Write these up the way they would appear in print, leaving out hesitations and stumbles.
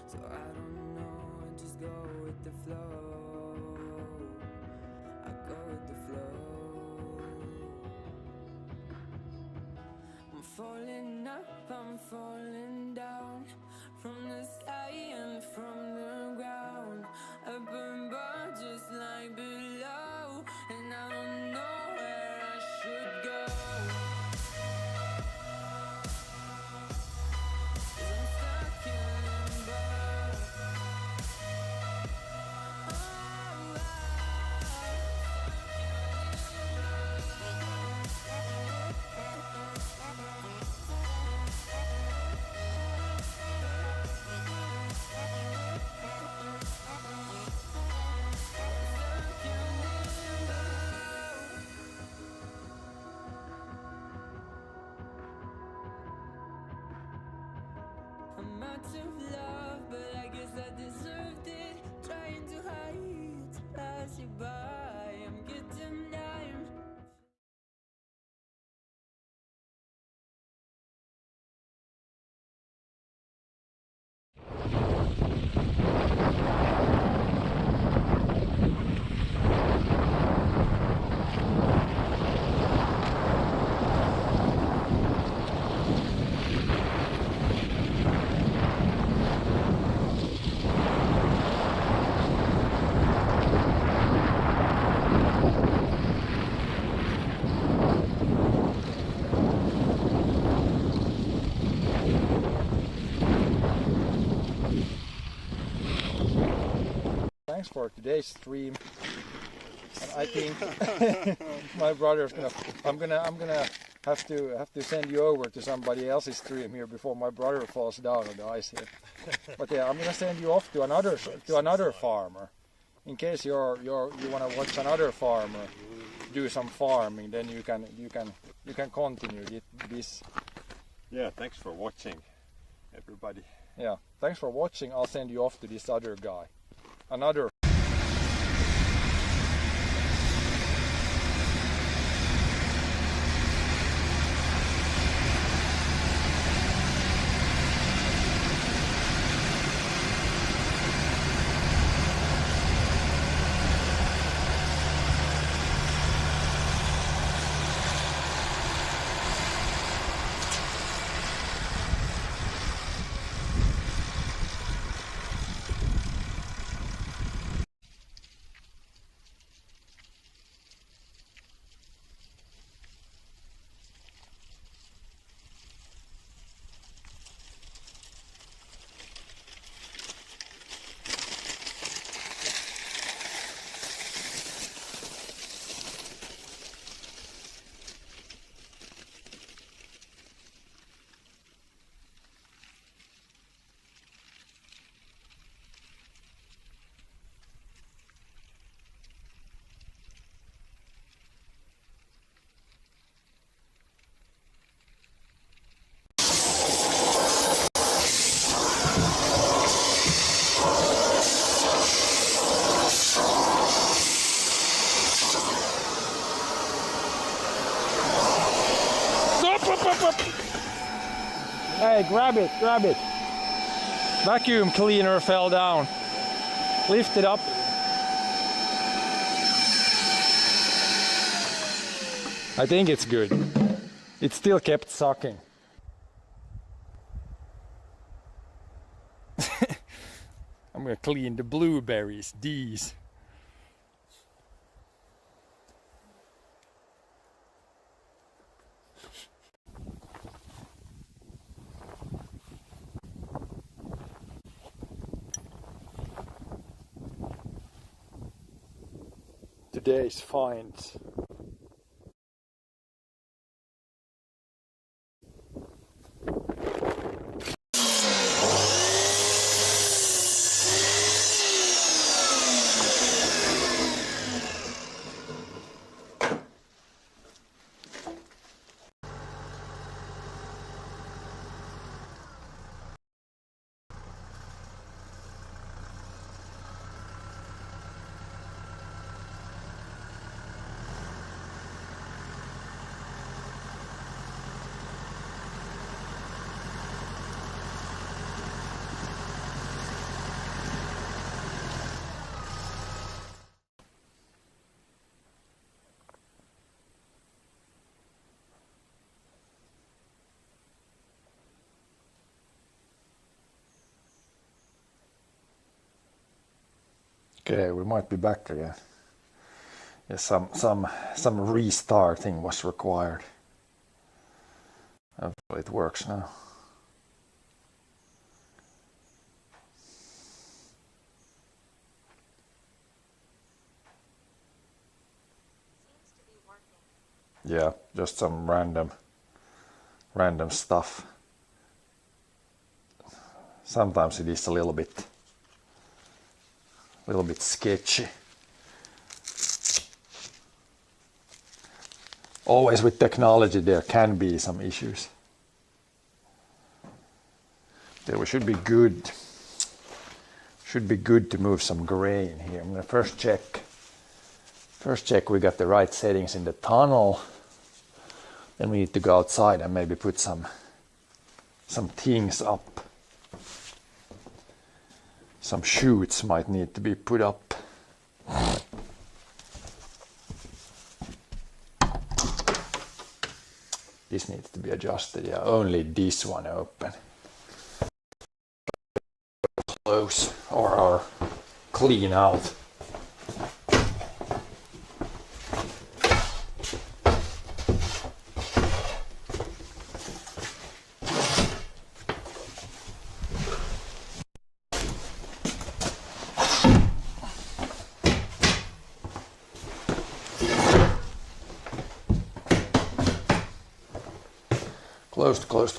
So I don't know, I just go with the flow. I go with the flow. I'm falling up, I'm falling down, from the sky and from the ground. Up above just like below, and I don't know where I should go. 'Cause I'm stuck in limbo. I'm out of love, but I guess I deserved it. Trying to hide, to pass you by. I'm getting down. Thanks for today's stream. And I think my brother's I'm gonna have to send you over to somebody else's stream here before my brother falls down on the ice here. But yeah, I'm gonna send you off to another farmer. In case you wanna watch another farmer do some farming, then you can continue this. Yeah, thanks for watching, everybody. Yeah, thanks for watching. I'll send you off to this other guy. Another. Hey, grab it. Vacuum cleaner fell down. Lift it up. I think it's good. It still kept sucking. I'm gonna clean the blueberries, these. Today's finds. Okay, we might be back again. Yeah, some restarting was required. Hopefully it works now. Seems to be working. Yeah, just some random stuff. Sometimes it is a little bit sketchy. Always with technology there can be some issues. There we should be good. Should be good to move some grain here. I'm gonna first check we got the right settings in the tunnel. Then we need to go outside and maybe put some things up. Some chutes might need to be put up. This needs to be adjusted, yeah, only this one open. Close or clean out.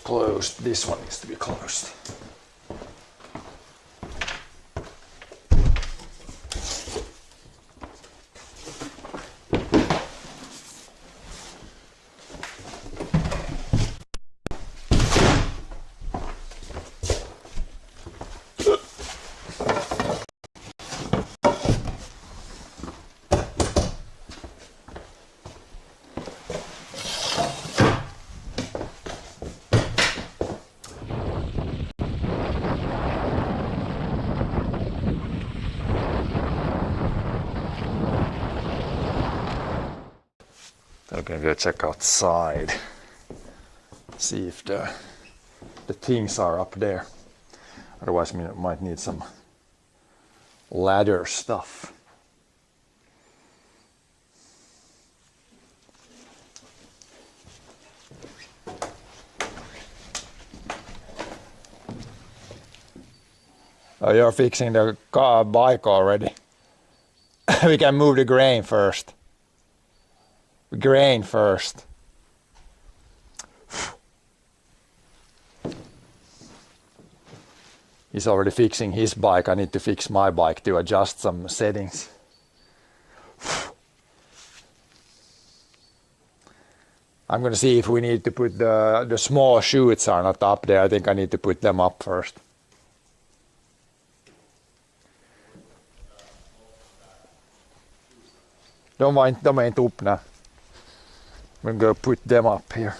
Closed. This one needs to be closed. Okay, go check outside. See if the things are up there. Otherwise, we might need some ladder stuff. Oh, you're fixing the bike already. We can move the grain first. Grain first. He's already fixing his bike. I need to fix my bike to adjust some settings. I'm gonna see if we need to put the small chutes are not up there. I think I need to put them up first. De är inte öppna. I'm gonna go put them up here.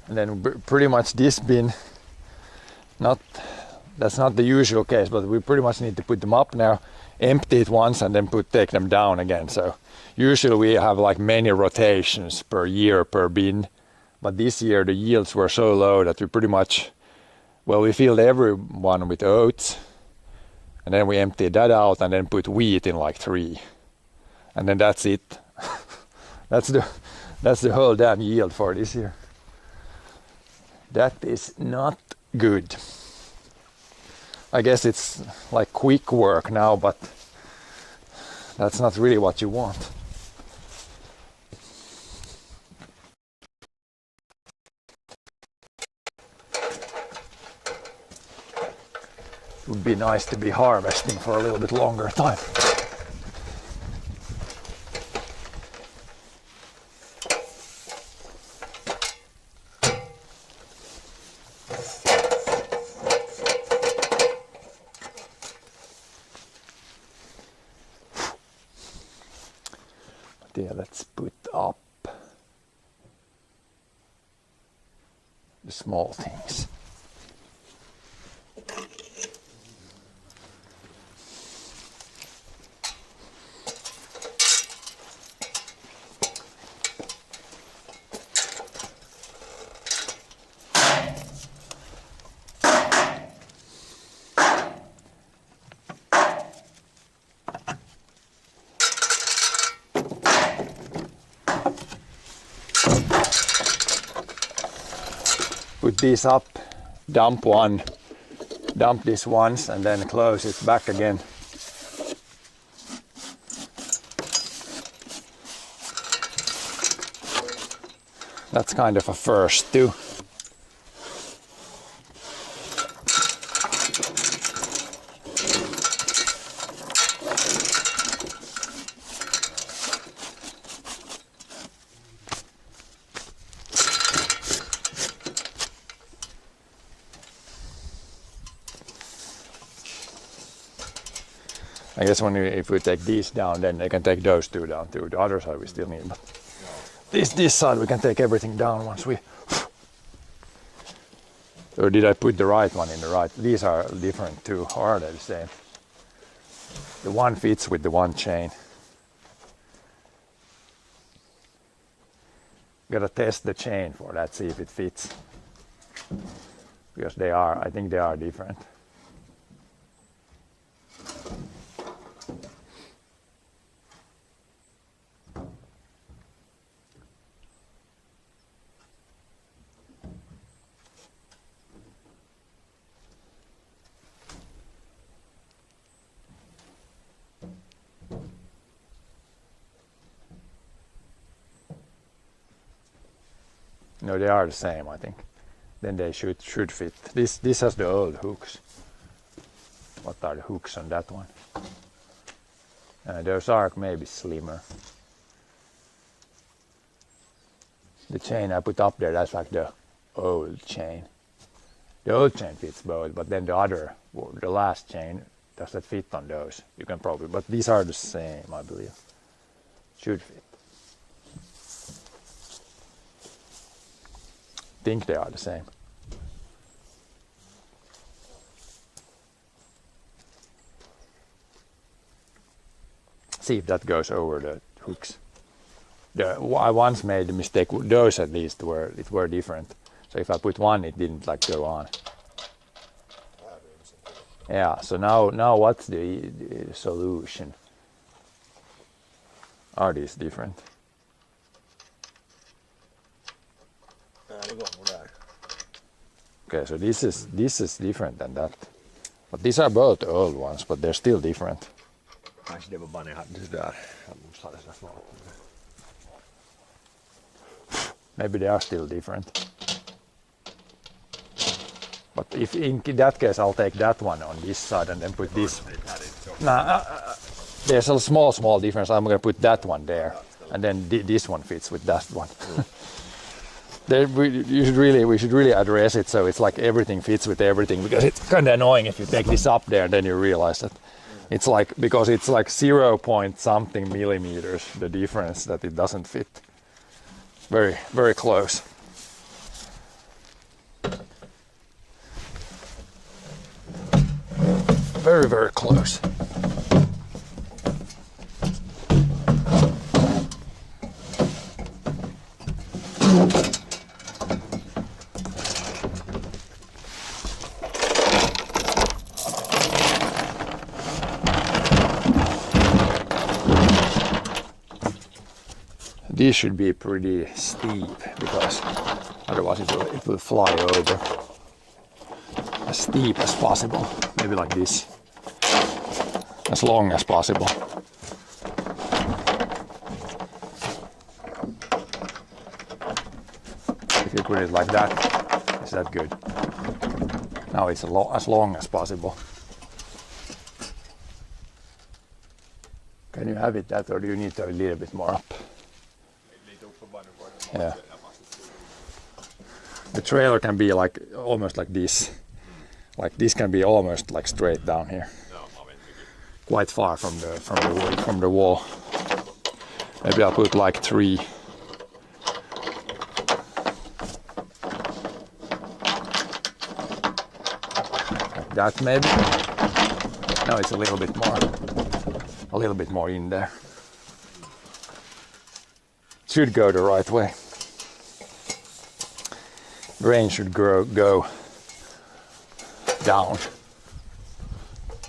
And then pretty much this bin, that's not the usual case, but we pretty much need to put them up now, empty it once and then take them down again. So usually we have like many rotations per year per bin, but this year the yields were so low that we pretty much, well, we filled every one with oats, and then we emptied that out and then put wheat in like 3. And then that's it. That's the whole damn yield for this year. That is not good. I guess it's like quick work now, but that's not really what you want. It would be nice to be harvesting for a little bit longer time. But yeah, let's put up the small things. Put these up, dump this once and then close it back again. That's kind of a first too. I guess if we take these down, then they can take those two down too. The other side we still need, but this side we can take everything down once we. Or did I put the right one in the right? These are different too, or are they the same? The one fits with the one chain. Gotta test the chain for that, see if it fits. Because I think they are different. No, they are the same, I think. Then they should fit. This has the old hooks. What are the hooks on that one? Those are maybe slimmer. The chain I put up there, that's like the old chain. The old chain fits both, but then the last chain, does that fit on those? You can probably, but these are the same, I believe. Should fit. Think they are the same. See if that goes over the hooks. I once made the mistake. Those at least were different. So if I put one, it didn't like go on. Yeah. So now what's the solution? Are these different? Okay, so this is different than that. But these are both old ones, but they're still different. Kanske det var bara när jag hade det där. Jag måste ha det så snart. Maybe they are still different. But if in that case, I'll take that one on this side and then put this. There's a small difference. I'm going to put that one there, and then this one fits with that one. We should really address it so it's like everything fits with everything, because it's kind of annoying if you take this up there and then you realize that it's like, because it's like 0 point something millimeters the difference, that it doesn't fit. Very, very close. Very, very close. These should be pretty steep, because otherwise it will fly over. As steep as possible, maybe like this. As long as possible. If you put it like that, is that good? Now it's as long as possible. Can you have it that, or do you need to a little bit more up? Yeah. The trailer can be like almost like this. Like this can be almost like straight down here. Quite far from the wall. Maybe I'll put like 3. Like that maybe. No, it's a little bit more in there. Should go the right way. Grain should go down,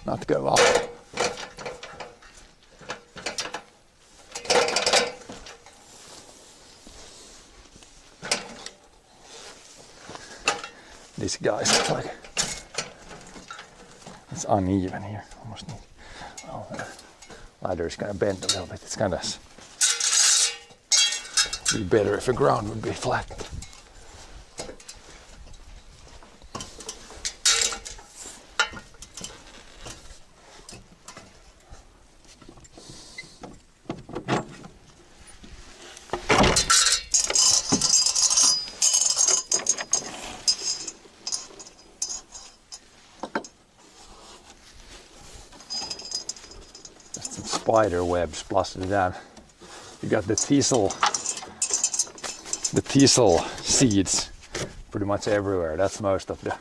not go up. This guy's like, it's uneven here. Almost need, well, the ladder is kind of bent a little bit. It's kind of be better if the ground would be flat. Spider webs plus then you got the teasel seeds pretty much everywhere. That's most of the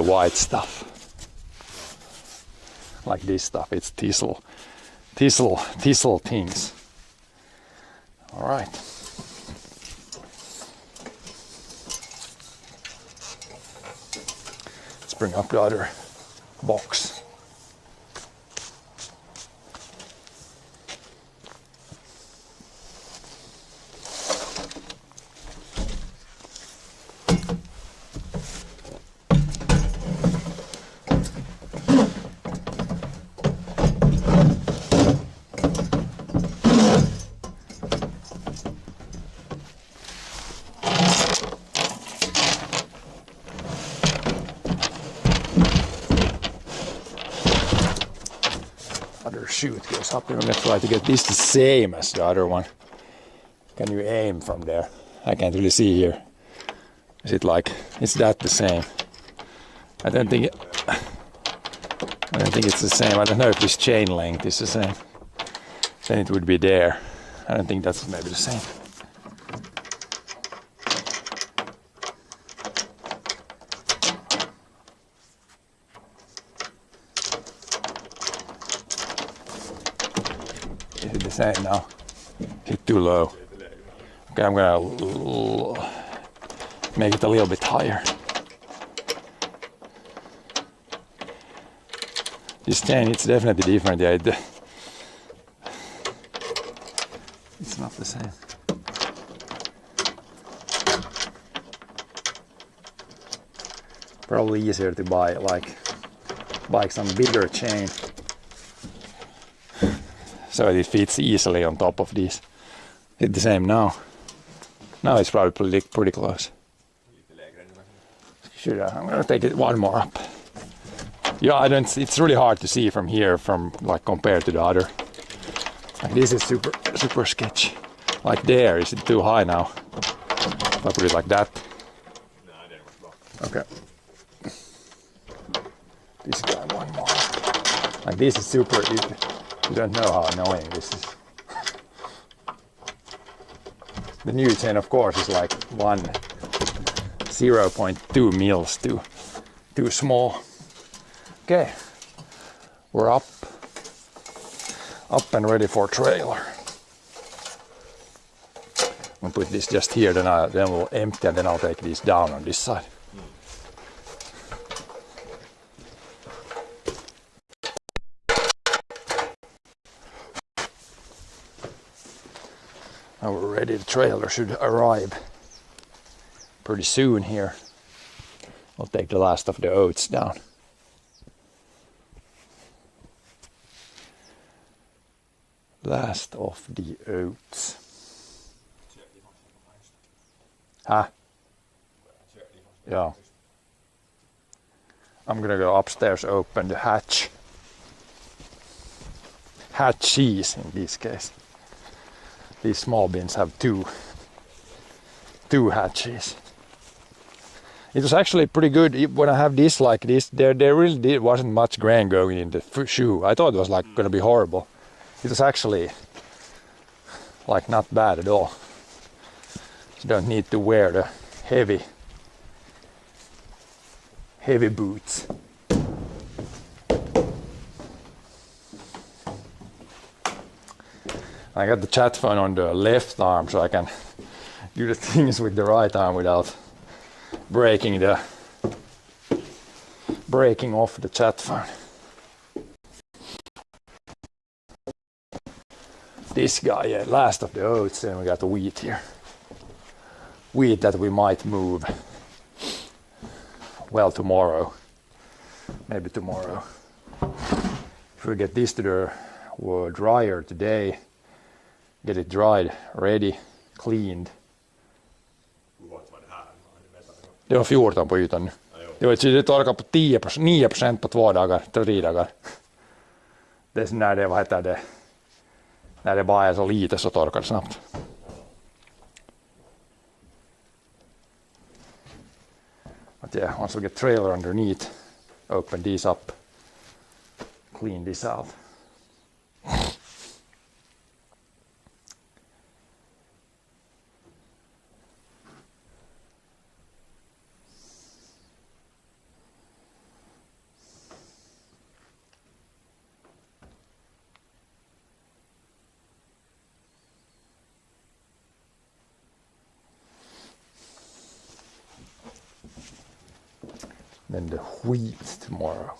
white stuff. Like this stuff, it's teasel things. All right. Let's bring up the other box. Chute goes up. I'm gonna try to get this the same as the other one. Can you aim from there? I can't really see here. Is it like, is that the same? I don't think it's the same. I don't know if this chain length is the same. Then it would be there. I don't think that's maybe the same. Is it the same now? Is it too low? Okay, I'm gonna make it a little bit higher. This chain, it's definitely different. Yeah, it's not the same. Probably easier to buy some bigger chain, so it fits easily on top of these. It's the same now. Now it's probably pretty close. I'm gonna take it one more up. Yeah, it's really hard to see from here, compared to the other. Like this is super sketchy. Like there, is it too high now? If I put it like that. Okay. This guy one more. Like this is super. You don't know how annoying this is. The new chain, of course, is like 0.2 mils too small. Okay, we're up and ready for trailer. I'll put this just here, then we'll empty, and then I'll take these down on this side. Now we're ready. The trailer should arrive pretty soon here. I'll take the last of the oats down. Last of the oats. Huh? Yeah. I'm gonna go upstairs, open the hatch. Hatches in this case. These small bins have two hatches. It was actually pretty good when I have this like this. There really wasn't much grain going in the shoe. I thought it was like gonna be horrible. It was actually like not bad at all. You don't need to wear the heavy boots. I got the chat phone on the left arm, so I can do the things with the right arm without breaking off the chat phone. This guy, yeah, last of the oats, and we got the wheat here. Wheat that we might move well, tomorrow. Maybe tomorrow. If we get this to the dryer today, get it dried, ready, cleaned. Det var 14 på ytan nu. Det torkar på 9% på 2 dagar, 3 dagar. Det är när det, vad heter det, när det bara är så lite så torkar det snabbt. But yeah, once we get trailer underneath, open these up, clean this out. Then the wheat tomorrow.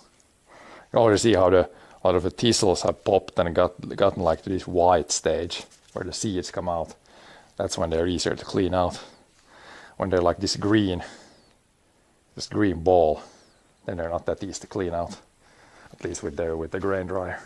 You already see how a lot of the thistles have popped and gotten like to this white stage where the seeds come out. That's when they're easier to clean out. When they're like this green ball, then they're not that easy to clean out. At least with the grain dryer.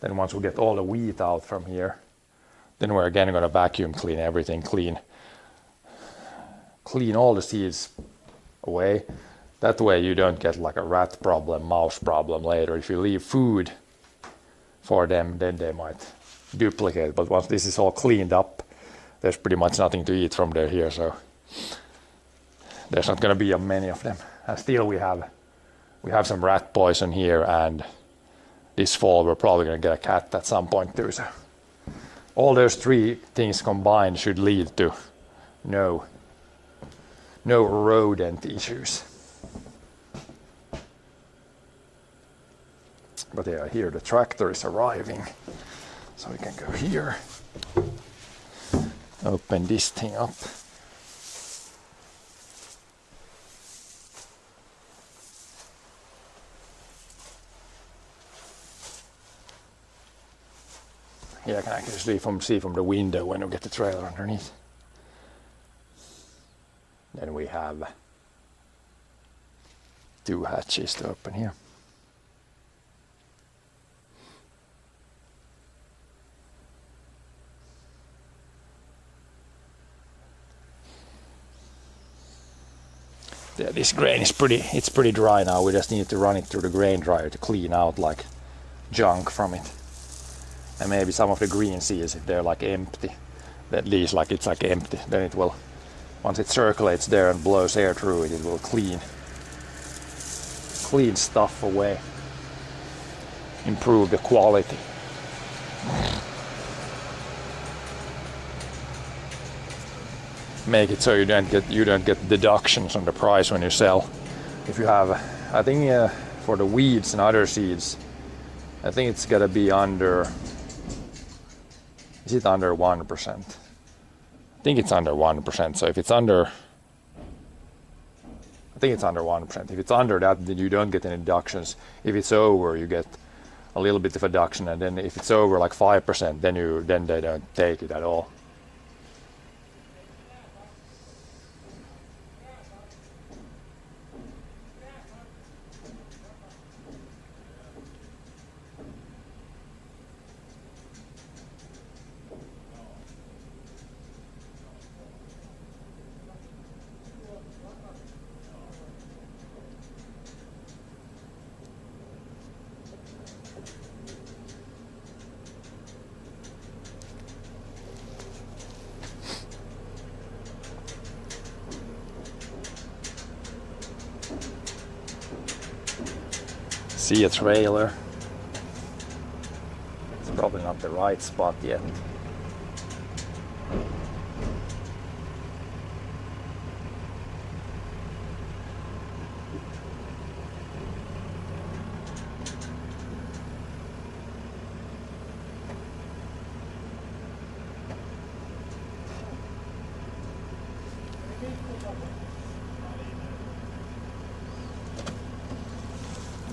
Then once we get all the wheat out from here, then we're again going to vacuum clean everything, clean all the seeds away. That way you don't get like a rat problem, mouse problem later. If you leave food for them, then they might duplicate. But once this is all cleaned up, there's pretty much nothing to eat from there here, so there's not going to be many of them. And still we have some rat poison here, and this fall we're probably going to get a cat at some point too. So all those 3 things combined should lead to no rodent issues. But yeah, here the tractor is arriving, so we can go here, open this thing up. Yeah, I can actually see from the window when we get the trailer underneath. Then we have 2 hatches to open here. Yeah, this grain is pretty dry now. We just need to run it through the grain dryer to clean out like junk from it. And maybe some of the green seeds, if they're like empty, at least like it's like empty, then it will, once it circulates there and blows air through it, it will clean stuff away, improve the quality. Make it so you don't get deductions on the price when you sell. If you have, I think for the weeds and other seeds, I think it's gotta be under. Is it under 1%? I think it's under 1%. So if it's under, I think it's under 1%. If it's under that, then you don't get any deductions. If it's over, you get a little bit of a deduction, and then if it's over like 5%, then they don't take it at all. See a trailer. It's probably not the right spot yet.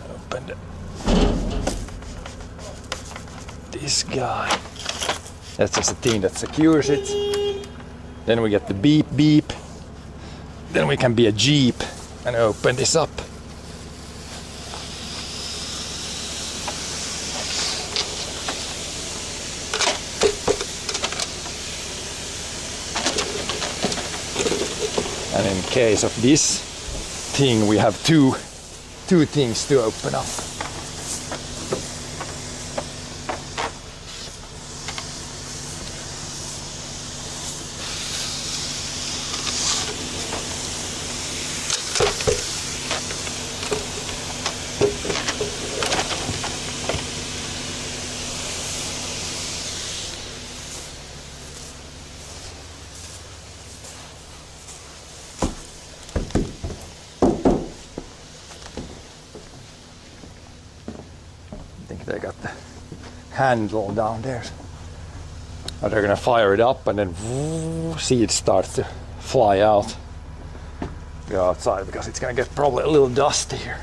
Open this guy. That's just a thing that secures it. Then we get the beep beep. Then we can be a Jeep and open this up. And in case of this thing, we have two things to open up. They got the handle down there. Now they're gonna fire it up and then seeds start to fly out. Go outside because it's gonna get probably a little dusty here.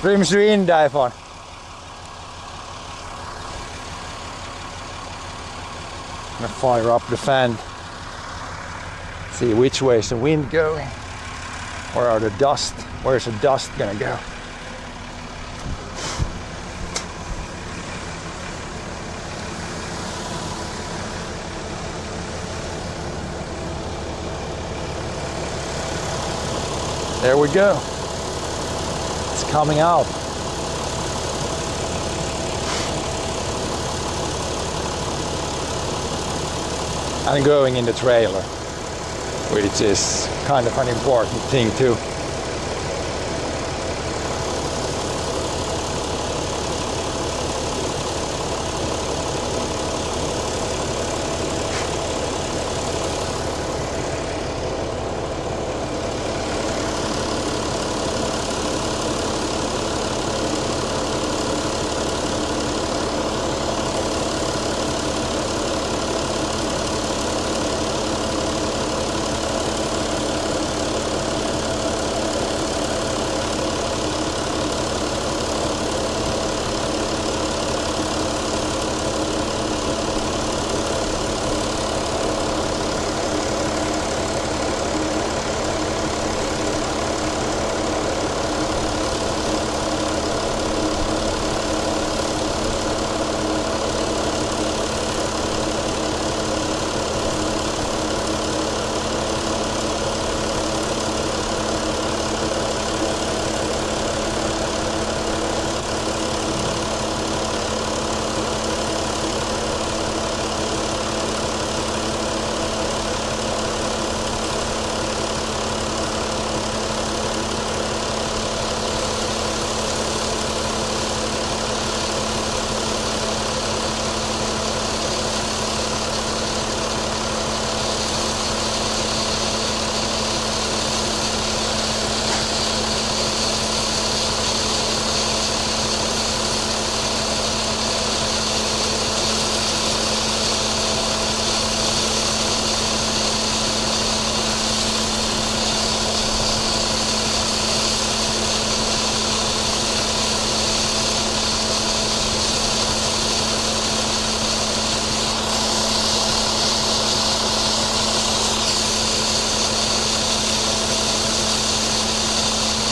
Ryms du in därifrån? I'm gonna fire up the fan. See which way is the wind going. Where's the dust gonna go? There we go. Coming out. And going in the trailer, which is kind of an important thing too.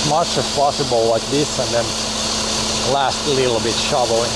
Much as possible like this, and then last a little bit shoveling.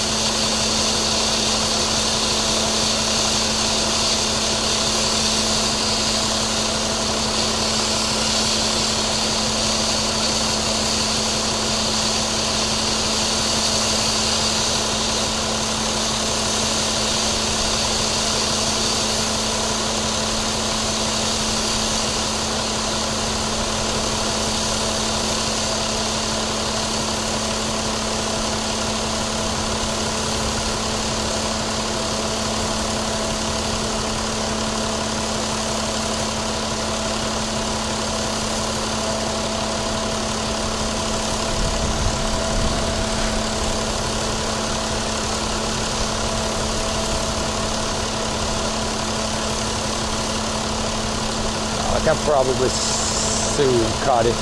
can probably soon cut it.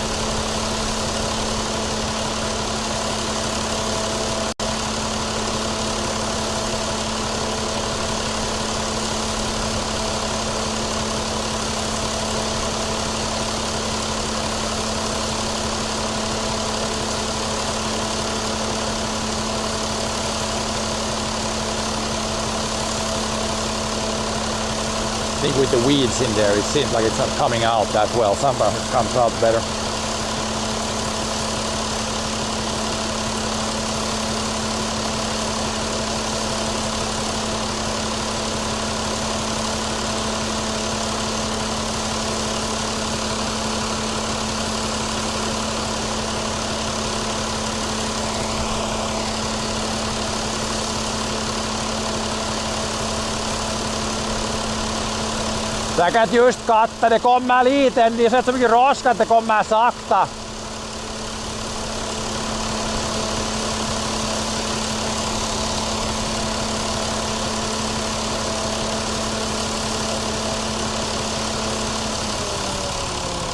I think with the weeds in there, it seems like it's not coming out that well. Sometimes it comes out better. Sä käyt just kattele, kom mä liiten, niin sä oot semmokin roskat, kom mä sakta.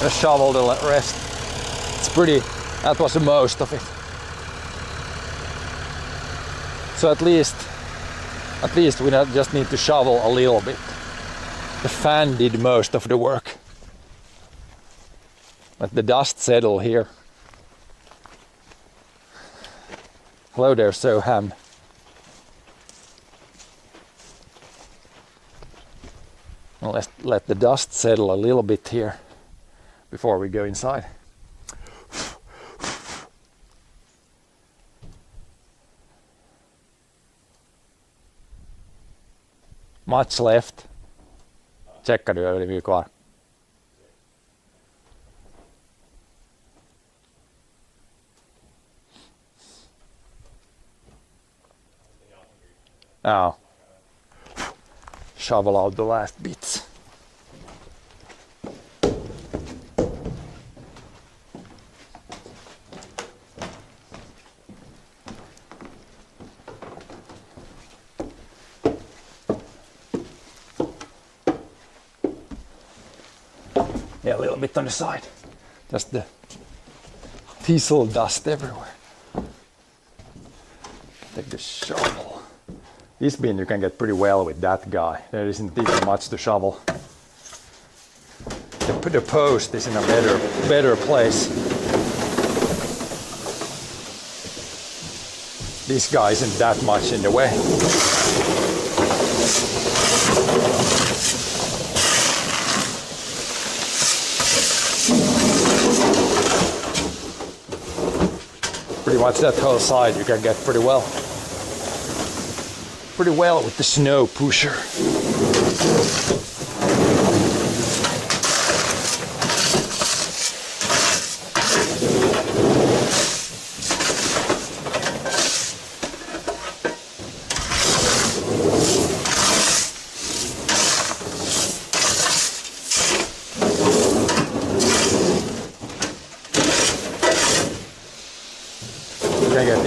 Just shovel the rest. It's pretty, that was the most of it. So at least we just need to shovel a little bit. The fan did most of the work. Let the dust settle here. Hello there, Soham. Well, let's let the dust settle a little bit here before we go inside. Much left. Checka du hur mycket kvar. Ja. Shovel out the last bits. Yeah, a little bit on the side. Just the teasel dust everywhere. Take the shovel. This bin you can get pretty well with that guy. There isn't even much to shovel. The post is in a better place. This guy isn't that much in the way. Pretty much that whole side you can get pretty well with the snow pusher.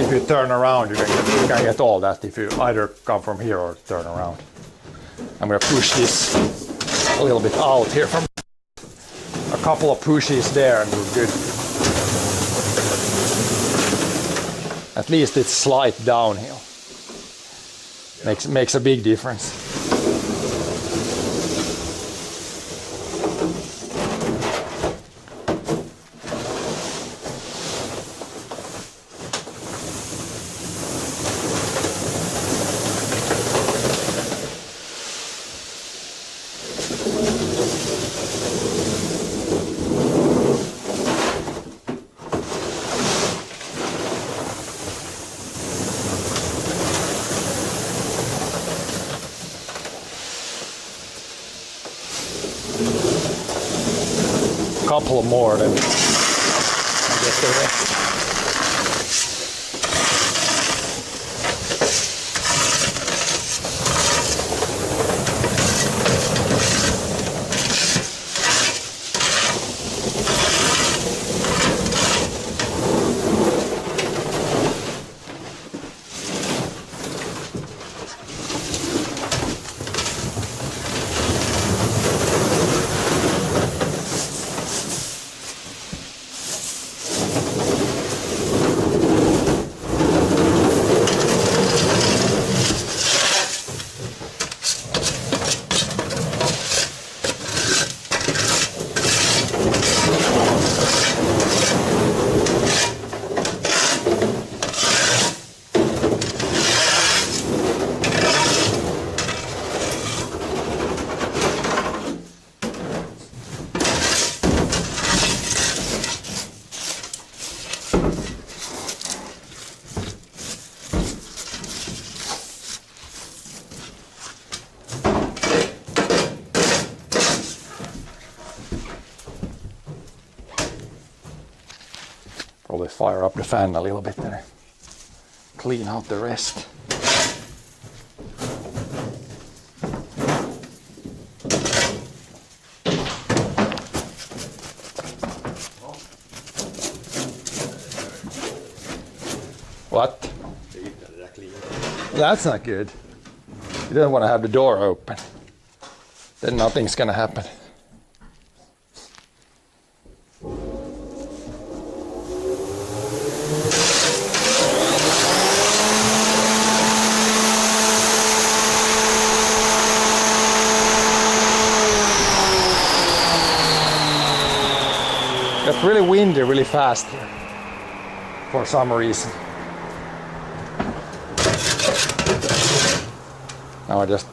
If you turn around, you can get all that if you either come from here or turn around. I'm going to push this a little bit out here from a couple of pushes there and we're good. At least it's slight downhill. Makes a big difference. Couple more then I get the rest. Probably fire up the fan a little bit and clean out the rest. What? That's not good. You don't want to have the door open. Then nothing's gonna happen. It's really windy really fast here for some reason. Now I just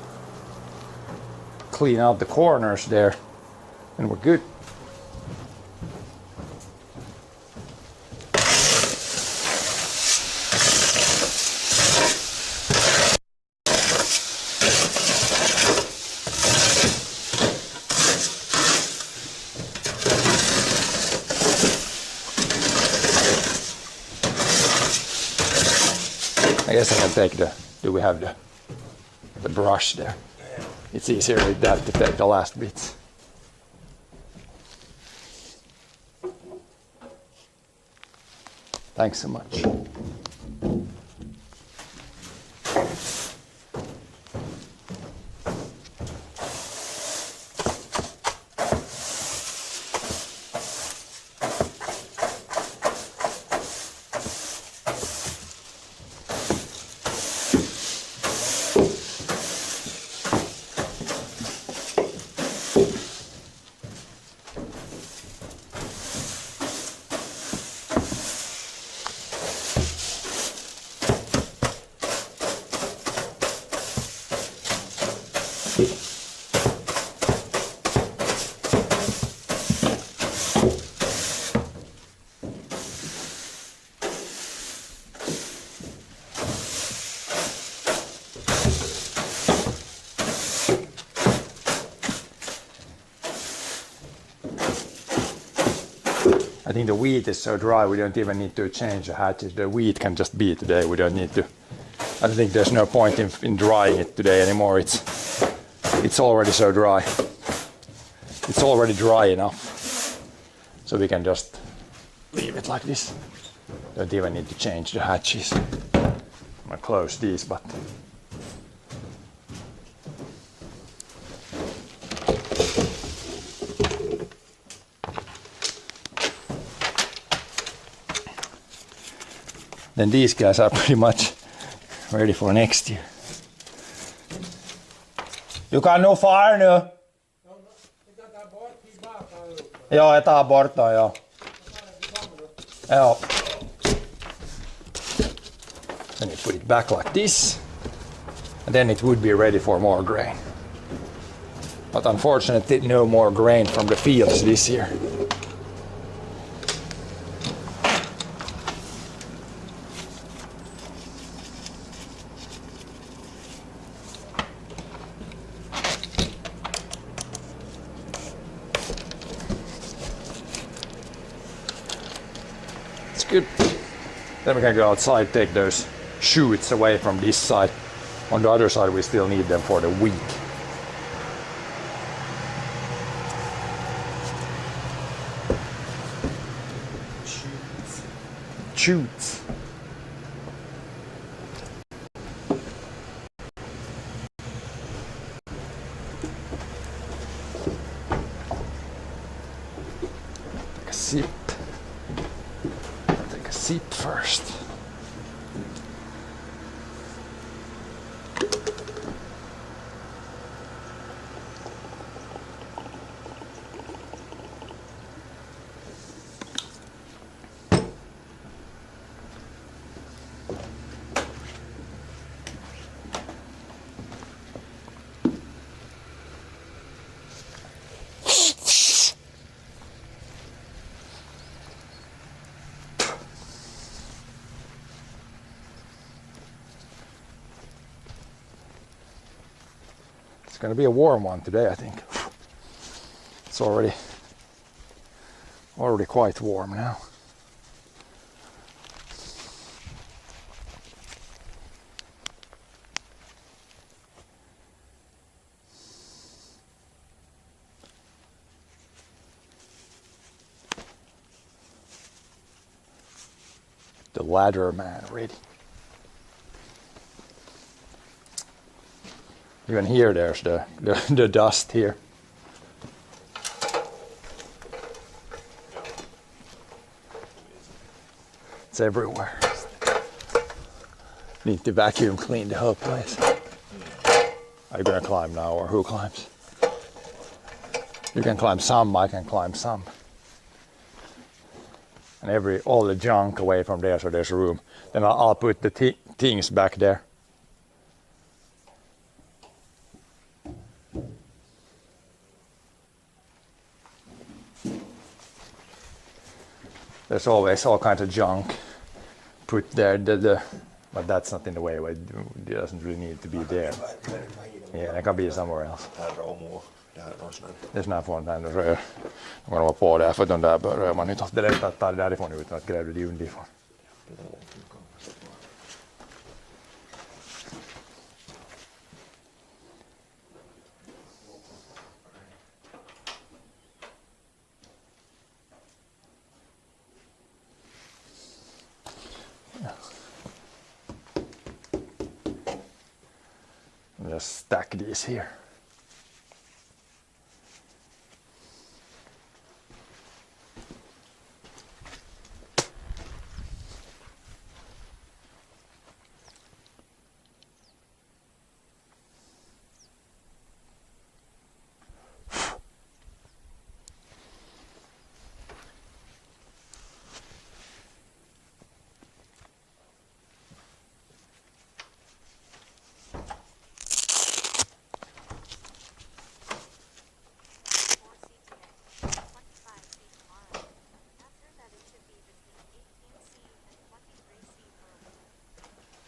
clean out the corners there and we're good. I guess I can take do we have the brush there? It's easier with that to take the last bits. Thanks so much. I think the wheat is so dry we don't even need to change the hatches. The wheat can just be today. We don't need to. I think there's no point in drying it today anymore. It's already so dry. It's already dry enough. So we can just leave it like this. Don't even need to change the hatches. I'm gonna close these, but then these guys are pretty much ready for next year. Du kan nog fara nu. Ja, jag tar bort då, ja. Ja. Then you put it back like this. And then it would be ready for more grain. But unfortunately, no more grain from the fields this year. Good. Then we can go outside, take those shoots away from this side. On the other side we still need them for the wheat. Shoots. Take a sip. Sip first. It's going to be a warm one today, I think. It's already quite warm now. the ladder man ready. You can hear there's the dust here. It's everywhere. Need to vacuum clean the whole place. Are you gonna climb now, or who climbs? You can climb some, I can climb some. And all the junk away from there, so there's room. Then I'll put the things back there. There's always all kinds of junk put there, but that's not in the way. It doesn't really need to be there. Yeah, it can be somewhere else. Det är sån här fontän och rör. De kan vara på där, för de där rör man inte. Det är lätt att ta det därifrån utan att gräva det underifrån. Just stack these here.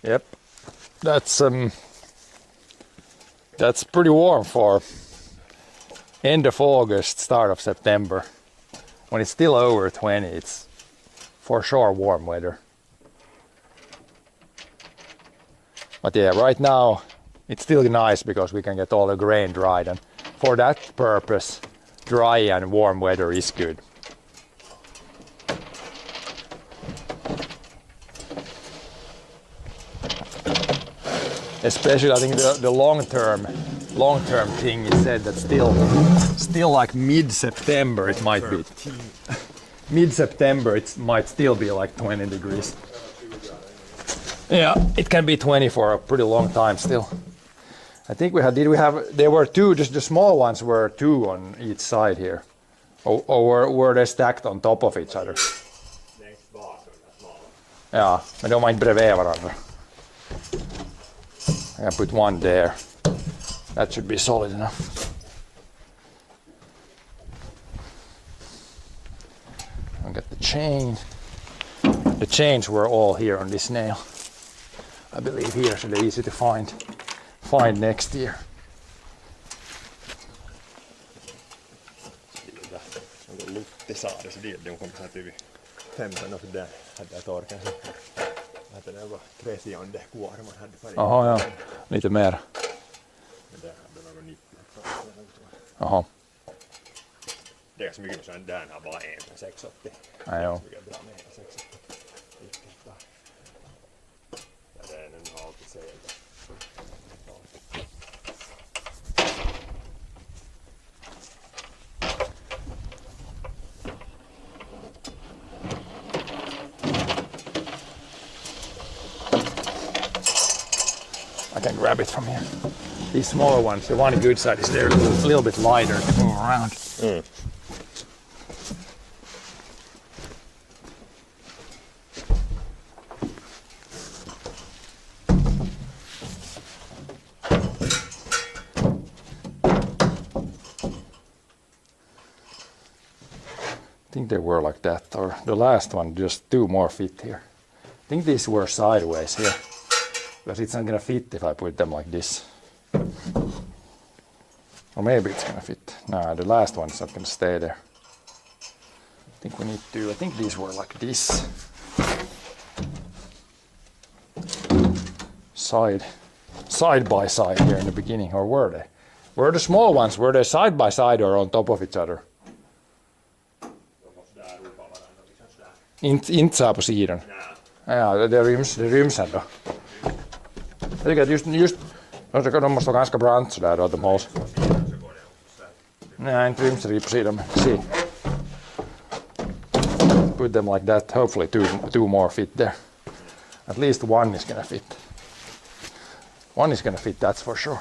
Yep, that's pretty warm for end of August, start of September. When it's still over 20, it's for sure warm weather. But yeah, right now it's still nice because we can get all the grain dried, and for that purpose, dry and warm weather is good. Especially, I think the long-term thing is said that still like mid-September it might be. Mid-September it might still be like 20 degrees. Yeah, it can be 20 for a pretty long time still. I think there were two, just the small ones were two on each side here. Or were they stacked on top of each other? Ja, men de var inte bredvid varandra. I can put one there. That should be solid enough. I'll get the chain. The chains were all here on this nail. I believe here, so they're easy to find next year. De kommer så här till 15 och där hade jag torkat. Att det var 30 kvar man hade förut. Jaha, ja. Lite mer. Men där hade någon 90. Jaha. Det är så mycket som där har bara en 680. Ja, ja. Det är en halv till sig. I can grab it from here. These smaller ones, the one good side is there, a little bit lighter to move around. Mm. I think they were like that, or the last one, just two more fit here. I think these were sideways here, because it's not gonna fit if I put them like this. Or maybe it's gonna fit. No, the last one's not gonna stay there. I think these were like this. Side by side here in the beginning, or were they? Were the small ones, were they side by side or on top of each other? Inte så här på sidan. Ja, det ryms ändå. Jag tycker att just de måste vara ganska brant sådär då att de hålls. Nej, inte ryms det på sidan, men see. Put them like that, hopefully two more fit there. At least one is gonna fit. One is gonna fit, that's for sure.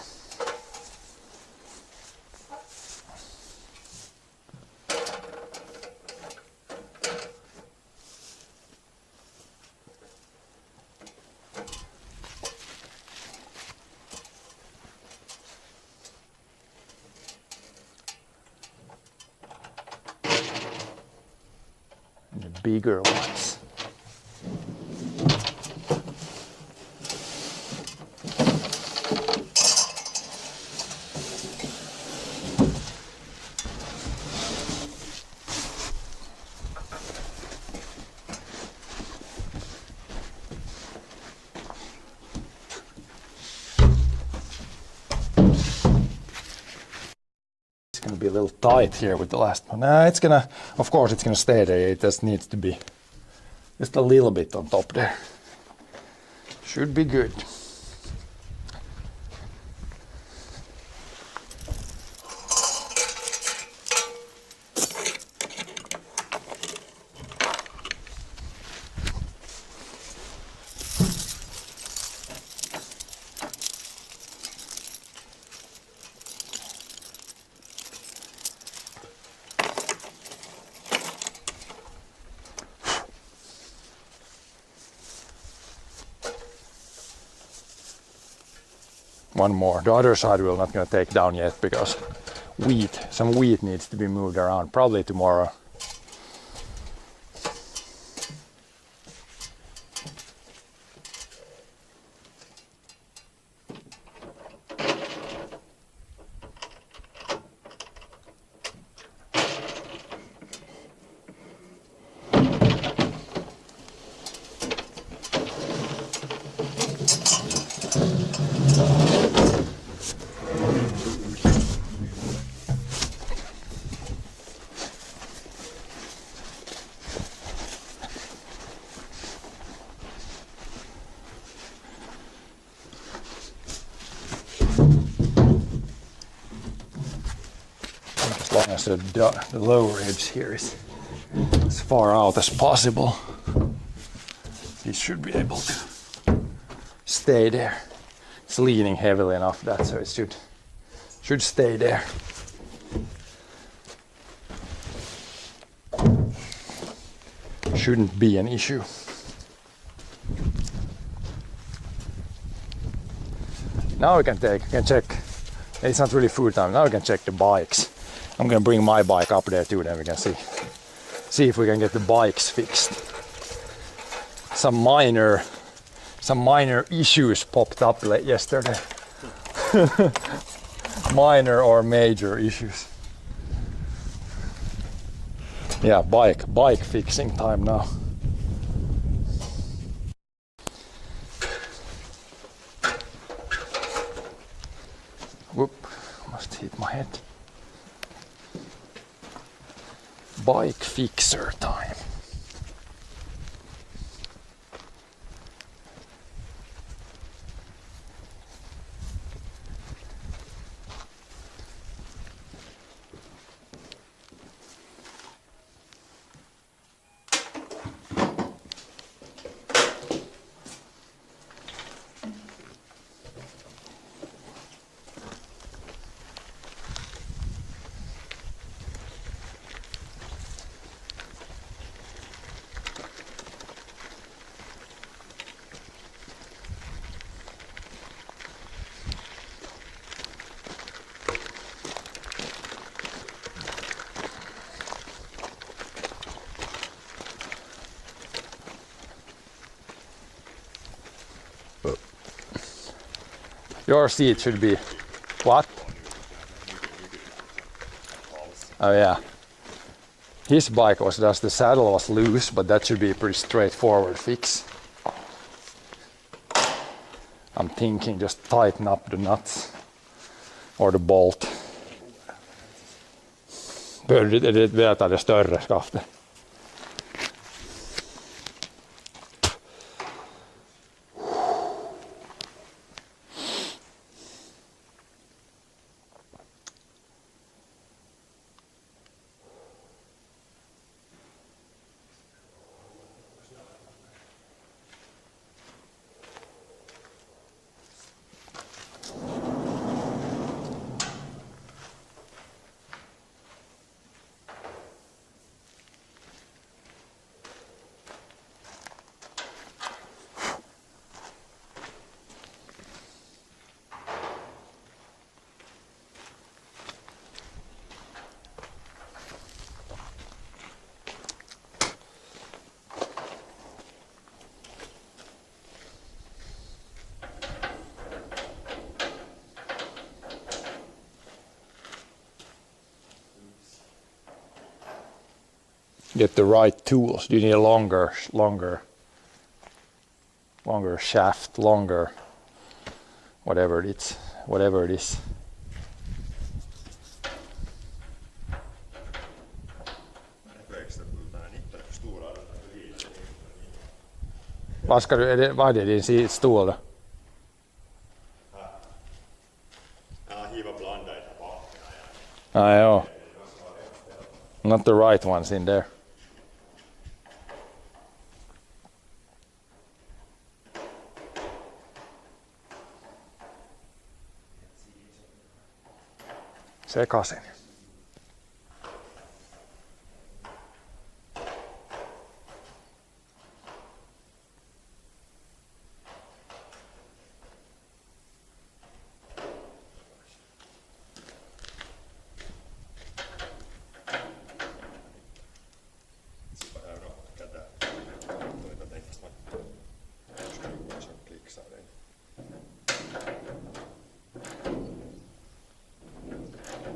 The bigger ones. It's gonna be a little tight here with the last one. It's gonna, of course it's gonna stay there. It just needs to be just a little bit on top there. Should be good. One more. The other side we're not going to take down yet because some wheat needs to be moved around, probably tomorrow. As long as the lower edge here is as far out as possible, it should be able to stay there. It's leaning heavily enough that so it should stay there. Shouldn't be an issue. Now we can check. It's not really food time. Now we can check the bikes. I'm gonna bring my bike up there too, then we can see if we can get the bikes fixed. Some minor issues popped up yesterday. Minor or major issues. Yeah, bike fixing time now. Whoop, almost hit my head. Bike fixer time. Your seat should be what? Oh yeah. His bike was just the saddle was loose, but that should be a pretty straightforward fix. I'm thinking just tighten up the nuts or the bolt. Bör veta det större skaftet. get the right tools. You need a longer shaft, longer whatever it is. Vad är din stål då? Ja. Not the right ones in there. Sekaisin.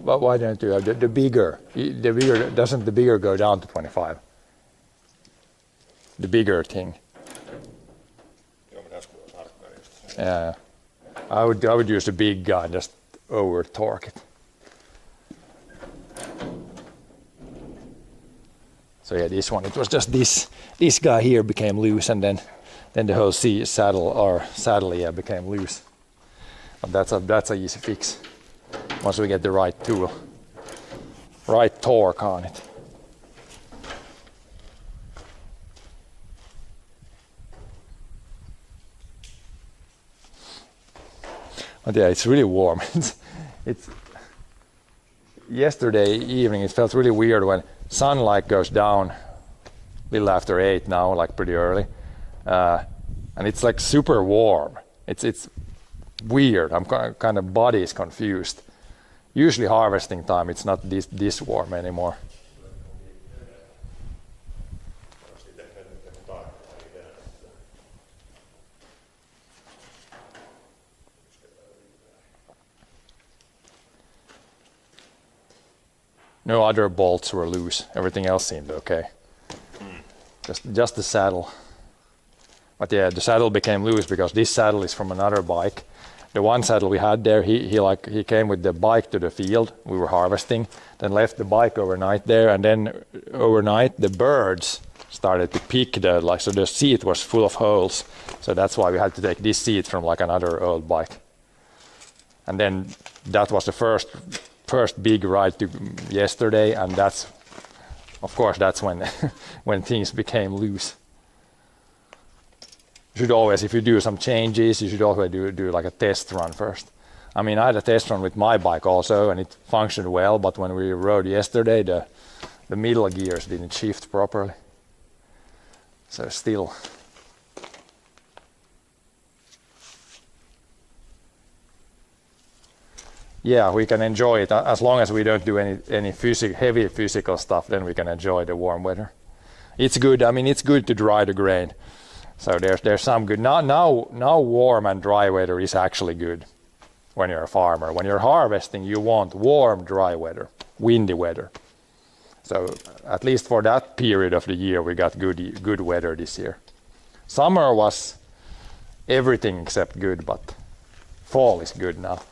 But why don't you have the bigger? Doesn't the bigger go down to 25? The bigger thing. Yeah. I would use a big guy and just over torque it. So yeah, this one, it was just this guy here became loose, and then the whole saddle became loose. But that's a easy fix once we get the right tool, right torque on it. But yeah, it's really warm. it's yesterday evening. It felt really weird when sunlight goes down a little after 8 now, like pretty early, and it's like super warm. It's weird. I'm kind of body is confused. Usually harvesting time, it's not this warm anymore. No other bolts were loose. Everything else seemed okay. Just the saddle. But yeah, the saddle became loose because this saddle is from another bike. The one saddle we had there, he came with the bike to the field. We were harvesting, then left the bike overnight there, and then overnight the birds started to pick so the seat was full of holes. So that's why we had to take this seat from like another old bike. And then that was the first big ride to yesterday, and that's when when things became loose. You should always, if you do some changes, you should always do like a test run first. I mean, I had a test run with my bike also, and it functioned well, but when we rode yesterday, the middle gears didn't shift properly. So still. Yeah, we can enjoy it as long as we don't do any heavy physical stuff. Then we can enjoy the warm weather. It's good. I mean, it's good to dry the grain. So there's some good. Now warm and dry weather is actually good when you're a farmer. When you're harvesting, you want warm, dry weather, windy weather. So at least for that period of the year, we got good weather this year. Summer was everything except good, but fall is good now.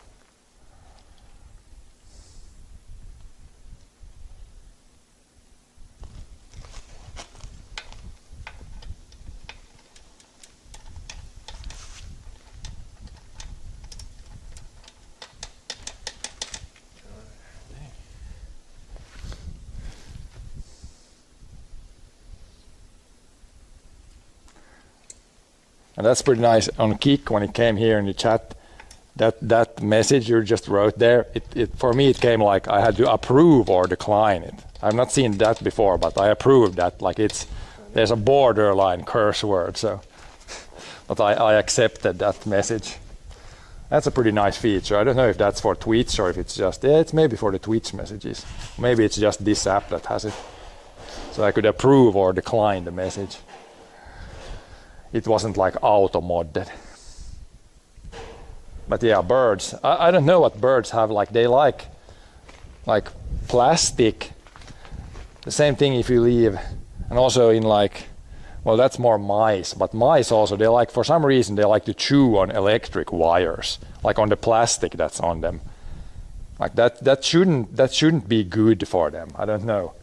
And that's pretty nice. On Kik, when it came here in the chat, that message you just wrote there, it for me it came like I had to approve or decline it. I've not seen that before, but I approved that. Like there's a borderline curse word, so but I accepted that message. That's a pretty nice feature. I don't know if that's for Twitch or if it's just it's maybe for the Twitch messages. Maybe it's just this app that has it. So I could approve or decline the message. It wasn't like auto-modded. But yeah, birds. I don't know what birds have. Like they like plastic. The same thing if you leave And also in like, well, that's more mice, but mice also, they like, for some reason, they like to chew on electric wires, like on the plastic that's on them. Like that shouldn't be good for them. I don't know.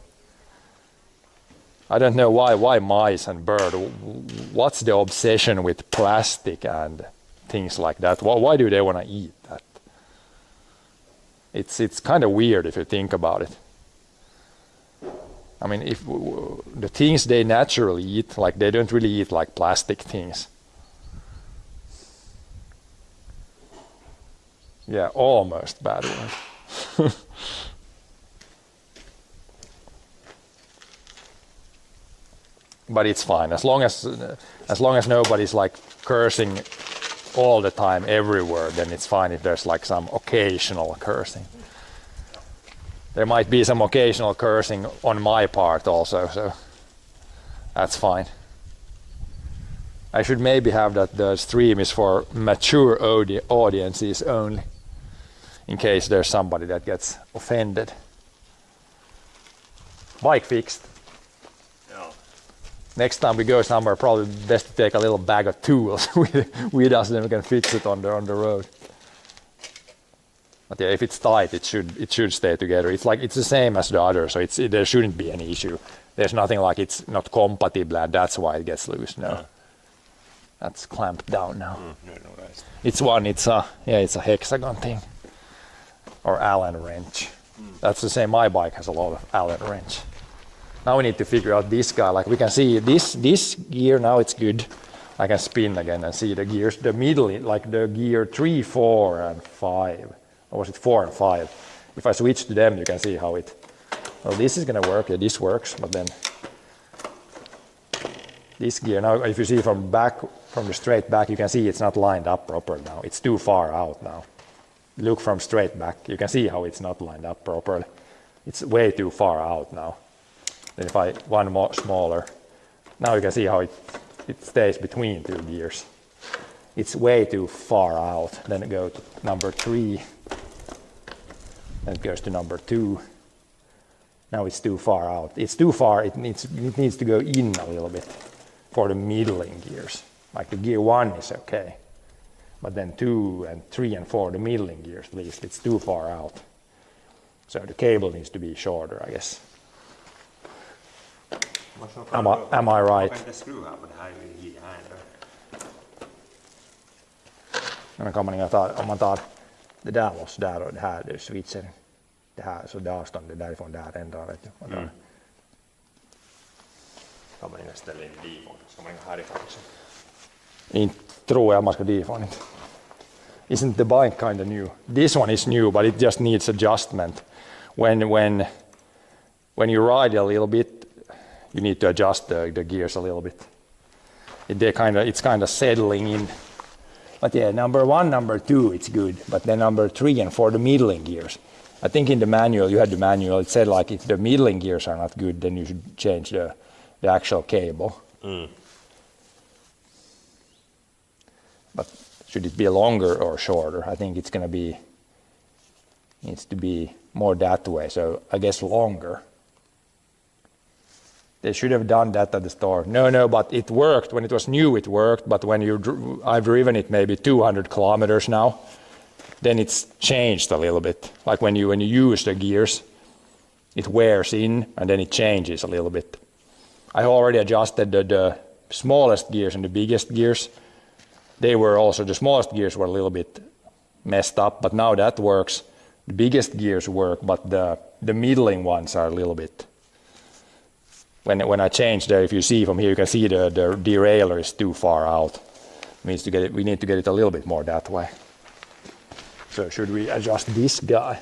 I don't know why mice and bird, what's the obsession with plastic and things like that? Why do they want to eat that? It's kind of weird if you think about it. I mean, if the things they naturally eat, like they don't really eat like plastic things. Yeah, almost bad word. But it's fine as long as nobody's like cursing all the time everywhere, then it's fine if there's like some occasional cursing. There might be some occasional cursing on my part also, so that's fine. I should maybe have that the stream is for mature audiences only, in case there's somebody that gets offended. Bike fixed. Next time we go somewhere, probably best to take a little bag of tools with us, then we can fix it on the road. But yeah, if it's tight, it should stay together. It's like it's the same as the other, so there shouldn't be any issue. There's nothing like it's not compatible and that's why it gets loose. No, that's clamped down now. It's a hexagon thing or Allen wrench. That's the same. My bike has a lot of Allen wrench. Now we need to figure out this guy. Like we can see this gear now, it's good. I can spin again and see the gears. The middle, like the gear 3, 4, and 5. Or was it 4 and 5? If I switch to them, you can see how it. Well, this is gonna work. Yeah, this works. But then this gear now, if you see from the straight back, you can see it's not lined up properly now. It's too far out now. Look from straight back. You can see how it's not lined up properly. It's way too far out now. Then if I one more smaller, now you can see how it stays between two gears. It's way too far out. Then it goes to number 3. Then it goes to number 2. Now it's too far out. It's too far. It needs to go in a little bit for the middling gears. Like the gear 1 is okay, but then 2 and 3 and 4, the middling gears at least, it's too far out. So the cable needs to be shorter, I guess. Am I right? Men kommer om man tar det där loss där och det här, det switchen det här, så det avståndet därifrån där ändrar, vet du. Kan man inte ställa in default? Ska man härifrån också? Inte tror jag man ska default inte. Isn't the bike kind of new? This one is new, but it just needs adjustment. When you ride a little bit, you need to adjust the gears a little bit. It's kind of settling in. But yeah, number 1, number 2, it's good. But then number 3 and 4, the middling gears. I think in the manual, you had the manual, it said like if the middling gears are not good, then you should change the actual cable. But should it be longer or shorter? I think it's going to needs to be more that way. So I guess longer. They should have done that at the store. No, but it worked. When it was new, it worked. But when I've driven it maybe 200 kilometers now, then it's changed a little bit. Like when you use the gears, it wears in and then it changes a little bit. I already adjusted the smallest gears and the biggest gears. The smallest gears were a little bit messed up, but now that works. The biggest gears work, but the middling ones are a little bit. When I change there, if you see from here, you can see the derailleur is too far out. We need to get it a little bit more that way. So should we adjust this guy?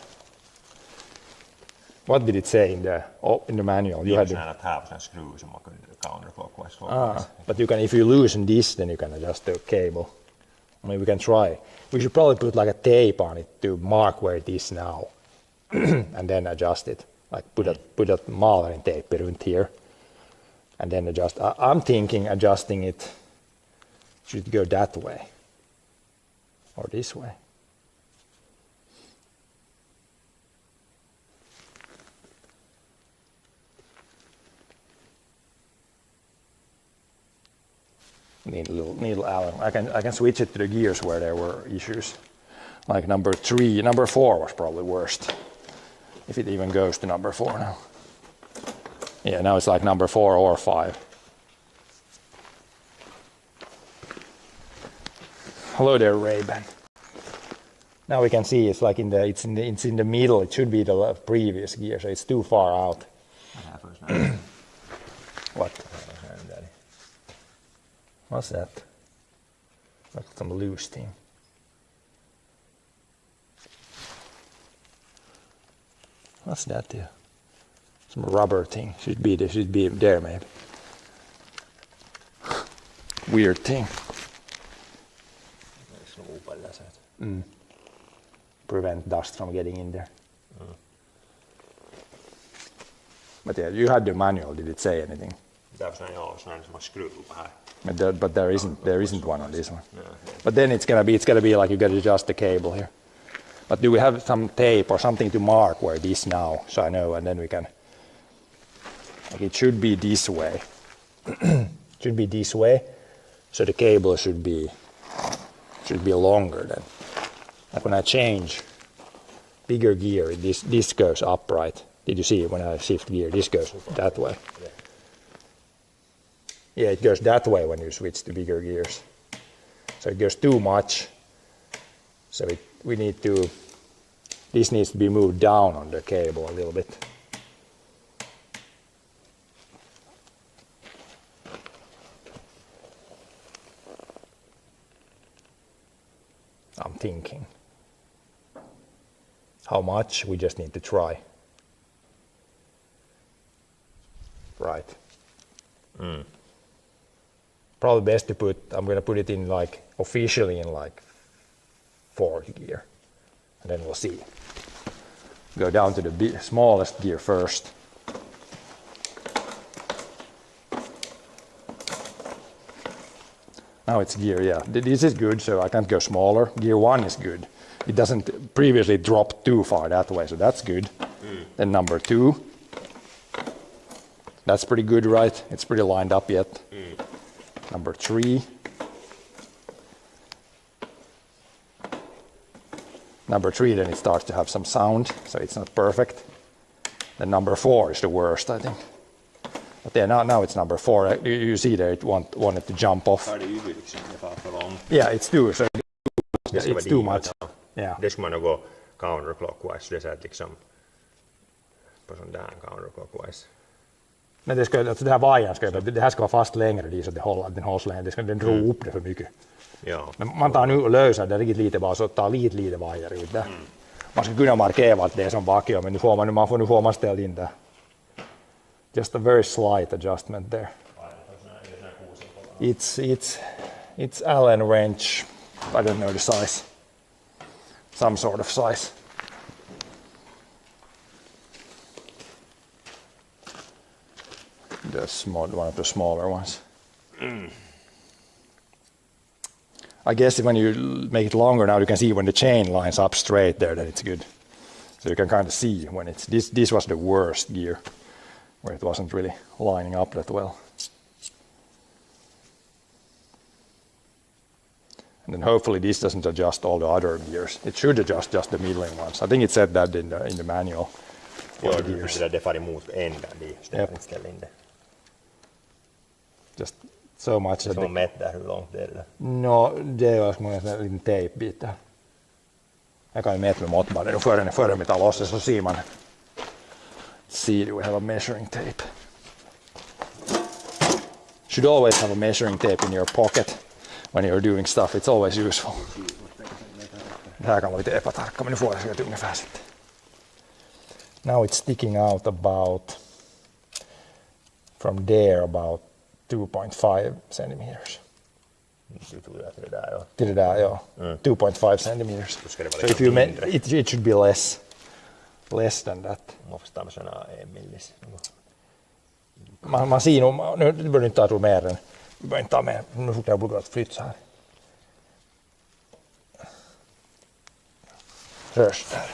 What did it say in the manual? You had att här på en skruv som man kunde counterclockwise. But you can, if you loosen this, then you can adjust the cable. I mean, we can try. We should probably put like a tape on it to mark where it is now, and then adjust it. Like put a malerin tape runt here. And then adjust. I'm thinking adjusting it should go that way or this way. needle Allen. I can switch it to the gears where there were issues. Like number 4 was probably worst. If it even goes to number 4 now. Yeah, now it's like number 4 or 5. Hello there, Ray-Ban. Now we can see it's like it's in the middle. It should be the previous gear, so it's too far out. What? What's that? Like some loose thing. What's that here? Some rubber thing. Should be there maybe. Weird thing. Prevent dust from getting in there. But yeah, you had the manual. Did it say anything? But there isn't one on this one. No, But then it's gonna be like you gotta adjust the cable here. But do we have some tape or something to mark where it is now, so I know, and then we can. Like it should be this way. Should be this way, so the cable should be longer then. Like when I change bigger gear, this goes upright. Did you see when I shift gear? This goes that way. Yeah, it goes that way when you switch to bigger gears. So it goes too much. So this needs to be moved down on the cable a little bit. I'm thinking. How much? We just need to try. Right. Probably best to I'm going to put it in like officially in like 4th gear, and then we'll see. Go down to the smallest gear first. Now it's gear, yeah. This is good, so I can't go smaller. Gear 1 is good. It doesn't previously drop too far that way, so that's good. Then number 2. That's pretty good, right? It's pretty lined up yet. Number 3. Number 3, then it starts to have some sound, so it's not perfect. Then number 4 is the worst, I think. But yeah, now it's number 4. You see there, it wanted to jump off. Yeah, it's too. So it's too much. Yeah. Det ska man nog gå counterclockwise, det är så att liksom på sån där counterclockwise. Men det här vajern det här ska vara fast längre så att den hålls längre. Den drar upp det för mycket. Ja. Men man tar nu och löser det riktigt lite bara så tar lite vajer ut där. Man ska kunna markera att det är som vakio, men nu får man ställa in det. Just a very slight adjustment there. It's Allen wrench. I don't know the size. Some sort of size. One of the smaller ones. I guess when you make it longer now, you can see when the chain lines up straight there that it's good. So you can kind of see when it's this was the worst gear, where it wasn't really lining up that well. And then hopefully this doesn't adjust all the other gears. It should adjust just the middling ones. I think it said that in the manual. Ja, det far emot änden ställningen. Just so much. Så man mäter hur långt är det? No, det var som en liten tejpbit där. Jag kan ju mäta med måttbanden före vi tar loss det så ser man. See, do we have a measuring tape? Should always have a measuring tape in your pocket when you're doing stuff. It's always useful. Det här kan vara lite epätarkka, men nu får jag se ungefär sitten. Now it's sticking out from there about 2.5 centimeters. Till det där, ja. 2.5 centimeters. So if you it should be less than that. Man ser nog, nu bör du inte ta mer än, du bör inte ta mer, nu får jag börja flytta så här. Rörs där.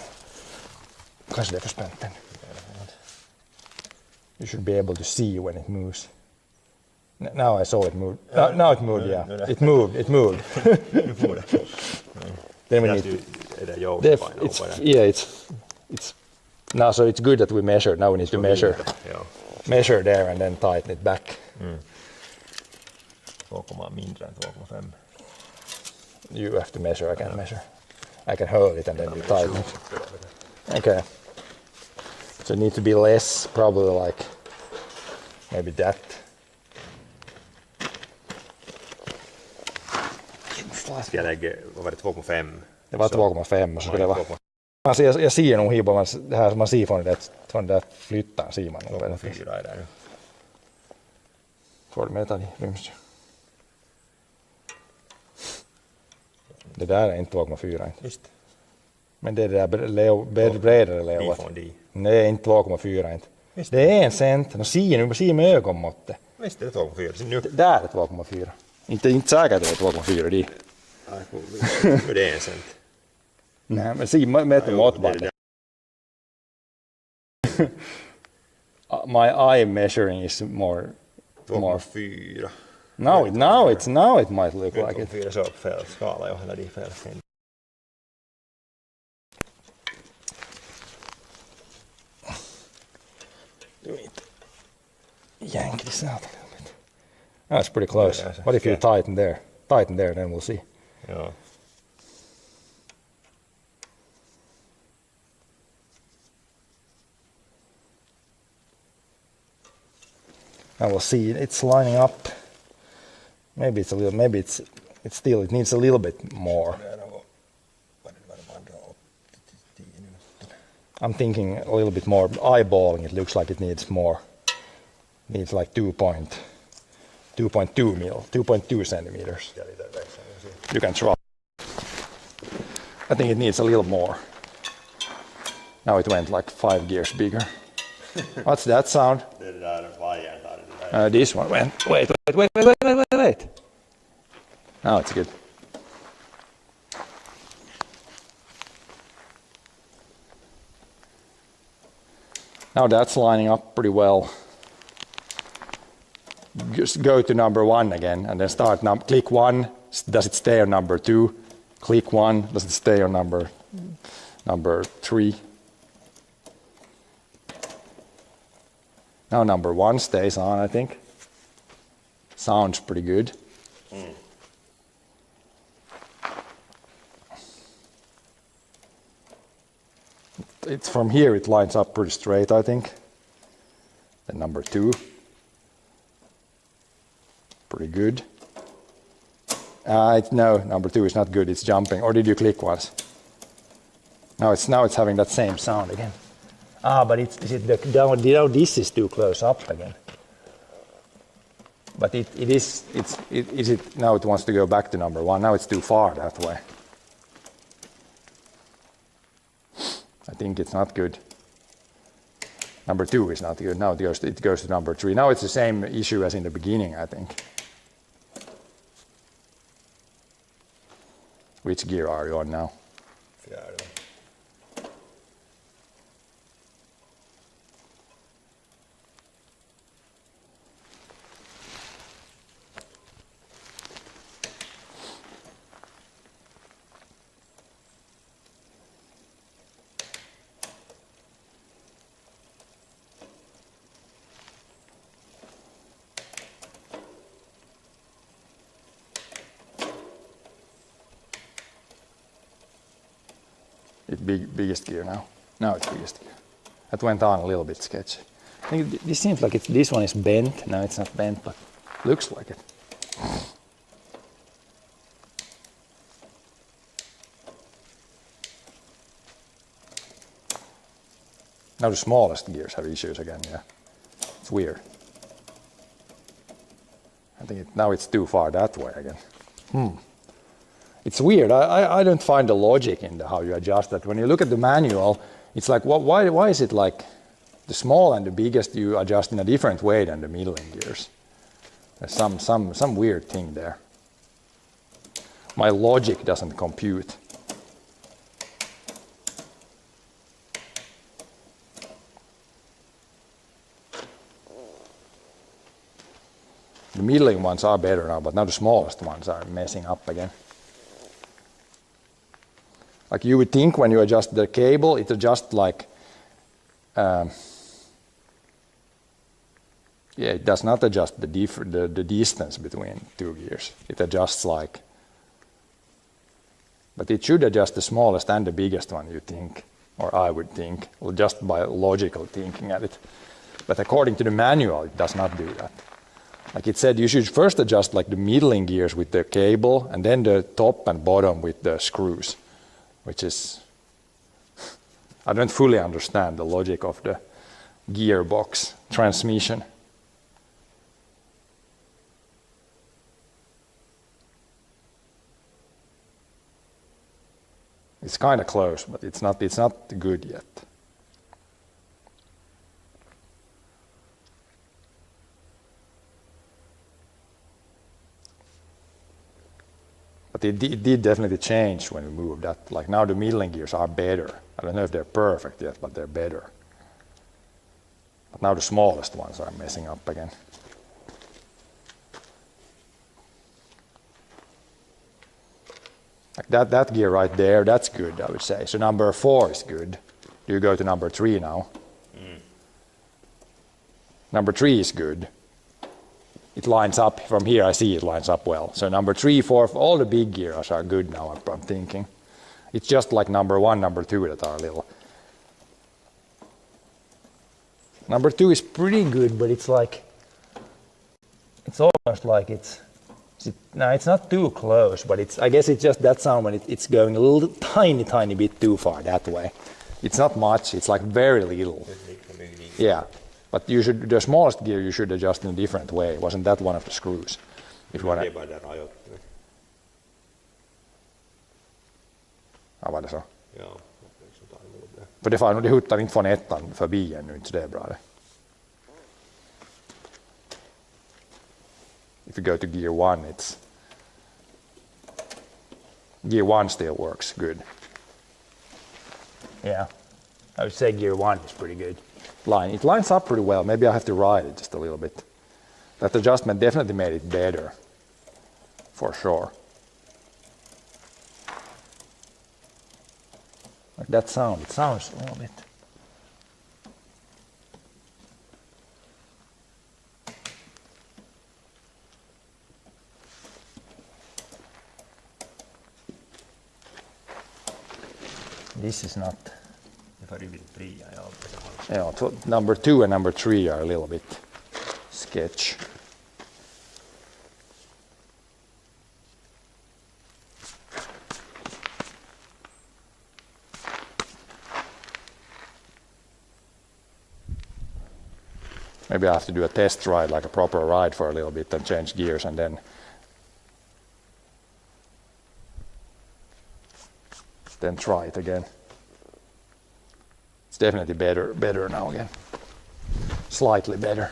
Kanske det är för spänt den. You should be able to see when it moves. Now I saw it move. Now it moved, yeah. It moved. Nu får det. Then we Där need du, är det jobb to. painaa på det. Yeah, it's now. So it's good that we measured. Now we need to measure Joo. there and then tighten it back. 2, mindre än 2,5. You have to measure. I can't measure. I can hold it and then you tighten it. Okay. So it needs to be less, probably like maybe that. Ska jag lägga, vad var det, 2,5? Det var 2,5 och så skulle det vara. Jag ser nog hur man ser från den där flyttan ser man. 2,4 är det nu. Får du med det ryms. Det där är inte 2,4 inte. Visst. Men det är det där bredare leået. Ifrån dit. Nej, inte 2,4 inte. Visst. Det är 1 cent. Nu ser med ögonmåttet. Visst, det är 2,4. Nu. Där är 2,4. Inte säkert att det är 2,4 dit. Det är 1 cent. Nej, men se med måttbandet. My eye measuring is more. 2,4. Now it might look like it. 2,4 så fel skala jo, eller det är fel. Do it. Yank this out a little bit. That's pretty close. What if you tighten there? Tighten there, then we'll see. Joo. And we'll see. It's lining up. Maybe it's a little. Maybe it's still. It needs a little bit more. I'm thinking a little bit more. Eyeballing, it looks like it needs more. Needs like 2.2 mil, 2.2 centimeters. You can try. I think it needs a little more. Now it went like 5 gears bigger. What's that sound? This one went. Wait. Now it's good. Now that's lining up pretty well. Just go to number 1 again and then start click 1. Does it stay on number 2? Click 1. Does it stay on number 3? Now number 1 stays on, I think. Sounds pretty good. It's from here it lines up pretty straight, I think. Then number 2. Pretty good. No, number 2 is not good. It's jumping. Or did you click once? Now it's having that same sound again. But this is too close up again. But now it wants to go back to number 1. Now it's too far that way. I think it's not good. Number 2 is not good. Now it goes to number 3. Now it's the same issue as in the beginning, I think. Which gear are you on now? Fjärde. It's biggest gear now. Now it's biggest gear. That went on a little bit sketchy. I think this seems like this one is bent. No, it's not bent, but looks like it. Now the smallest gears have issues again, yeah. It's weird. I think now it's too far that way again. It's weird. I don't find the logic in how you adjust that. When you look at the manual, it's like, why is it like the small and the biggest you adjust in a different way than the middling gears? There's some weird thing there. My logic doesn't compute. The middling ones are better now, but now the smallest ones are messing up again. Like you would think when you adjust the cable, it adjusts like, it does not adjust the distance between two gears. It adjusts like, but it should adjust the smallest and the biggest one, you think, or I would think, just by logical thinking at it. But according to the manual, it does not do that. Like it said, you should first adjust like the middling gears with the cable, and then the top and bottom with the screws, which is, I don't fully understand the logic of the gearbox transmission. It's kind of close, but it's not good yet. But it did definitely change when we moved that. Like now the middling gears are better. I don't know if they're perfect yet, but they're better. But now the smallest ones are messing up again. Like that gear right there, that's good, I would say. So number 4 is good. Do you go to number 3 now? Number 3 is good. It lines up, from here I see it lines up well. So number 3, 4, all the big gears are good now, I'm thinking. It's just like number 1, number 2 that are a little. Number 2 is pretty good, but it's like, it's almost like it's not too close, but I guess it's just that sound when it's going a little tiny bit too far that way. It's not much, it's like very little. Yeah. But the smallest gear you should adjust in a different way. Wasn't that one of the screws? If you want to. Ja, var det så? Ja, För det fan, det huttar inte från ettan förbi ännu, inte det är bra det. If you go to gear 1, gear 1 still works good. Yeah, I would say gear 1 is pretty good. It lines up pretty well. Maybe I have to ride it just a little bit. That adjustment definitely made it better, for sure. Like that sound, it sounds a little bit. This is not. Yeah, number 2 and number 3 are a little bit sketch. Maybe I have to do a test ride, like a proper ride for a little bit and change gears and then try it again. It's definitely better now again. Slightly better.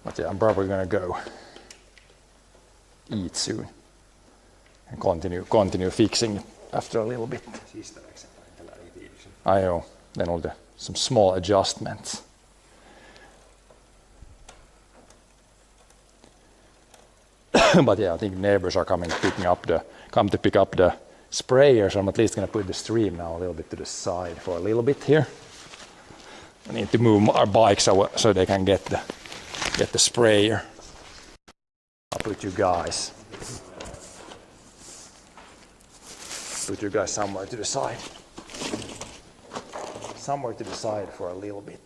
But yeah, I'm probably gonna go eat soon and continue fixing it after a little bit. I know. Then some small adjustments. But yeah, I think neighbors are come to pick up the sprayer, so I'm at least gonna put the stream now a little bit to the side for a little bit here. I need to move our bikes so they can get the sprayer. I'll put you guys somewhere to the side. Somewhere to the side for a little bit.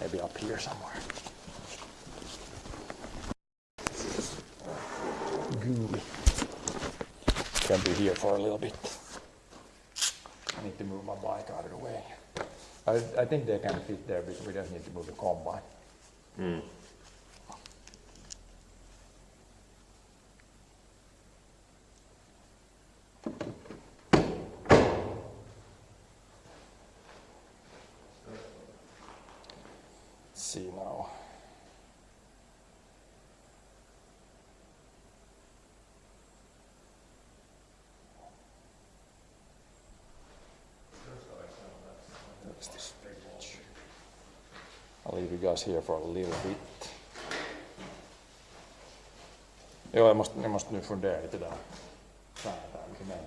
Maybe up here somewhere. Gooey. Can be here for a little bit. I need to move my bike out of the way. I think they can fit there because we don't need to move the combine. Let's see now. Where's this page? I'll leave you guys here for a little bit. Jo, jag måste nu fundera lite där. Säätää lite mer.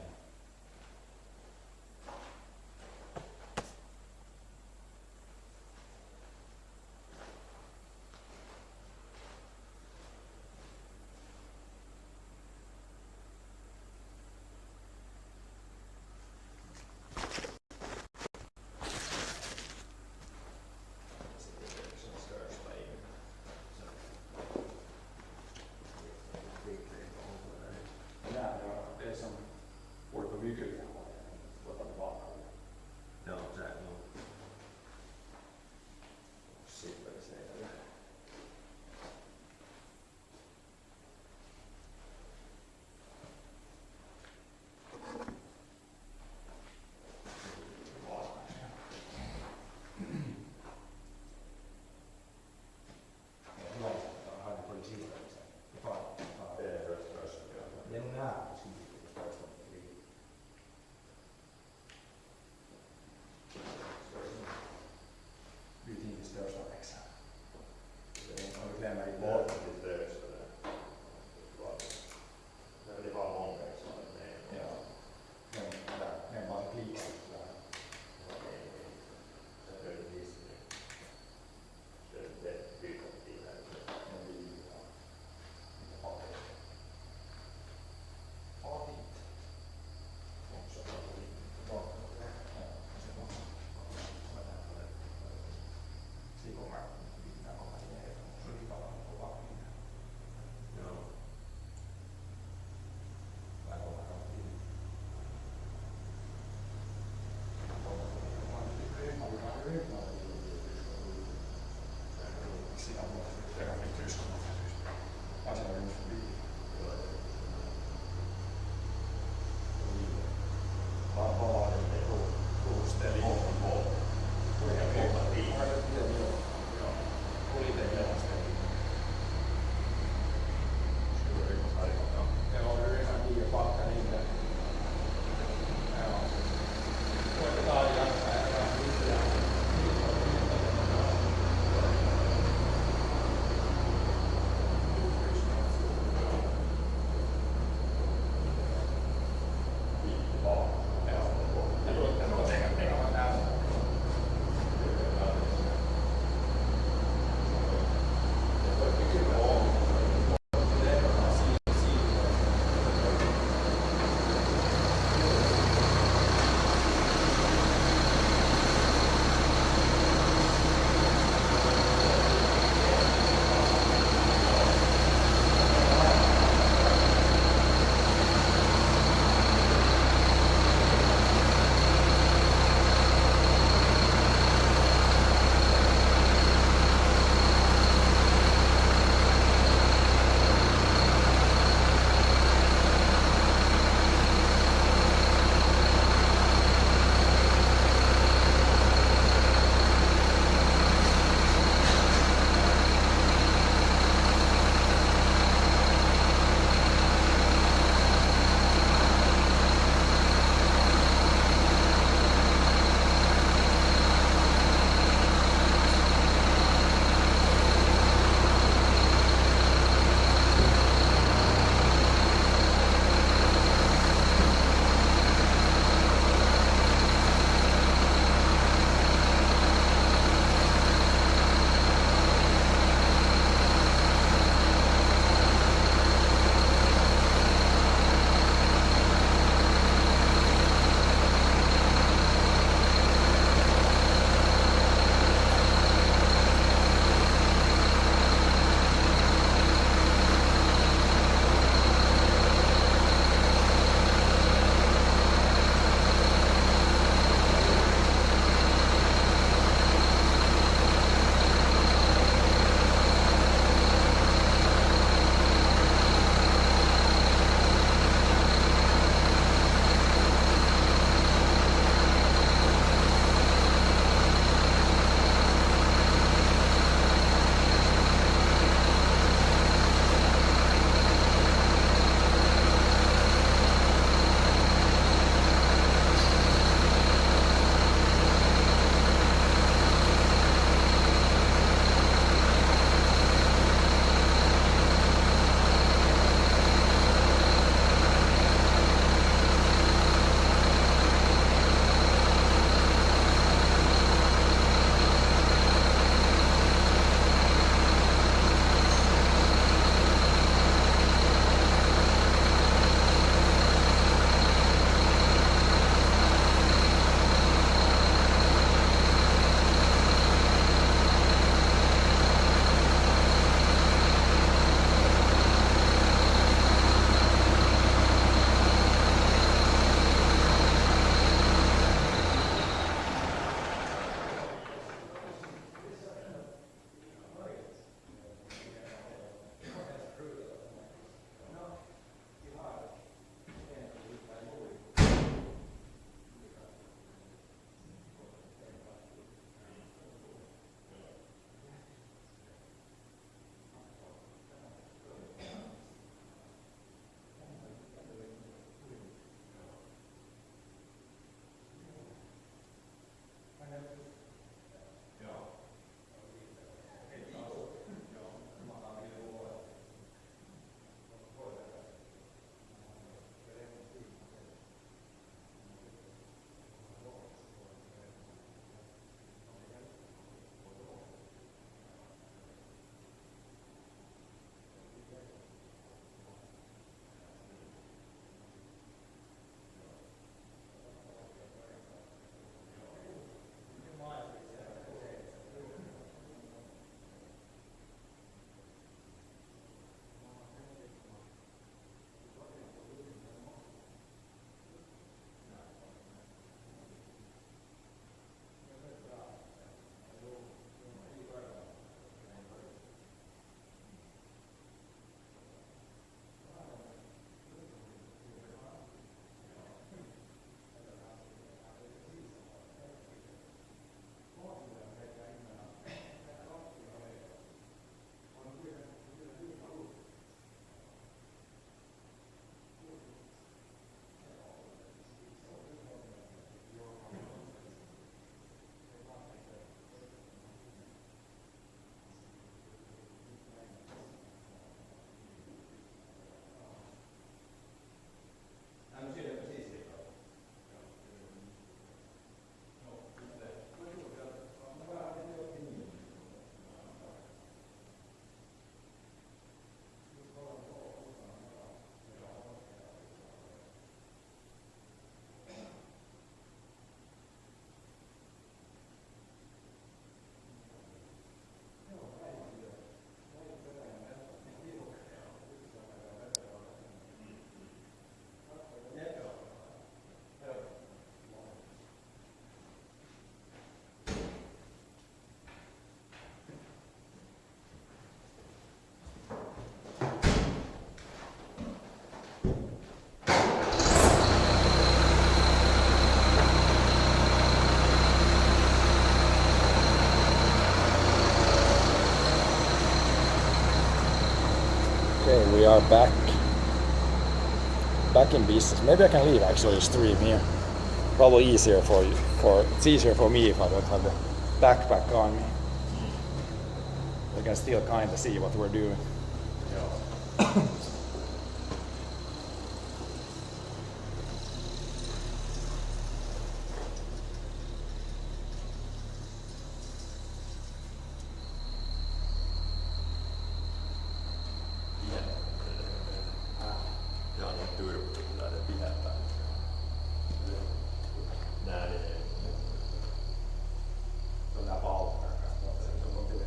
Okay, we are back in business. Maybe I can leave actually the stream here. Probably easier for you. It's easier for me if I don't have the backpack on me. I can still kind of see what we're doing. Ja, no Turku kyllä ne pidetään. Nää ne. Se on nää palkkakas, se on tehdä.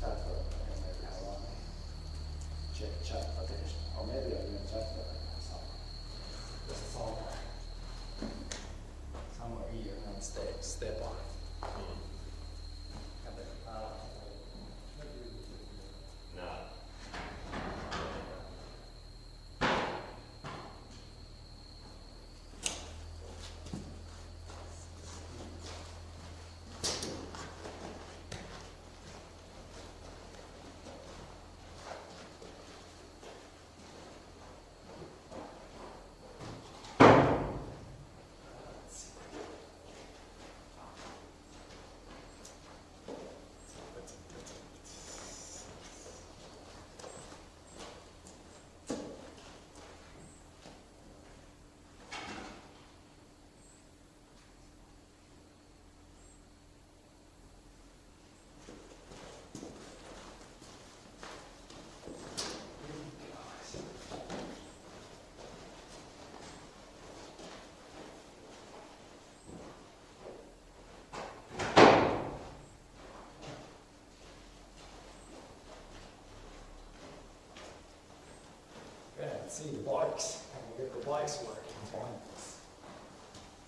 Chat for maybe how long. Check chat attention. Or maybe I didn't chat for somewhere here and step on. And then, Nää. let's see the bikes. We'll get the bikes working.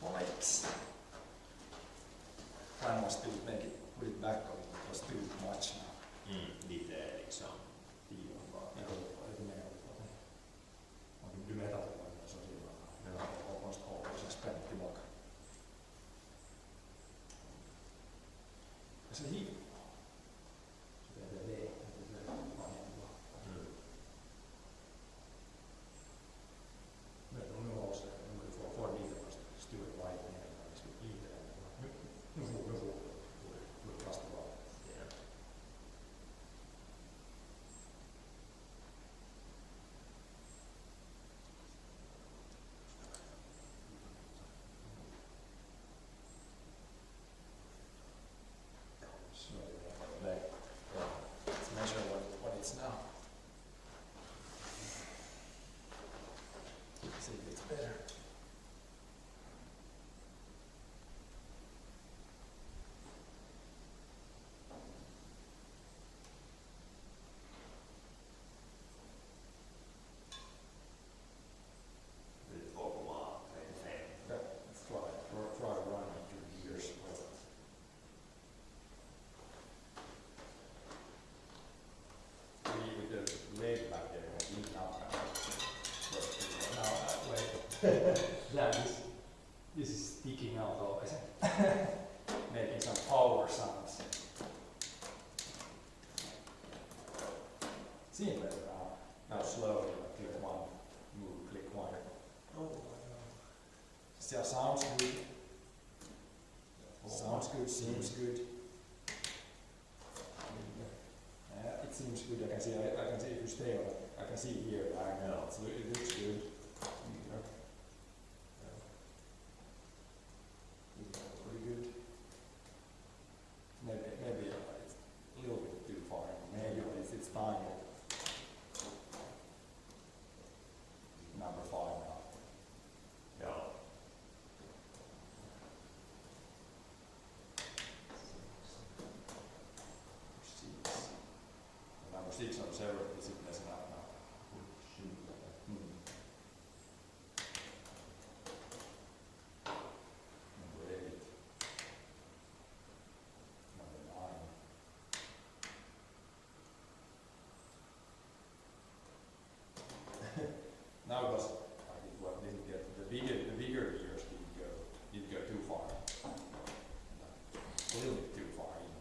Bikes. Plan was to make it, put it back on it. It was too much now. Lite liksom. Tiivan vaan. Ja lite mer. Om du vet att det var så himla. Jag måste hålla sig spänt tillbaka. Så hit. Så det är det. Men om nu också, om du får lite stor vibe ner, lite. Nu får fast bra. So let's measure what it's now. See if it's better. Let's try running through gears. With the leg back there, lean up now that way. Yeah, this is sticking out always. Making some power sounds. Seems better now. Now slowly, click one, move, click one. Oh, still sounds good. Sounds good, seems good. Yeah, it seems good. I can see if you stay on it. I can see here the angle. It looks good. Pretty good. Maybe it's a little bit too far. Maybe it's time. Number 5 now. Joo. Number 6 on several disciplines enough now. Number 8. Number 9. Now it was, I think what didn't get, the bigger gears didn't go too far. A little bit too far in.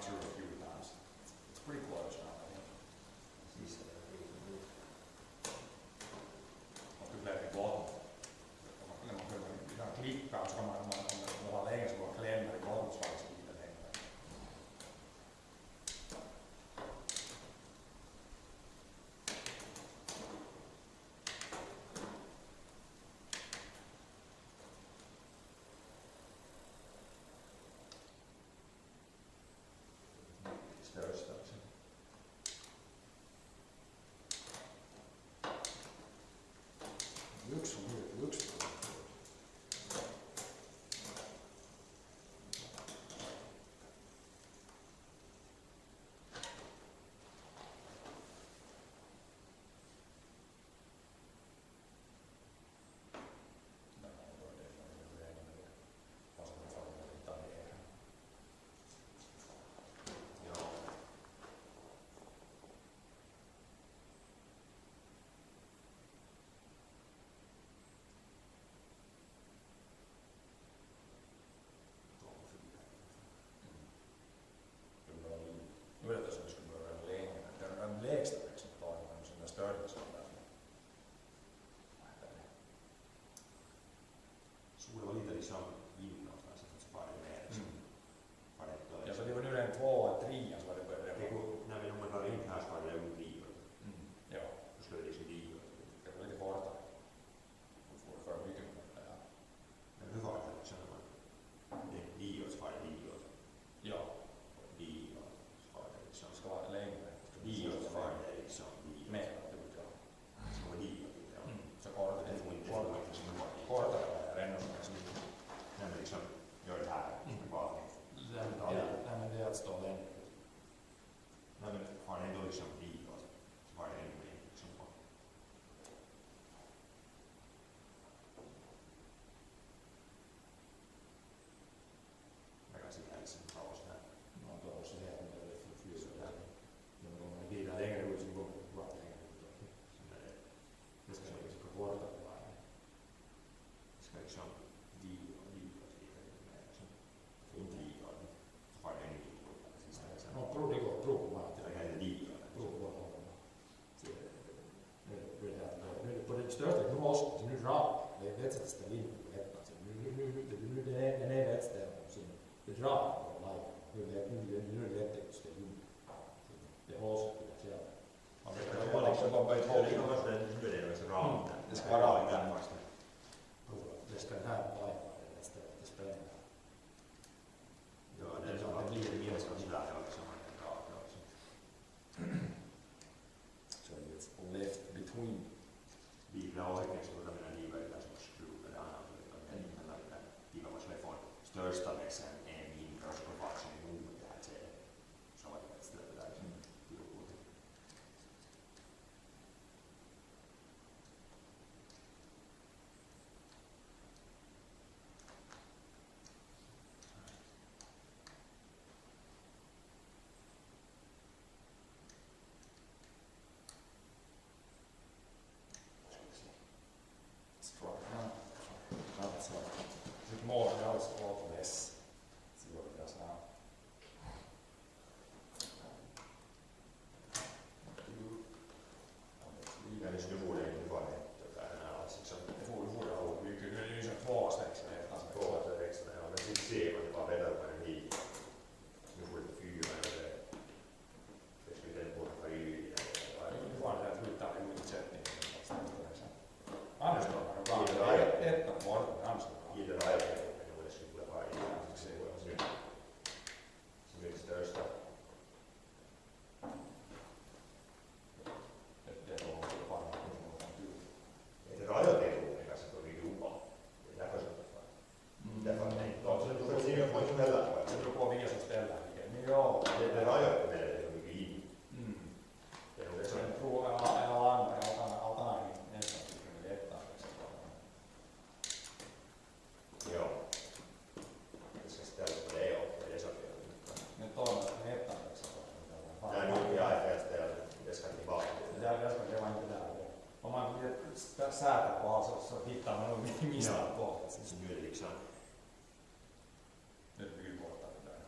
through a few times. It's pretty close now, I think. Och du blir glad. När man kan klicka så kan man vara länge så man klämmer i golvsvars lite längre. Största också. Yksi on hyvä, yksi. Joo. Nu är det som vi skulle börja länge. Den lägsta växten tar den som är större som där. Sulla var lite liksom innan så att spara ner liksom. Ja, så det var nu den 2 och 3 som hade börjat. När vi nog var in här så var det ju dio. Ja, Då skulle det liksom dio. det var lite hårdare. Då får du för mycket med det där. Men hur var det liksom? Det är dio så var det dio. Ja, Dio så var det liksom. det ska vara längre. Dio så var det liksom dio. Mer naturligt, ja. Så var dio. Ja. Så kortare. Det får inte som det var. Kortare är ännu mer. När man liksom gör det här. Bara. Nej, men det är att stå längre. Nej men har det ändå liksom dio. Så var det ännu mer liksom på. Jag kan se hälsan bra och sådär. Man tar också det här med det förflyttar där. Men om man glider längre ut så går man bara längre ut. Så när Det ska liksom gå kortare varje. det ska liksom dio och lite mer liksom. Inte dio. Så var det ännu dio. No, prov det går, prov bara till Det här är dio. prov bara hålla. Nu är det på det största gymnasiet, så nu drar det är vetsätstä linjen på ettan. Nu den är vetställning, så det drar på live. Nu är det vetsättä linjen. Det hålls på det själv. Man vet bara liksom bara börja hålla. Det ska vara rakt där. Det ska den här live nästa spänning. Ja, det är så att det blir mer som sådär. Ja, liksom. So it's left between. Viivillä on oikeasti tämmöinen liiva, jota on skruva ja annat. Viiva voisi lefon största växeln är mindre och så går vaksen i munnen det här till. Så var det ett ställe där som tillåter. Strong. Alltså, sitt mål är alls less. Så gör vi det så här. Ja, det skulle borde inte vara det där alls. Liksom. Det borde ha mycket. Det är ju så 2 steg. Två att det växer, ja. Men sitten ser man det bara bäddar på en hit. Nu får det 4 eller det skulle inte borde vara yt. Nu får han det flytta en utsättning. Annars då man bara ettan bort. I det där är det skulle vara yt. Som är det största. Det är då bara Det rajat är nog kanske för vi jobbar. Det är därför som därför att nej, då så du får se på inte heller. det beror på vilka som ställer. Men ja, Det rajat med det är mycket in. Det är nog det som sen prova alla andra alternativ nästan tycker jag ettan. ja. Det ska ställa på det och det är så att Men toinen ettan. nej, nu jag är helt ställd. Det ska tillbaka. Det var inte där. Om man säter på så hittar man nog misstag på. Så nu är det liksom Det blir borta det där.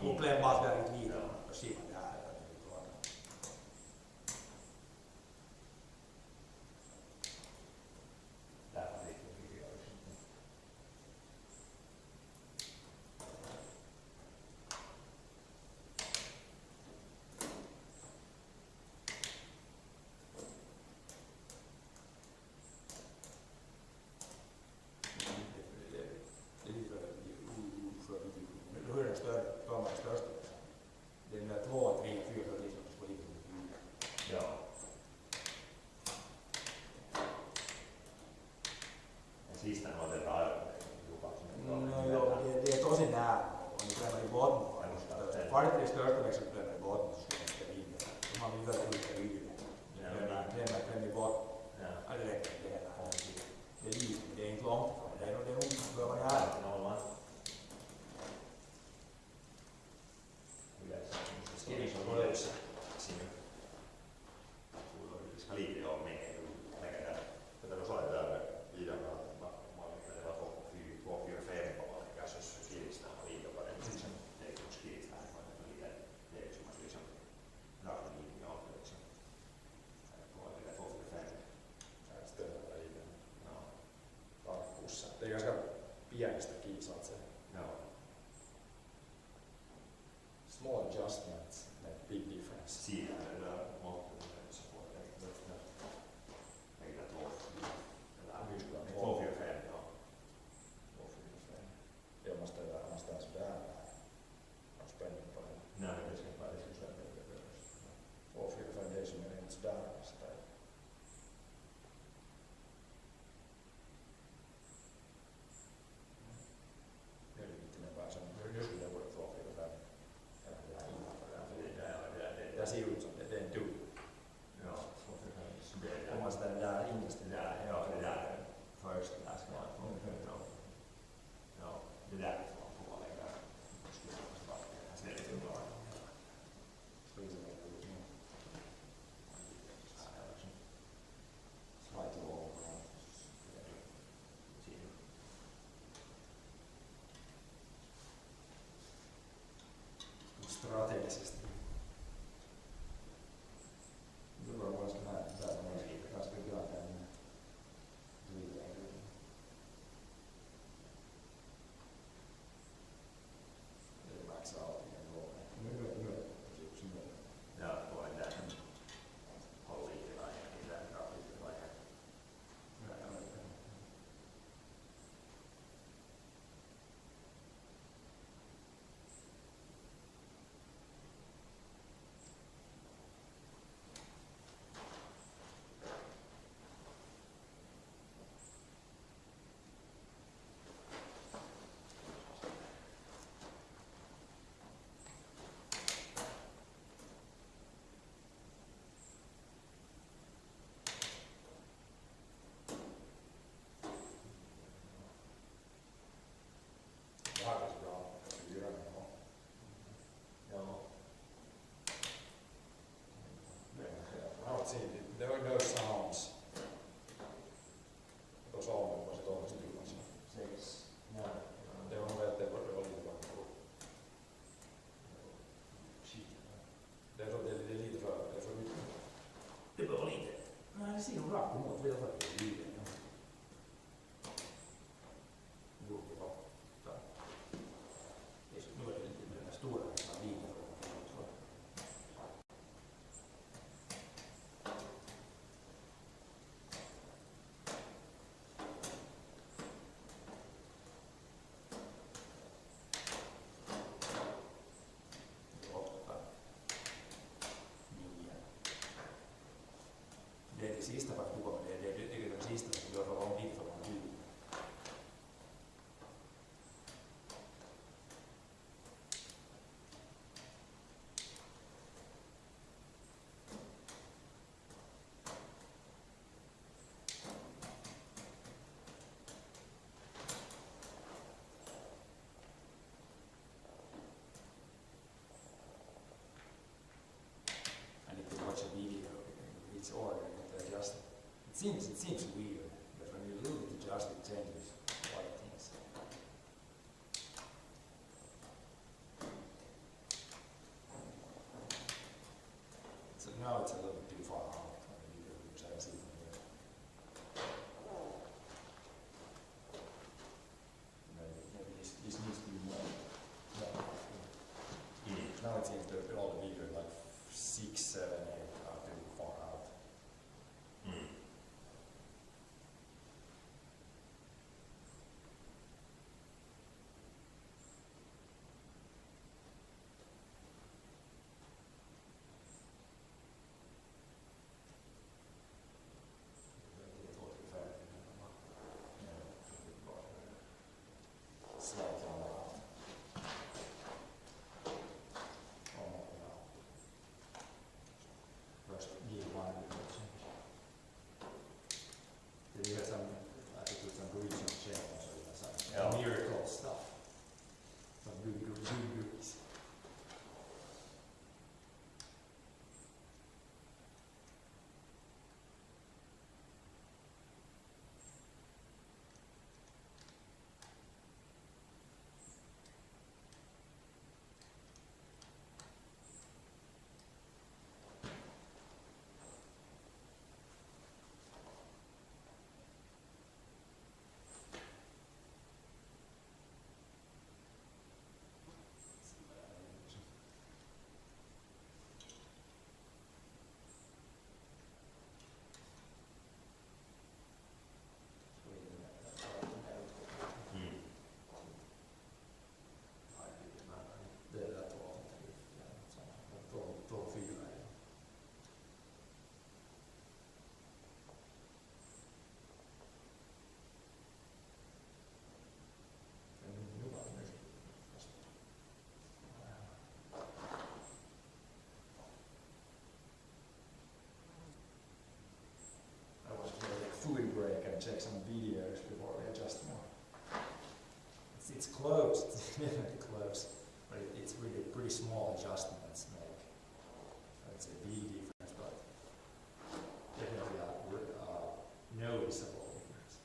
Problemet väldigt vidare på sidan där. Därför är det mycket görs. Det är lite för hur är den större? Vad är den största? Det är den där 2, 3, 4 liksom på lite. Ja. Den sista var det bra. Det är tosi nära. Om ni klämmer i botten. Varit det största växeln klämmer i botten så skulle man ställa in det. De har vidare olika ytor. Klämmer i botten. Ja, det räcker det hela. Det är lite, det är inte långt ifrån. Det är nog för vad det är. Det är ganska pienestä kiinni, så att säga. Small adjustments make big difference. Siinä är måttet så på det. Jag gillar 2, 4, 5. Ja. 2, 4, 5. Jag måste nästan sådär ha spänning på den. Nej, det ska vara det ska vara det. 2, 4, 5 det är som är inte sådär. Det är lite mer bara som nu skulle jag borde 2, 4, 5. Eller det här innanför där. Det ser ut som det är en dub. Ja, 2, 4, 5. Så det är Om man ställer där innerst i där. ja, det där är först. Det där ska vara 2, 5. Ja, det där får man få lägga. Det skulle vara så det är lite bra. Slightly over. Strategisesti. Det var bara sån här, där som är ganska glad än det är max out igen då. Nu är det precis som det. Ja, då är det håll lite längre. Det är bra lite längre. Det här är så bra. Jag gör det. Ja. Now it's easy. There are no sounds. Tuossa on voisi toivasti ylös. 6. Ja. Det var nog rätt, det var lite bara. Det är lite för mycket. Det var lite. Nej, det ser nog rakt emot. Vi har fått det lite. Nu är det lite med den stora linjen. Det är det sista för att kuva. Det är det sista som gör för lång tid för man ljud. I need to watch a video. It's ordered to adjust. It seems weird, but when you a little bit adjust, it changes a lot of things. take some videos before we adjust more. It's close, it's definitely close, but it's really pretty small adjustments make, I'd say, big difference, but definitely a noticeable difference.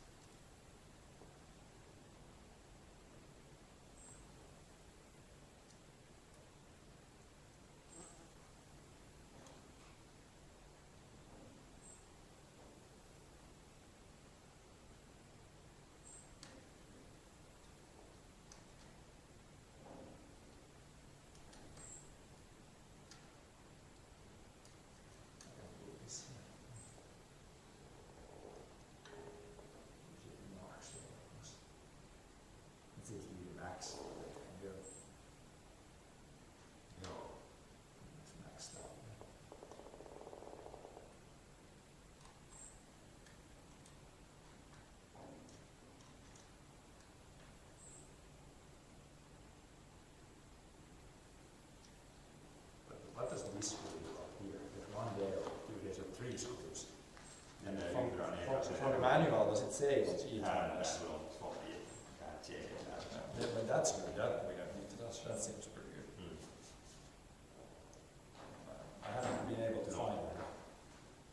It seems to be the max that can go. It's maxed out. But what does this screw do up here? There's one there, two, there's three screws. And From the manual, does it say what each one is? Yeah, but that's good, that we don't need to touch, that seems pretty good. I haven't been able to find that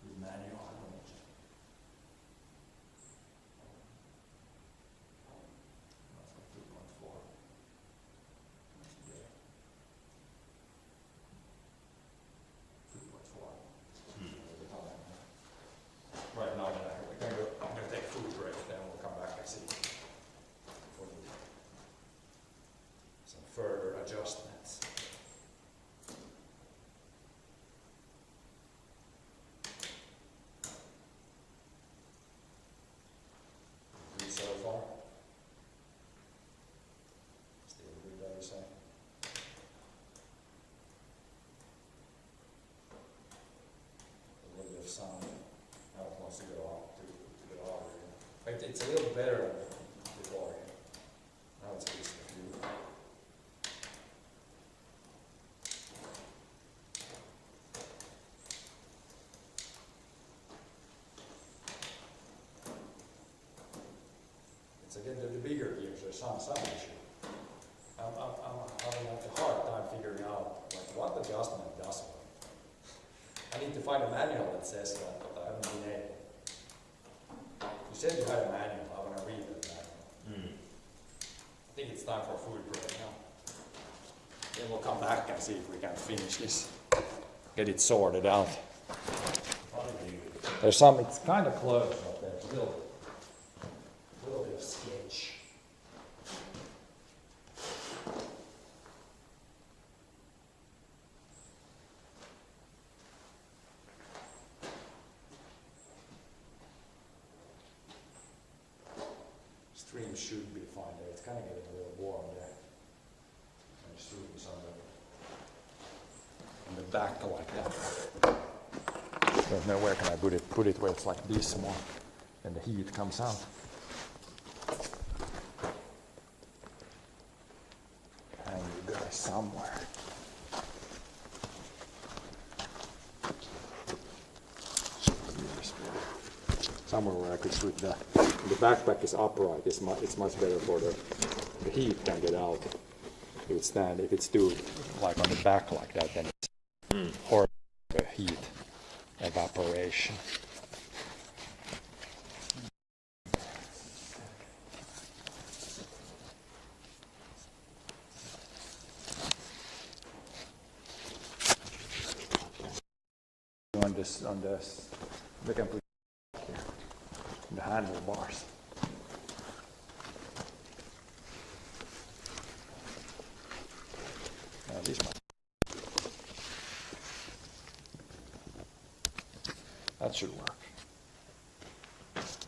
with manual. That's like 2.4. That's there. 2.4. Right now, I'm gonna take a food break, then we'll come back and see. For some further adjustments. Good so far? Still good, I would say. A little bit of sound. Now it wants to go out to the audio. But it's a little better than before. Now it's just a few. It's again the bigger gears, there's some issue. I'm having a hard time figuring out like what adjustment does what. I need to find a manual that says that, but I haven't been able. You said you had a manual, I want to read that manual. I think it's time for a food break now. Then we'll come back and see if we can finish this. Get it sorted out. There's some, it's kind of close, but there's a little bit of sketch. Stream should be fine there. It's kind of getting a little warm there. And the stream's on the back like that. Don't know where can I put it where it's like this more, and the heat comes out. And you guys somewhere. Somewhere where I could put that. The backpack is upright. It's much better for the heat can get out. If it's too like on the back like that, then it's horrible heat evaporation. On this, we can put here the handlebars. This might. That should work.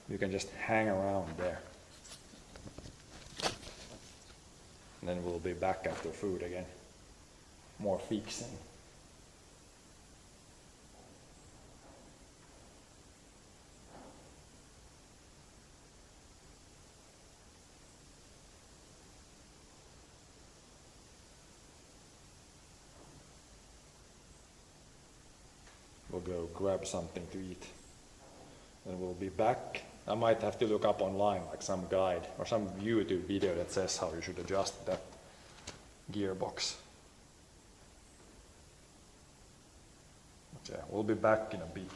You can just hang around there. And then we'll be back after food again. More fixing. We'll go grab something to eat and we'll be back. I might have to look up online like some guide or some YouTube video that says how you should adjust that gearbox. But yeah, we'll be back in a bit.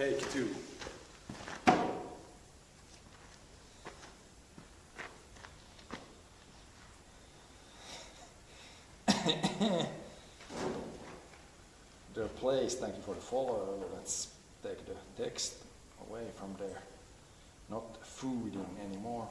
Take 2. Their place, thank you for the follow. Let's take the text away from there. Not fooding anymore.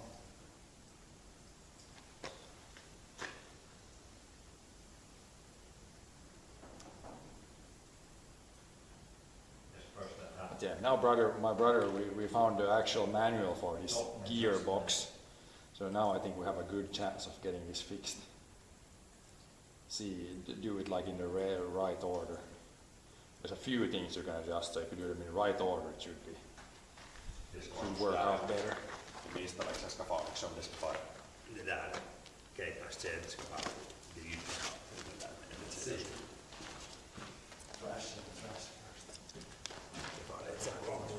But yeah, now my brother, we found the actual manual for his gearbox. So now I think we have a good chance of getting this fixed. See, do it like in the right order. There's a few things you can adjust, so if you do them in the right order, it should work out better. Mistä vaikka ska få liksom det ska vara det där keikkaista se, det ska vara det yttre. Flash first. Det var det så långt.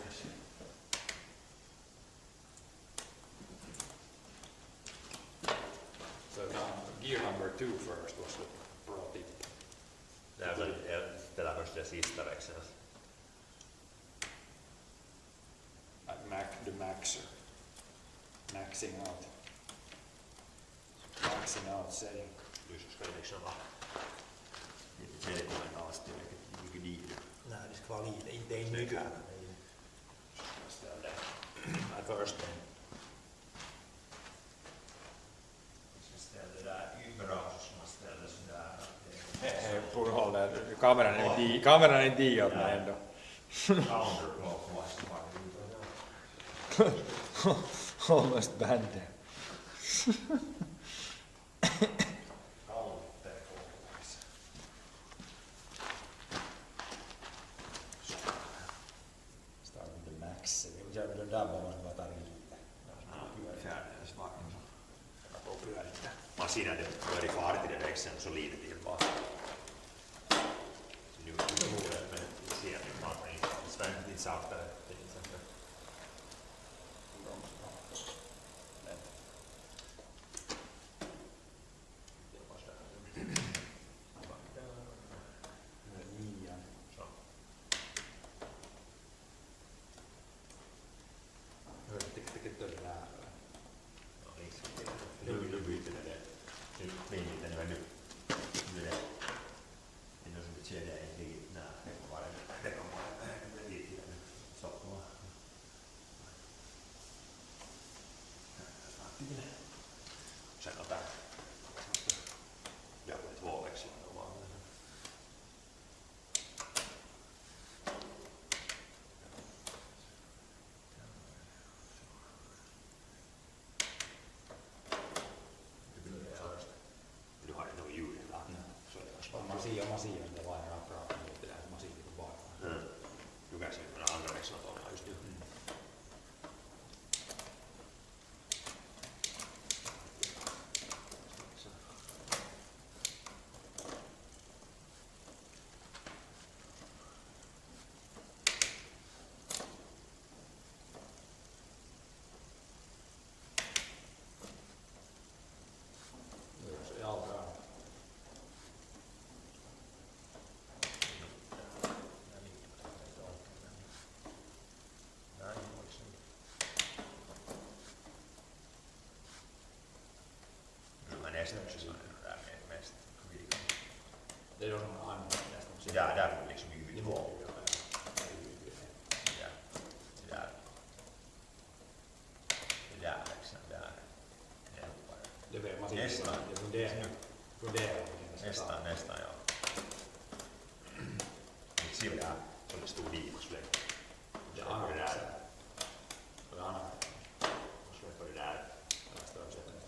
So gear number 2 first was the pro tip. Det är väl det först det sista växeln. The maxer. Maxing out. Maxing out setting. Du ska liksom vara lite selkoinen asti, mycket dit. Nej, det ska vara lite, inte en mycket. Nej, först ställ det där bra som man ställer sådär. Kameran är digat men ändå. Counterclockwise. Almost banned there. Start with the max. Den där behöver vara tarkille. Fjärdedels vagn. På pyörittää. Mä oon siinä, että pyöri faarit i den växeln så lite till bara. Nu borde jag se att man inte svängt lite saktare till exempel. Nu byter det. Nu blir det nu ännu. Nu är det. Det är något som betyder det inte riktigt nära. Det kan vara lite så. Sen otan. Jag har 2 växlar. Du har inte något ljud där. Så det är Om man ser det var en bra det där man ser det bara. Du kanske inte med andra växlar på just nu. Ja, bra. Det är någon annan nästan. Där är liksom ljud på. Det där växeln där. Det är bara. Det vet man inte. Nästan. Jag funderar på det. Nästan ja. Ni ser det här som det stod i och släpp. Det Släpp andra. på det där. Det andra. Och släpp på det där.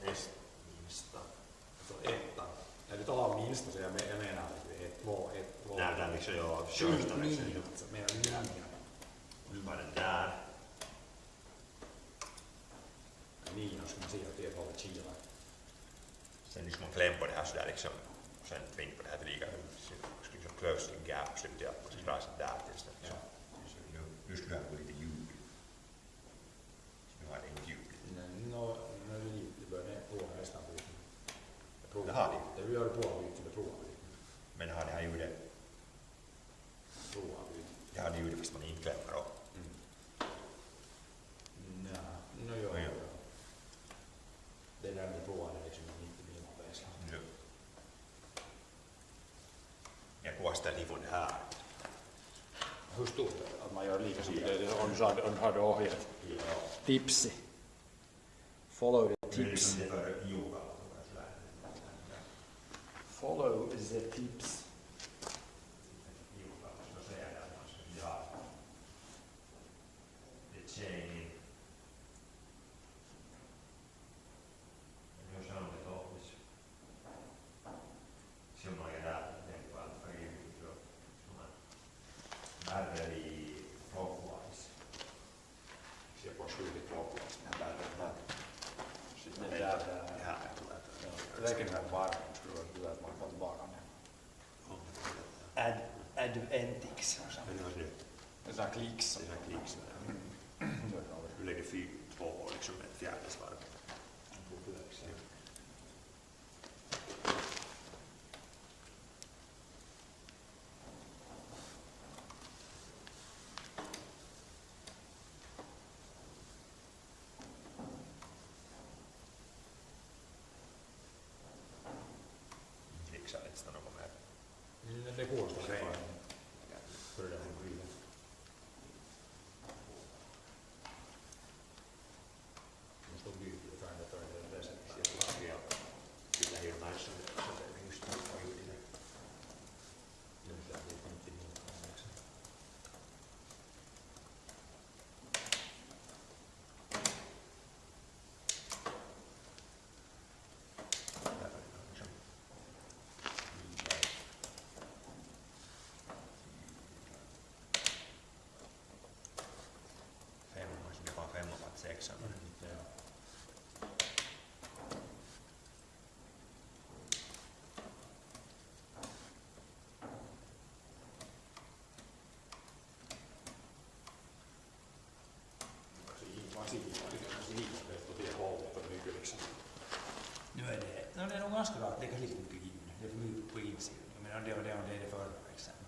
Minsta. Så ettan. När du talar om minsta så jag menar att det är 2. Där den liksom jag Sjukt första växeln. minst. Mer än 9. Nu var den där. 9 ska man se att det är hållet kilar. Sen liksom man klämmer på det här sådär liksom. Och sen tvinn på det här till lika. Skulle liksom close the gap. Slutar jag på sig dra sig där tills det. Ja. Nu skulle jag få lite ljud. Nu har det inte ljud. Det börjar prova nästan byta. Det har det. Det gör det provbyte, det provar byte. Men har det här ljudet. Prova byte. Det har det ljudet fast man inte klämmer upp. ställa nivån här. Hur stort att man gör lika som du hade ohjeet? Ja. Tipsi. Follow the tips. Det är för yoga. Follow the tips. Yoga, vad ska jag säga där? Man ska göra det chaining. Jos on det tohtis. Semmoinen jää, niin vaan färgivigt jo. Värveri clockwise. Siellä på skjutit clockwise. Sitten det här tulee. Det kan vara varmt, tror jag, att man får tillbaka med. Adventix. Men nu har det Det är klicks. det är klicks. Du lägger 2 och liksom ett fjärdes varv. Klicksa lite när de kommer här. Det går så. För det där är skillnad. Måste bli färdigt för det sättet. Ja, kyllä helt nice. Så det är just nu på ljudina. Det var 5 och 6. Nu är det är nog ganska bra att det kanske lite mycket in. Det är för mycket på insidan. Jag menar, det är det förra exempel.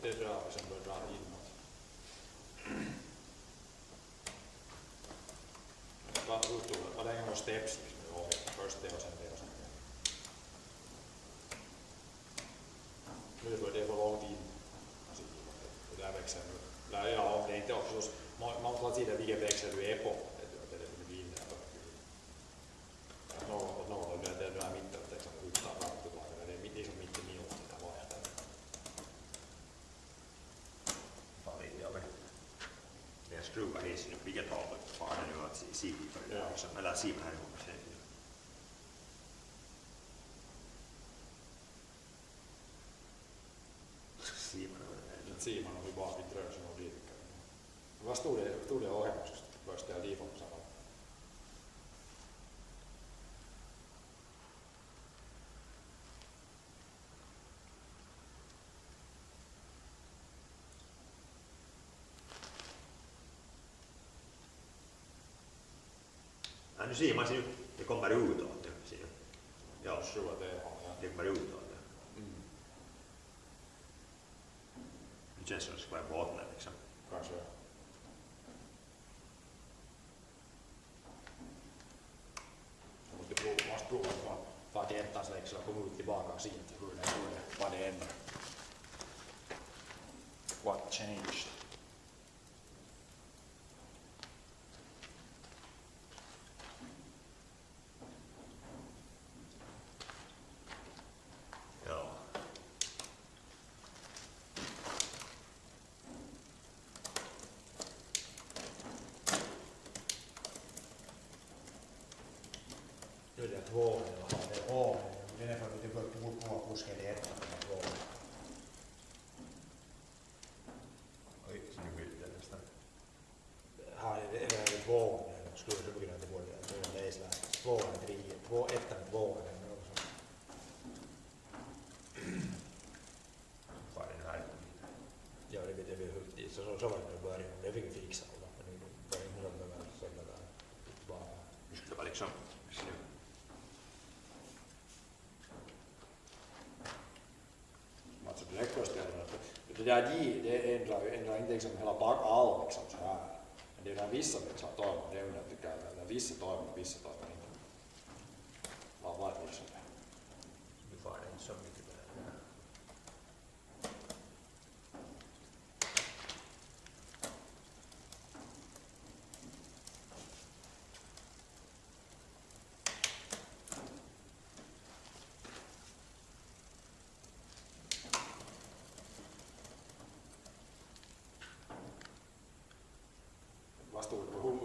Det drar och sen börjar dra inåt. Vad länge var steps liksom? Först det och sen det och sen det. Nu är det för långt in. Det där växer nu. Ja, det är inte också. Man måste se vilken växel du är på. Det är det som blir inne. Någon det är den här mitten att liksom utan varmt. Det är liksom mitt i minuten där var jag där. Jag skruvar hissen upp vilket håll far det nu att se för det liksom, eller se här ihop sig. Ser man hur bakåt rör sig och lite. Vad stod det ohjelmassa först ja liifon samalla? Ja, nu ser man sig, det kommer utåt. Ja, Jag tror att det är det kommer utåt. Det känns som det ska vara botten liksom. kanske. Måste prova att man tar till ettans växel och kommer ut tillbaka och ser vad det ändrar. What changed? Ja. tvåan eller har det A. Den är för att du bör prova kuska i ettan eller tvåan. Oj, så nu vill jag nästan. Har det tvåan eller skulle du kunna inte borde läsa tvåan, ettan, tvåan eller något sånt. Vad är det här? Ja, det vet jag högt dit. Så var det i början. Det fick vi fixa. Men nu börjar jag inte med sådana där. Bara. Nu skulle det vara liksom slut. Alltså direkt först det där J, det ändrar inte liksom hela all liksom så här. Men det är när vissa liksom tar man det under tycker jag. När vissa tar man, vissa tar man inte. Vad är liksom det? Vi får det inte så mycket med det.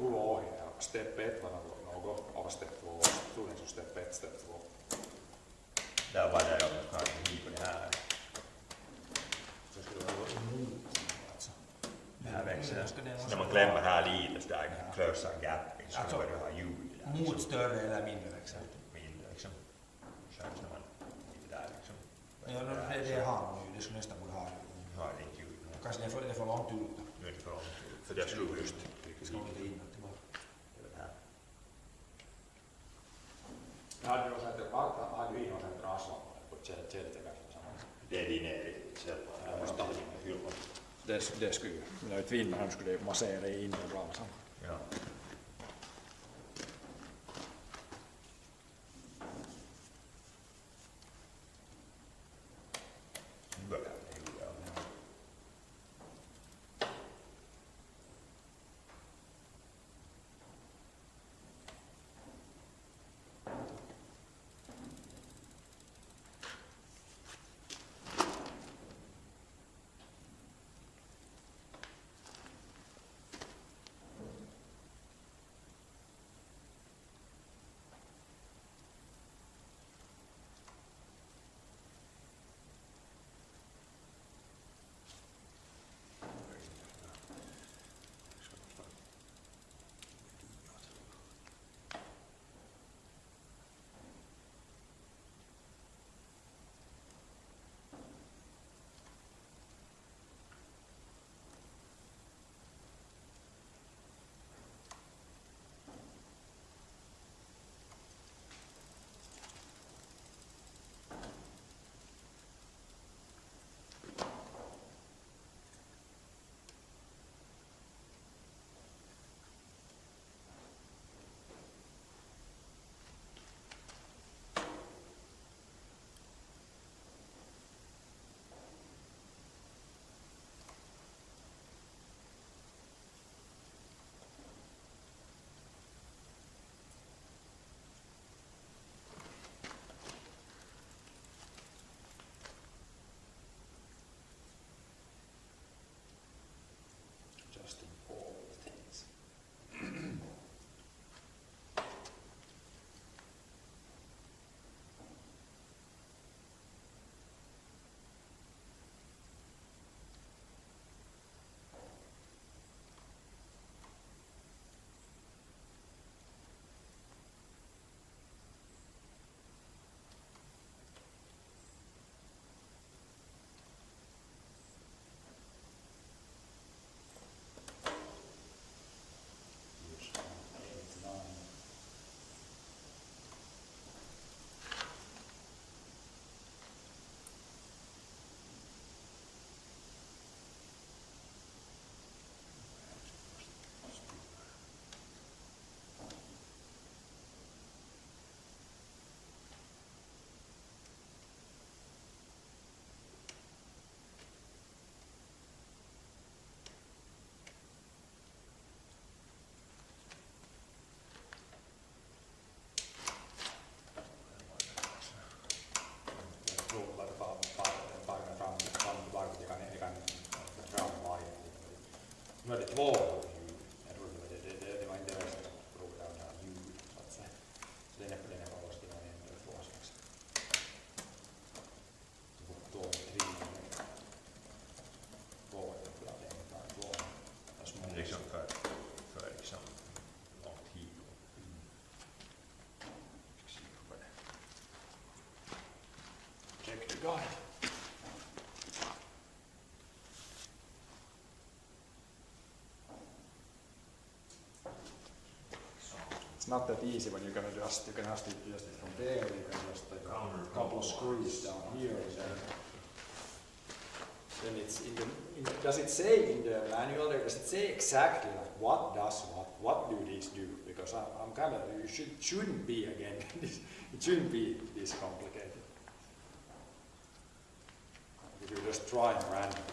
Hur var det? Step 1 var något av step 2. Stod det som step 1, step 2. Där var det jag kanske hit på det här. Så skulle det vara emot. Alltså. Det här växer. Så när man klämmer här lite så där closar gap så Alltså, börjar du ha ljud. Mot större eller mindre växel. Mindre liksom. Känns när man lite där liksom. Ja, det har man ju. Det skulle nästan borde ha det. Har det inte ljud. Kanske det är för långt ut. Nu är det för långt. För jag skulle just Vi ska lite inåt tillbaka. här. Jag hade nog sett att hade vi nog sett rasvan på tjältet kanske samma. Det är din egen källa. Jag måste ha dina hyllor. Det skulle ju, när ett vind han skulle massera i inre bromsen. Ja. Nu börjar det ljuda. Nu är det två ljud. Jag trodde det var inte det som provade av det här ljudet så att säga. Så den är bara oss till God. It's not that easy when you're gonna adjust. You can adjust it from there. You can just take a couple of screws down here. And then it's in the. Does it say in the manual there? Does it say exactly like what does what? What do these do? Because I'm kind of. Shouldn't be again. It shouldn't be this complicated. If you're just trying randomly,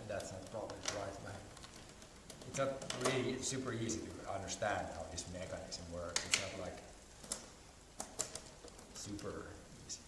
that's not probably right. But it's not really super easy to understand how this mechanism works. It's not like super easy.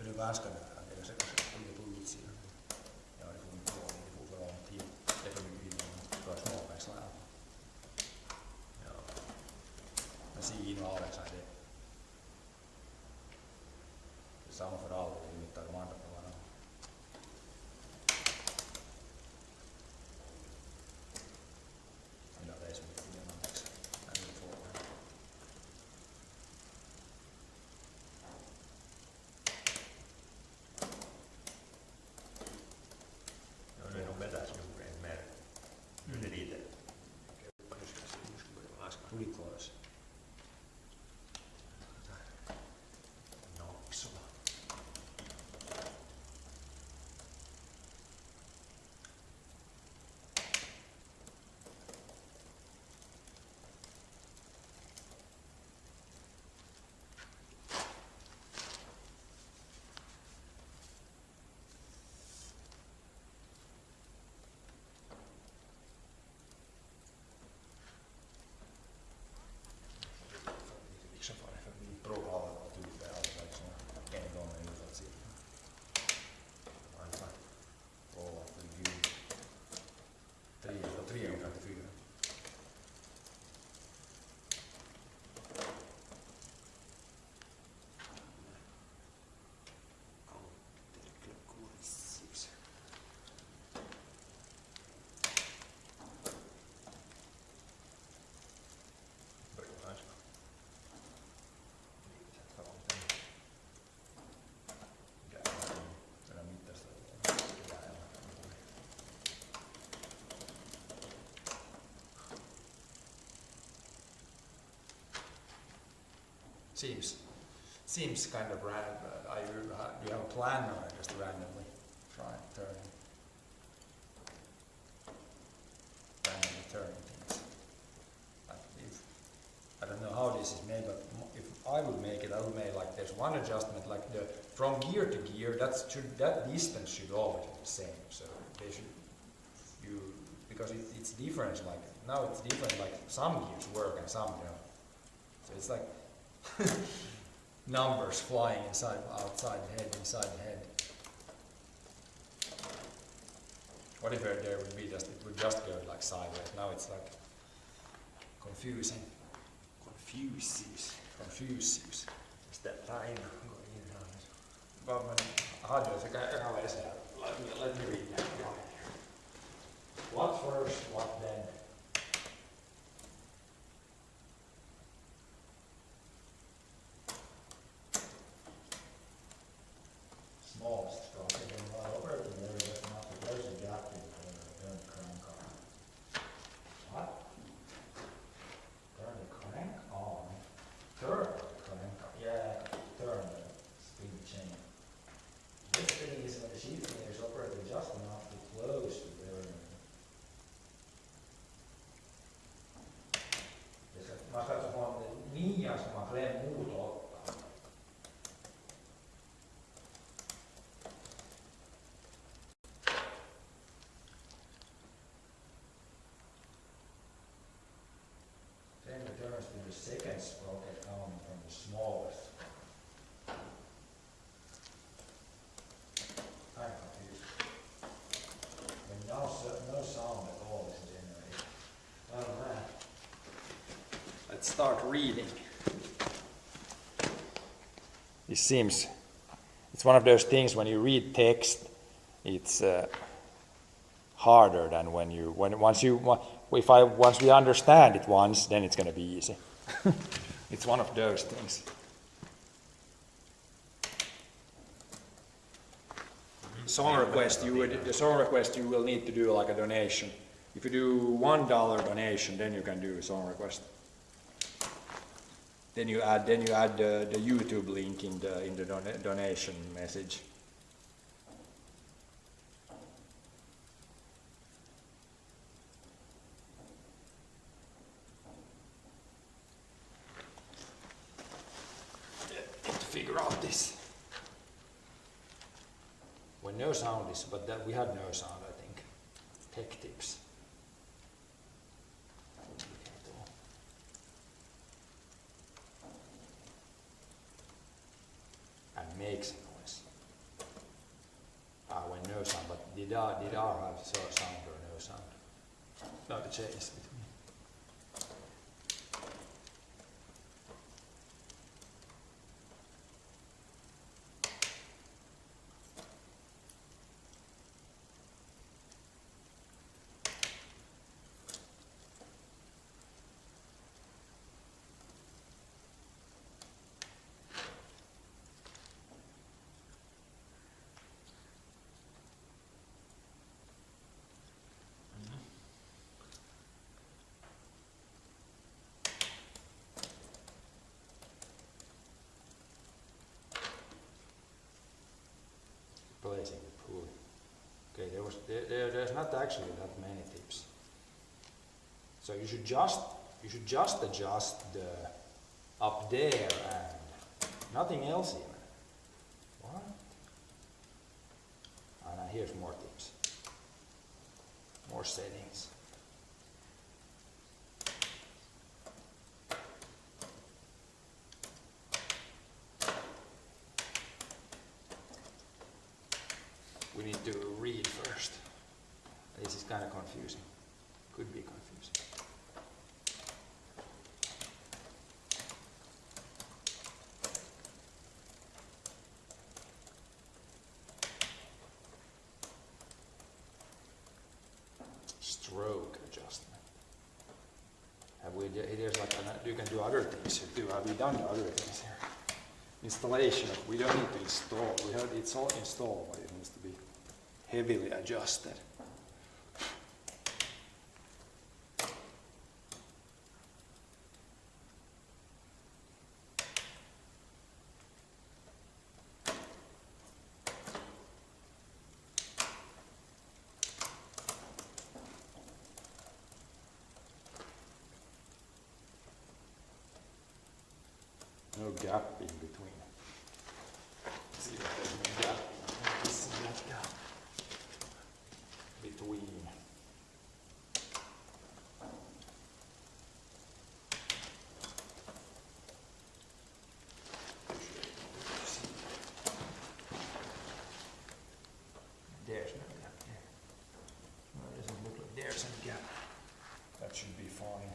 Det var ganska nära, det är säkert lite på utsidan. Ja, det får för lång tid. Det är för mycket för småväxlar. Ja. Men siinä och Alexa, det är samma för alla, det mittar de andra på varandra. Idag det är så mycket genom Alexa. Jag vill få det. Tuli pois. Noksola. Seems kind of random. Do you have a plan or just randomly try turning things? I don't know how this is made, but if I would make it, I would make like there's one adjustment, like the from gear to gear. That distance should always be the same. So they should because it's different. Like now it's different. Like some gears work and some don't. So it's like numbers flying inside, outside the head, inside the head. What if there would be it would just go like sideways? Now it's like confusing. Confuses. That line going in and out. But how does it go? Let me read that. What first, what then? Smallest sprocket in the operating area does not replace a gap in the crank arm. What? Turn the crank on. Turn the crank on. Yeah, turn the speed chain. This thing is when the sheet is operating just enough to close the bearing. Mä katson vaan niias, kun mä kleen muuta ottaa. Then it turns to the second sprocket coming from the smallest. I'm confused. And no sound at all is generated. Oh man. start reading. It seems it's one of those things when you read text, it's harder than once we understand it once, then it's going to be easy. It's one of those things. Song request, the song request you will need to do like a donation. If you do $1 donation, then you can do a song request. Then you add the YouTube link in the donation message. Need to figure out this. When no sound is, but that we had no sound, I think. Tech tips. And makes a noise. When no sound, but did R have sound or no sound? No, the change with me. Placing the pool. Okay, there's not actually that many tips. So you should just adjust the up there and nothing else even. What? And now here's more tips. More settings. We need to read first. This is kind of confusing. Could be confusing. Stroke adjustment. There's like you can do other things too. Have we done other things here? Installation, we don't need to install. It's all installed, but it needs to be heavily adjusted. No gap in between. Let's see if there's no gap. This is that gap between. There's no gap there. No, it doesn't look like there's a gap. That should be fine.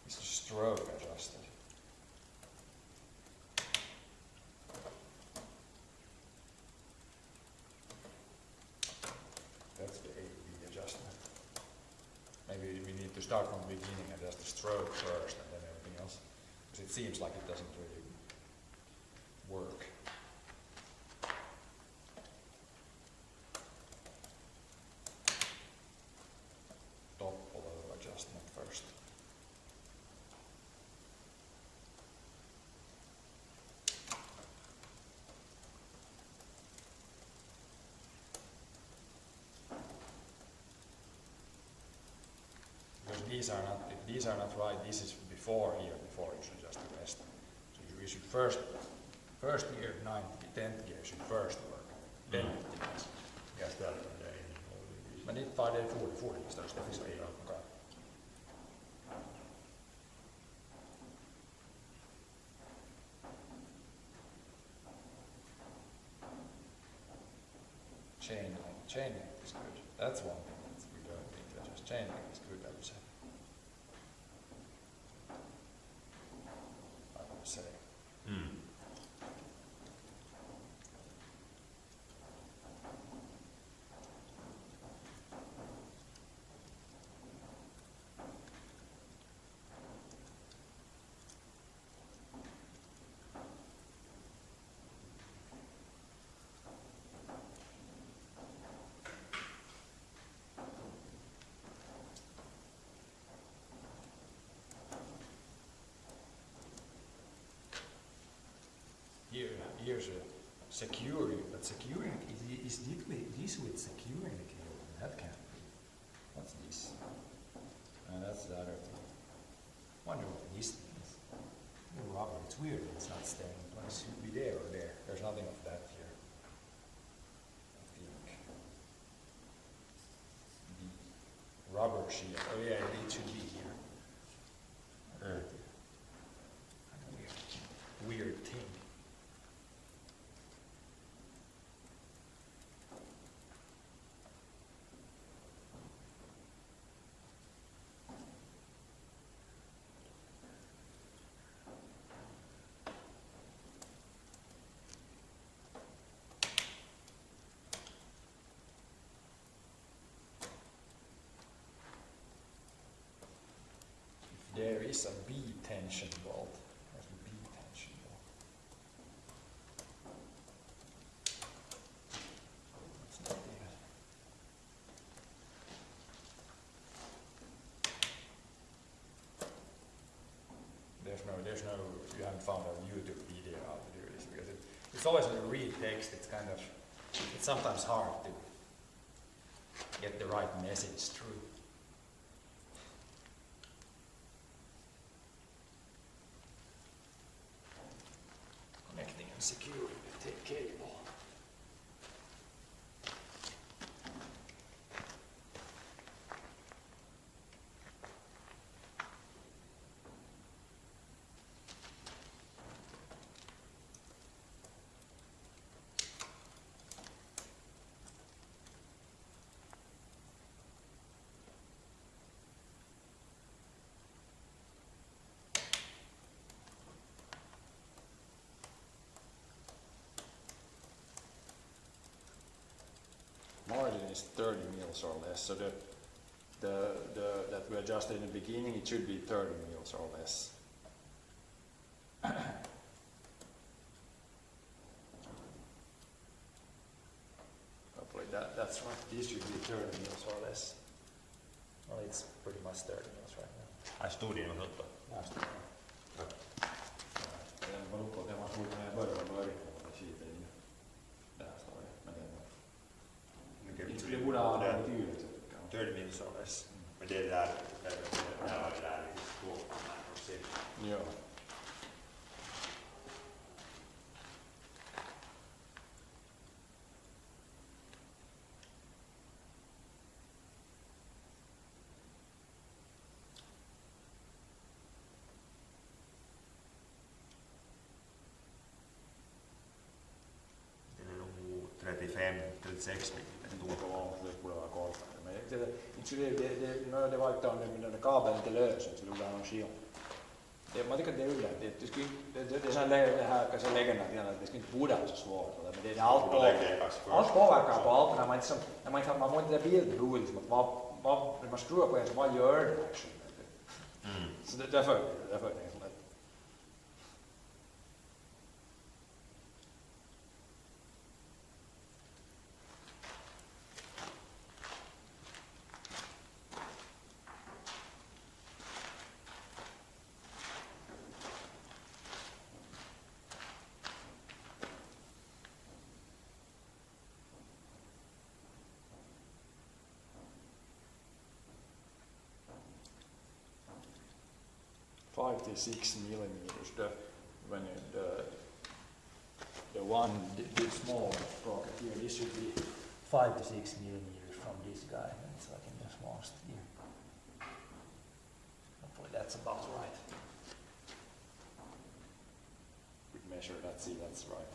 Stroke adjusted. That's the A/B adjustment. Maybe we need to start from the beginning and adjust the stroke first and then everything else. Because it seems like it doesn't really work. Top below adjustment first. If these are not right, this is before here, before you should just rest. So you should first gear, 9th, 10th gear should first work. Then Ja ställer det in. men det tar det 40 istället, det finns fyra kvar. Chain length is good. That's one thing that we don't need to chainring is good, I would say. I would say. Mm. Here's a securing, but securing is this with securing the cable. That can't be. What's this? That's the other thing. Wonder what this thing is. The rubber, it's weird. It's not staying in place. It should be there or there. There's nothing of that here. I think. The rubber sheet. Oh yeah, it should be here. Weird thing. There is a B tension bolt. There's a B tension bolt. That's not even. There's no, you haven't found a YouTube video how to do this because it's always when you read text, it's kind of, it's sometimes hard to get the right message through. Connecting and securing the cable. Margin is 30 mils or less, so that we adjusted in the beginning, it should be 30 mils or less. Hopefully that's right. This should be 30 mils or less. Well, it's pretty much 30 mils right now. Ai studion osalta. Last one. Den var uppe, den var stor när jag började siitä in. Där står det. Men det borde ha varit tydligt. 30 mils or less. Men det är det där, det var det där liksom. Joo. Det är nog 35-36 Det går långt, det borde vara kortare. Men det var inte om den kabeln inte löser, så det borde ha någon skillnad. Man tycker att det är udda. Det är så här kanske lägger att det skulle inte borde vara så svårt. Men det är allt påverkar på allt. När man får inte bild i huvudet, liksom när man skruvar på en så vad gör det verkligen? Så därför är det så lätt. Five to 6 millimeters. The one, the small sprocket here, this should be 5 to 6 millimeters from this guy. And it's like in the smallest here. Hopefully that's about right. We measure that, see that's right.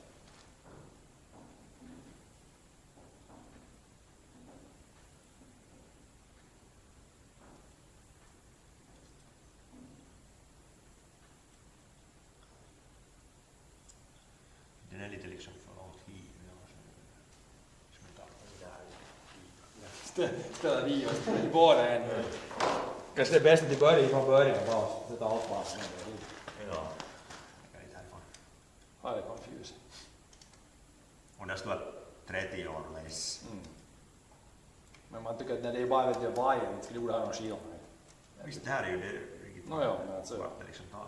ställa i båda ändå. Kanske det är bäst att de börjar från början bara sätta allt pass. Ja. Jag är lite härifrån. Ja, det är confusing. Och det står 30 år less. Men man tycker att när det är bara vet jag Bayern, inte skulle det ha någon skillnad. Visst, det här är ju det riktigt No, ja, men alltså. vart det liksom tar.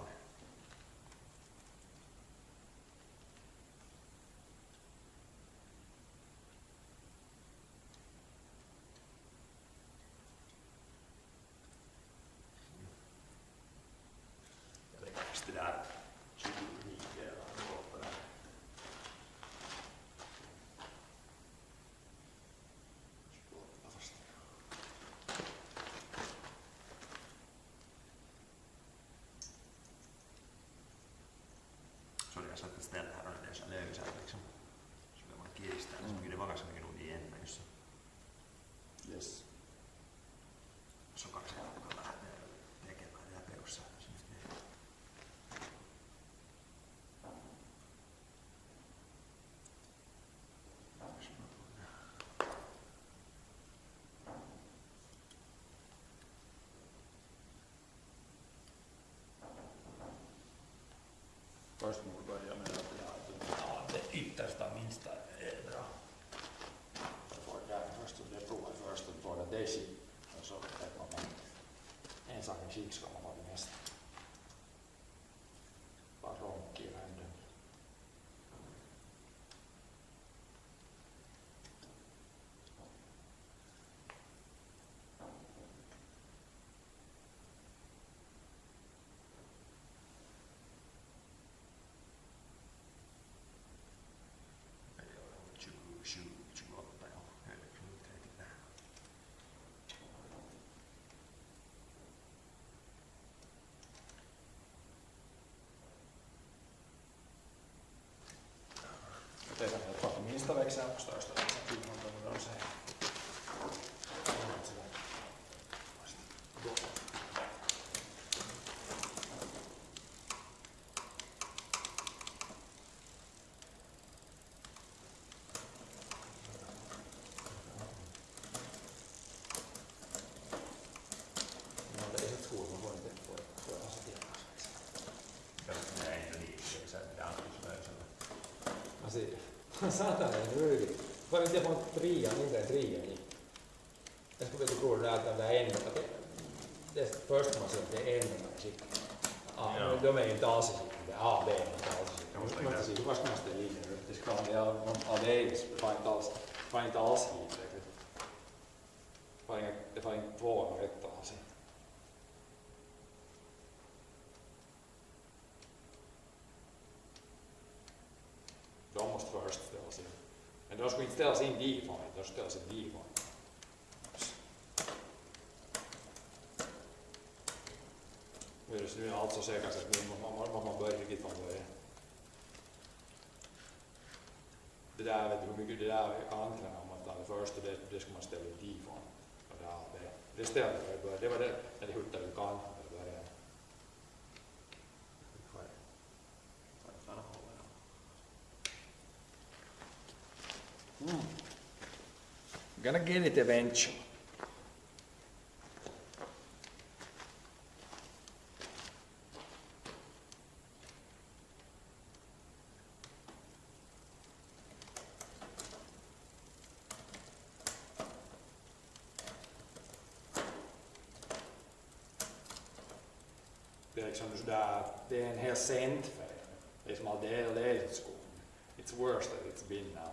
Jag lägger fast det där 29 eller något på det. Så jag satt ett ställe här och det är så lösa liksom. Så vill man kiristää, niin se mycket det var ganska mycket nog i ända just så. Yes. Så kanske jag kan lähteä tekemään det här perussäännössä. Först må vi börja med att ja, det yttersta minsta är bra. Jag får gärna först och det provar först och får det desi. Och så vet man en sak i kik ska man ha det mesta. Bara ronk i handen. Tehdään vaikka minsta växeln och största växeln. De säger. Satan, nu är det. Var inte jag på trean, inte en trean i. Jag skulle vilja tro att de där ändå, det första man ser att det är ändå i skick. Ja, de är ju inte alls i skick. Ja, det är inte alls i skick. Man måste se, hur måste det ligga nu? Det ska man, ja, det är inte alls hit. Det får inte våga rätt alls i. De måste först ställas in. Men de ska inte ställas in default, de ska ställas in default. Nu är allt så säkert att nu måste man börja riktigt från början. Det där, vet du hur mycket det där antingen om man tar det först och det ska man ställa in default. Och det ställde jag i början. Det var det när det huttade ur kanten i början. Gonna get it eventually. Det är liksom sådär, det är en hel cent för det. Det är som att det är skog. It's worse than it's been now.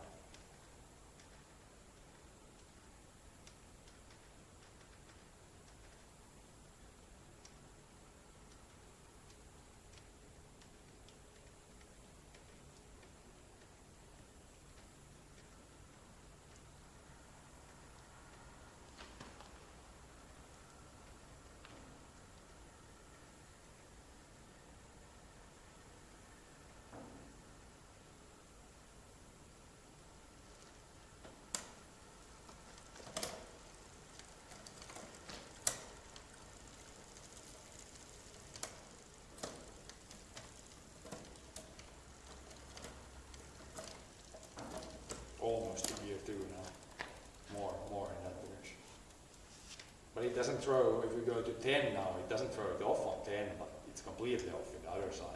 it doesn't throw, if we go to 10 now, it doesn't throw it off on 10, but it's completely off in the other side.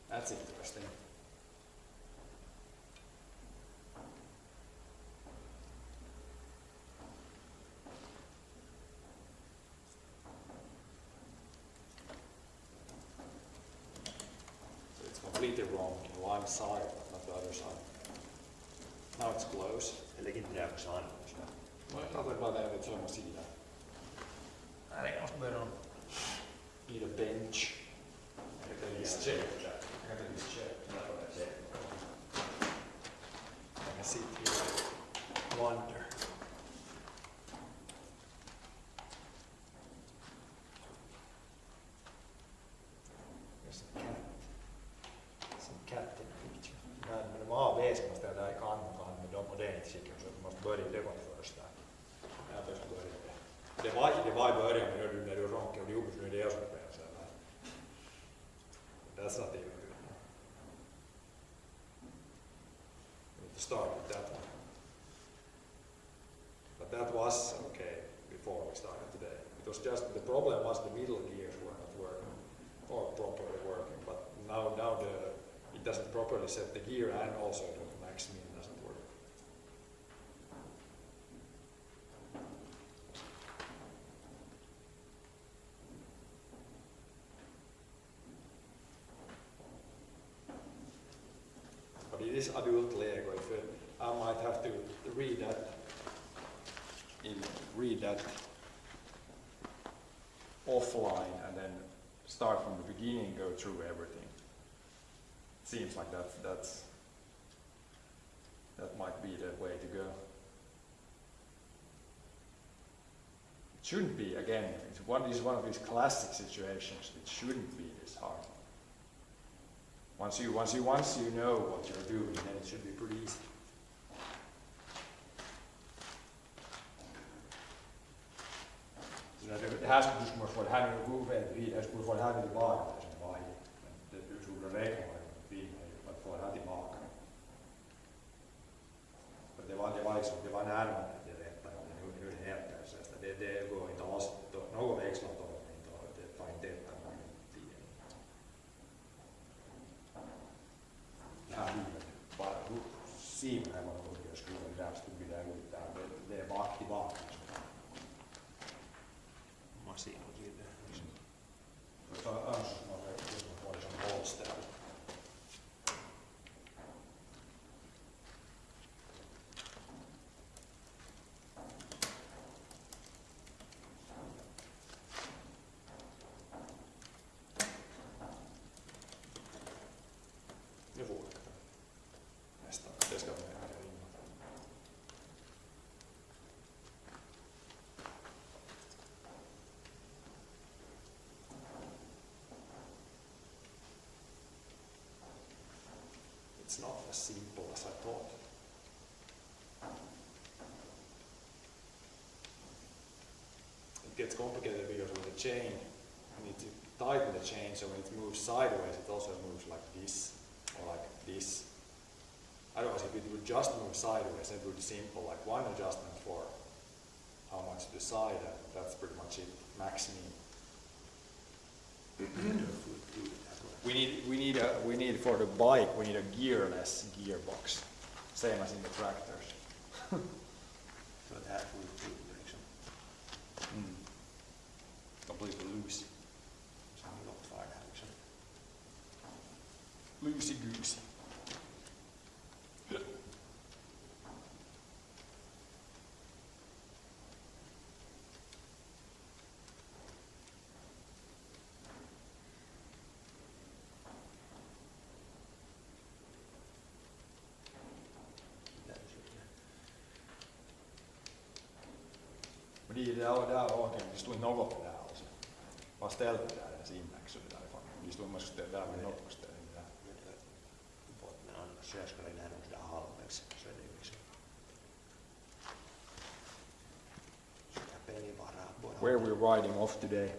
That's interesting. So it's completely wrong in one side, but not the other side. Now it's close. Tälläkin pitääkö saada sitä? Mä katsoin vaan tehdä semmosia. I think I better need a bench. This chair. I got this chair. I can sit here and wonder. There's a cat. Some cat in the picture. Men de avväsningar där där kan med dem och det är inte säkert så att man måste börja det var först där. Jag först började. Det var i början när du ronkade och gjorde nu är det jag som började så här. That's not even good. We need to start with that one. But that was okay before we started today. It was just the problem was the middle gears were not working or properly working. But now it doesn't properly set the gear and also the max min doesn't work. But it is adult Lego. If I might have to read that offline and then start from the beginning and go through everything. Seems like that might be the way to go. It shouldn't be, again, it's one of these classic situations. It shouldn't be this hard. Once you know what you're doing, then it should be pretty easy. Det här skulle du få det här nu gå väldigt vidare, skulle få det här tillbaka sen varje. Men du skulle räkna med att få det här tillbaka. För det var närmare det rätta hur det heter. Så det går inte alls, någon växlatåg inte och det tar inte detta någon tid. Det här livet, bara Simon här var något jag skulle där stod där ut där, det är bak tillbaka. Siinä on siitä. Tuossa Ansson on vuodessa polstera. Nu får jag nästan. Det ska vi göra. It's not as simple as I thought. It gets complicated because with the chain, you need to tighten the chain so when it moves sideways, it also moves like this or like this. Otherwise, if it would just move sideways, it would be simple, like one adjustment for how much to the side, and that's pretty much it, max min. We need for the bike, we need a gearless gearbox, same as in the tractors. Så det här fullt ut liksom. Completely loose. Se on långt färdigt liksom. Loosey goosey. Men det där åken, det stod något där alltså. Bara ställde där ens inväxel därifrån. Det stod man skulle där med något ställe där. Men annars jag skulle lära mig det halvvägs. Så är det liksom. Sitä pelivaraa. Where we're riding off today?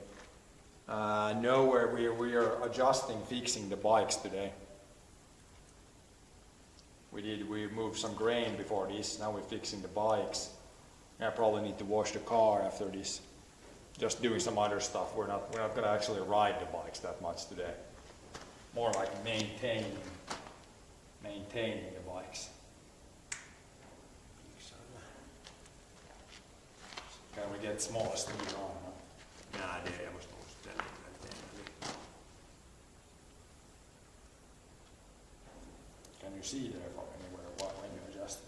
Nowhere. We are adjusting, fixing the bikes today. We moved some grain before this. Now we're fixing the bikes. I probably need to wash the car after this. Just doing some other stuff. We're not gonna actually ride the bikes that much today. More like maintaining the bikes. Can we get smallest gear on? Huh? Ja, det måste nog ställa lite. Can you see there from anywhere when you adjust?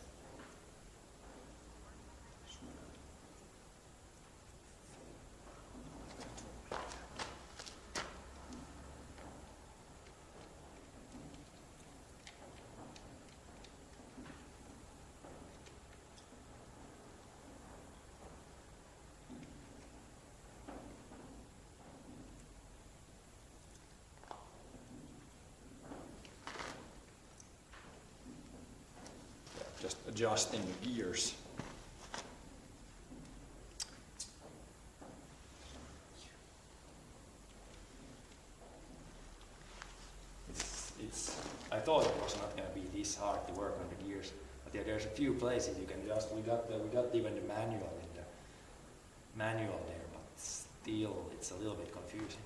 Just adjusting the gears. I thought it was not going to be this hard to work on the gears, but yeah, there's a few places you can adjust. We got even the manual in the manual there, but still it's a little bit confusing.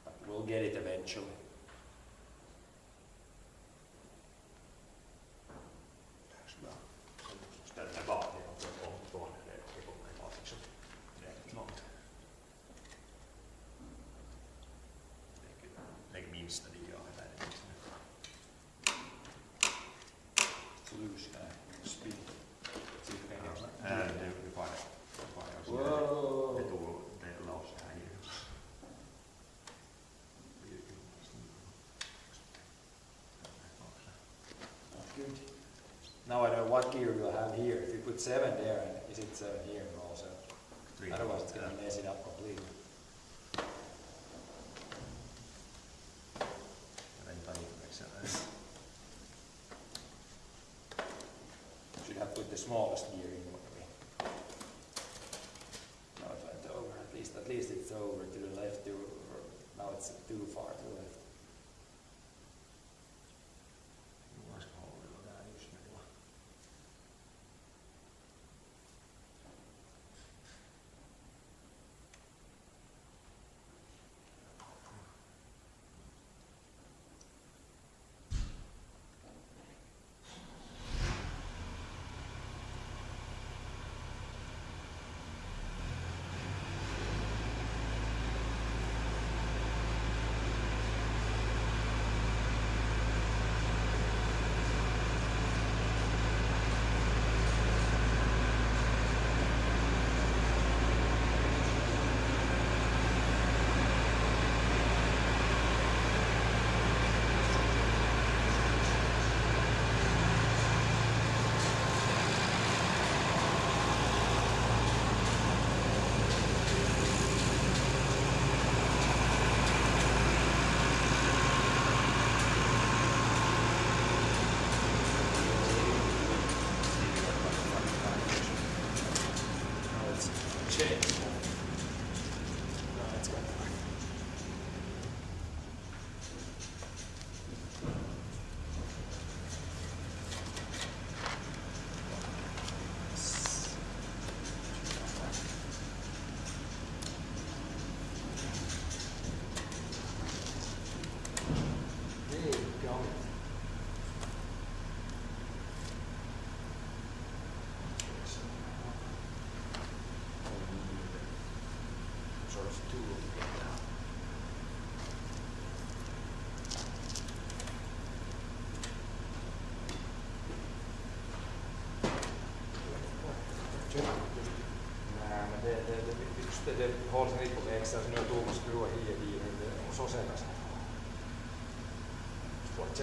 But we'll get it eventually. Ställer mig bara till om det kommer att vara liksom rätt långt. Lägg minsta det gör det där. Loose speed. See if we can get Det var Whoa. det tog det lås här i. Good. Now I know what gear we'll have here. If you put 7 there, and is it 7 here also? Otherwise it's going to mess it up completely. Should have put the smallest gear in. Now it went over. At least it's over to the left. Now it's too far to the left. Det håller sig lite på växeln, så nu har Thomas skruvat i bilen och så sen nästan. Så att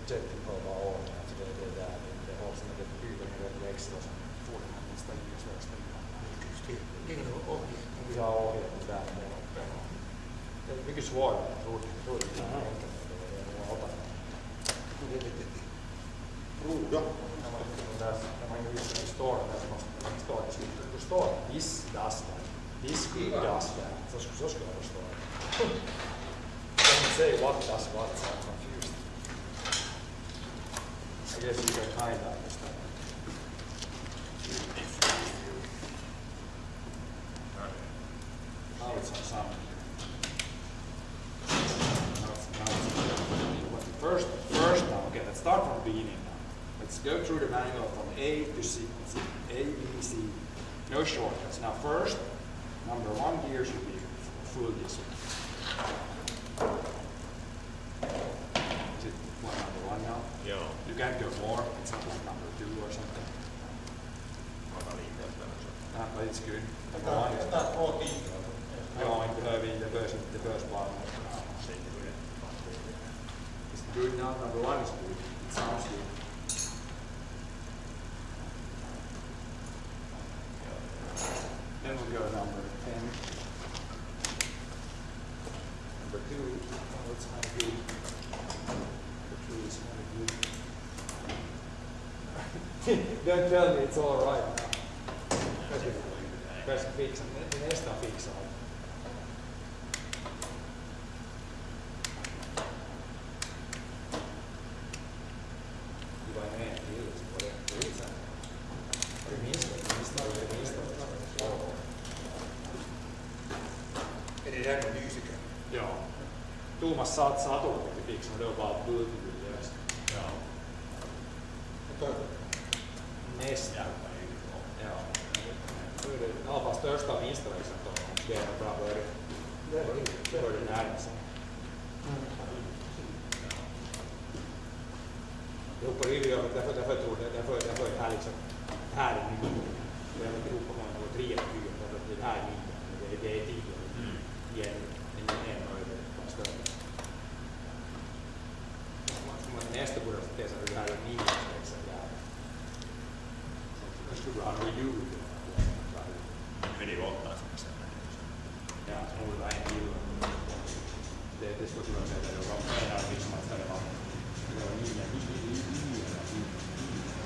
jetten får bara av, alltså det där, det håller sig med det byter med rätt växel och så får den här nästa i och så där ställa. Vi har avgett där med uppe. Det är mycket svårare än jag trodde. Jag trodde det var enkelt, det var åtta. Det är lite proda. När man just står där så måste man stå i slutet. Då står this does that. This good does that. Så ska jag förstå. Don't say what does what, so I'm confused. I guess you can kind of understand. shorts or something. First now, okay, let's start from the beginning now. Let's go through the manual from A to C. A, B, C, no shortcuts. Now first, number 1 gear should be full this way. Is it number 1 now? Joo. You can't go more, it's not like number 2 or something. But it's good. Number 1 is joo, inte behöver vi, det behövs bara. It's good now, number 1 is good. It sounds good. Then we'll go to number 10. Number 2, oh, it's kind of good. Number 2 is kind of good. Don't tell me it's all right now. Kanske fixa, det nästan fixar. Det var en till på det viset. Det minsta. Är det där med musiker? Ja. Thomas sa att det fixar, det var bara budgivligt. Ja. Nästan. Ja. Ja, fast största av installationen det är en bra början. Det börjar närma sig. Jag hoppar i det, därför jag tror det, därför är det här liksom, här är nivån. Jag har inte ihop på någon 3 eller 4, därför att det här är 9, det är 10 i en möjlighet på en större. Nästa borde jag säga att det här är 9 som är där. Jag skulle ha en ljud. Men det är 8 som är sen. Ja, så borde det vara en till. Det skulle jag säga att det var mer liksom att det var 9.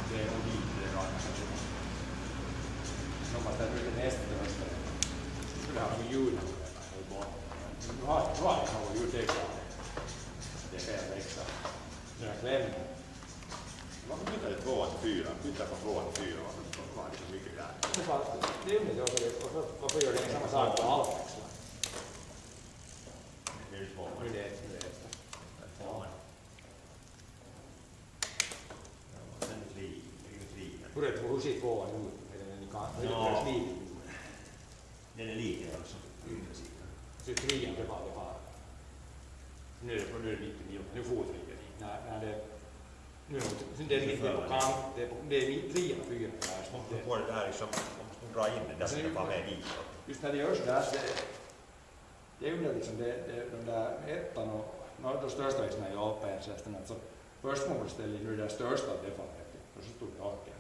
Det är nog lite det var kanske. Så man ställer ut nästa rösta. Skulle ha en ljud. Du har något ljud extra. Det är fel extra. Det är klämmen. Varför byter det 2 till 4? Byter från 2 till 4. Varför var det så mycket där? Det är underligt. Varför gör det samma sak på halvväxlar? Det är ju 2. Nu är det ett. Ja. Sen är det 3. Hur ser 2 ut? Det är lite. Den är lika alltså. Så 3 det var. Nu är det 99. Nu får 3. När det nu det är lite på kant. Det är 3 och 4. Man får det där liksom, om man drar in den där ska vara med dit. Just när det görs där, det är ju liksom de där ettan och de största växlarna är ju avpärsästen. Alltså, först må man ställa in det där största defallet och så stod det haken.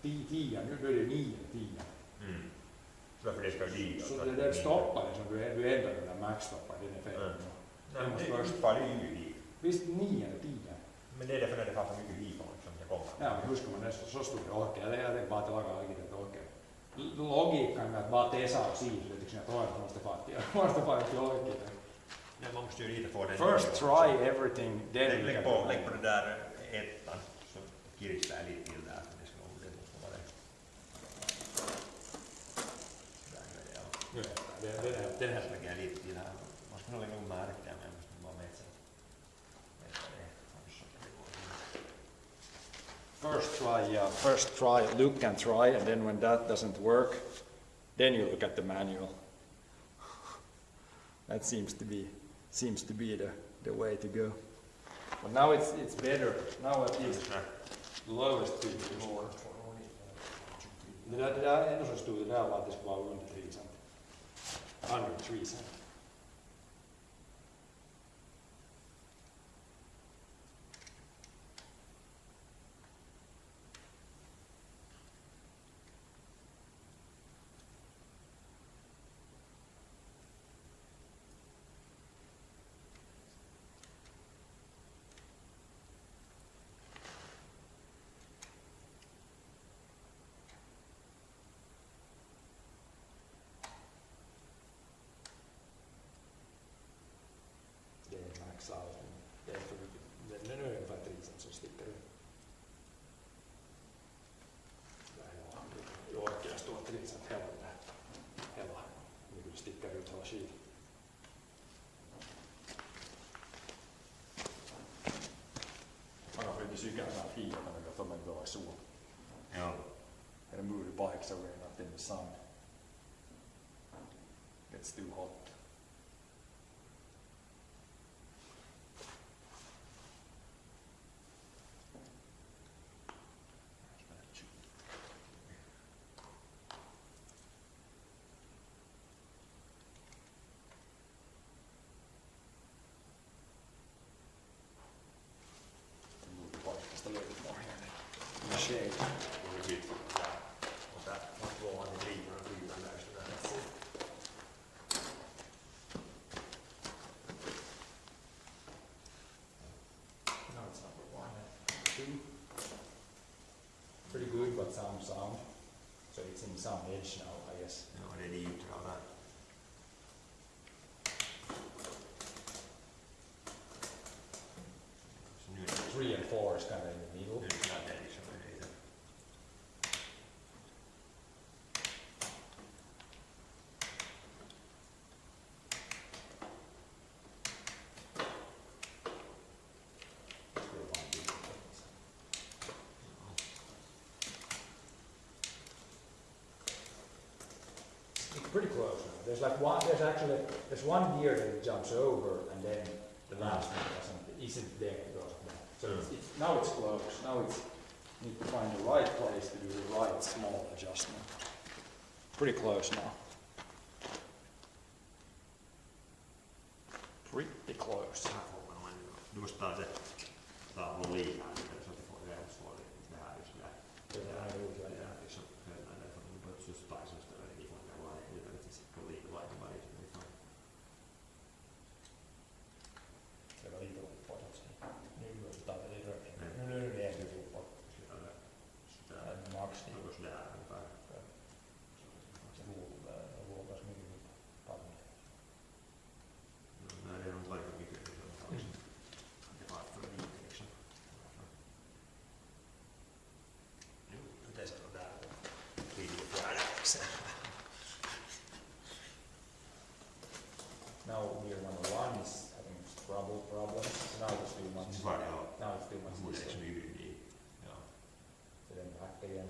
10, nu är det 9, 10. Så varför det ska dit? Så det där stopparen som du ändrar den där maxstopparen, den är fel. Det är först bara ju dit. Visst 9 eller 10? Men det är därför när det fanns så mycket liv som jag kommer. Ja, men hur ska man nästan så stod det haken? Jag tänkte bara att laga lite haken. Logiikan med att bara tesa och si, så tycker jag att toinen måste vara ett logik. Nej, man måste ju lite få den. First try everything, then Lägg på det där ettan så kiristää lite till där. Det ska nog det måste vara det. Den här. Lägger lite till här. Man ska nog lägga upp märken men måste bara med sig. First try, look and try, and then when that doesn't work, then you look at the manual. That seems to be the way to go. But now it's better. Now at least the lowest speed is more. Det där ändå så stod det där var att det skulle vara under 3 cent. Under 3 cent. sticker ut hela skiten. Man kan inte cykla en sån här hit, men jag tar mig bra i sol. Joo. And a move the bike so we're not in the sun. Gets too hot. Move the bike just a little bit more here. In the shade. Ja sit och där man får han i livan och livan där så där. Now it's number 1 and 2. Pretty good, but some sound. So it's in some edge now, I guess. Joo, det är liutra där. Så nu är det 3 and 4 is kind of in the middle. nu är det där liksom det. Still one big difference. It's pretty close now. There's like one, there's one gear that it jumps over and then the last one isn't there because of that. So now it's close. Now it's need to find the right place to do the right small adjustment. Pretty close now. Pretty close. Just tää se tää on liikaa, niin se får det så det här är så där. Det är här ut, ja. Ja, liksom höll den för att bara just ta så där det får det vara det är lite så lite lite bara liksom. Det var lite uppåt också. Nu tar vi lite rökning. Nu är det ändå uppåt. Så där Max något så där ungefär. vågar smyga upp pallen. Nej, det är nog lika mycket liksom. Det var för lite liksom. Nu det är så där. Video fjärde också. Now gear number 1 is having problems. So now it's too much. Så var det ja. Now it's too much. Borde This liksom way. i ja. Så den back again.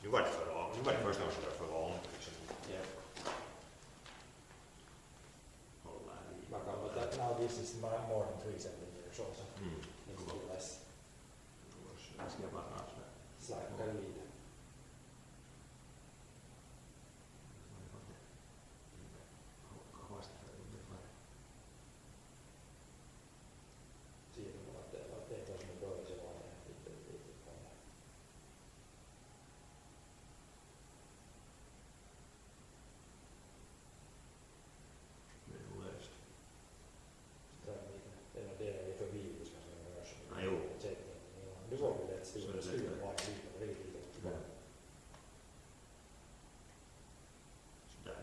Nu var det för långt. Nu var det första gången det var för långt liksom. Yeah. Hålla i. But that, now this is more than 3 centimeters also. Mm. Needs to be less. Jag ska bara närmast. Slide lite. Siinä on teet on sinne toiseen vaan lite på det. Det är lite förbi hvis man ska röra sig. Ja, jo. Det var väl ett stort var väldigt lite.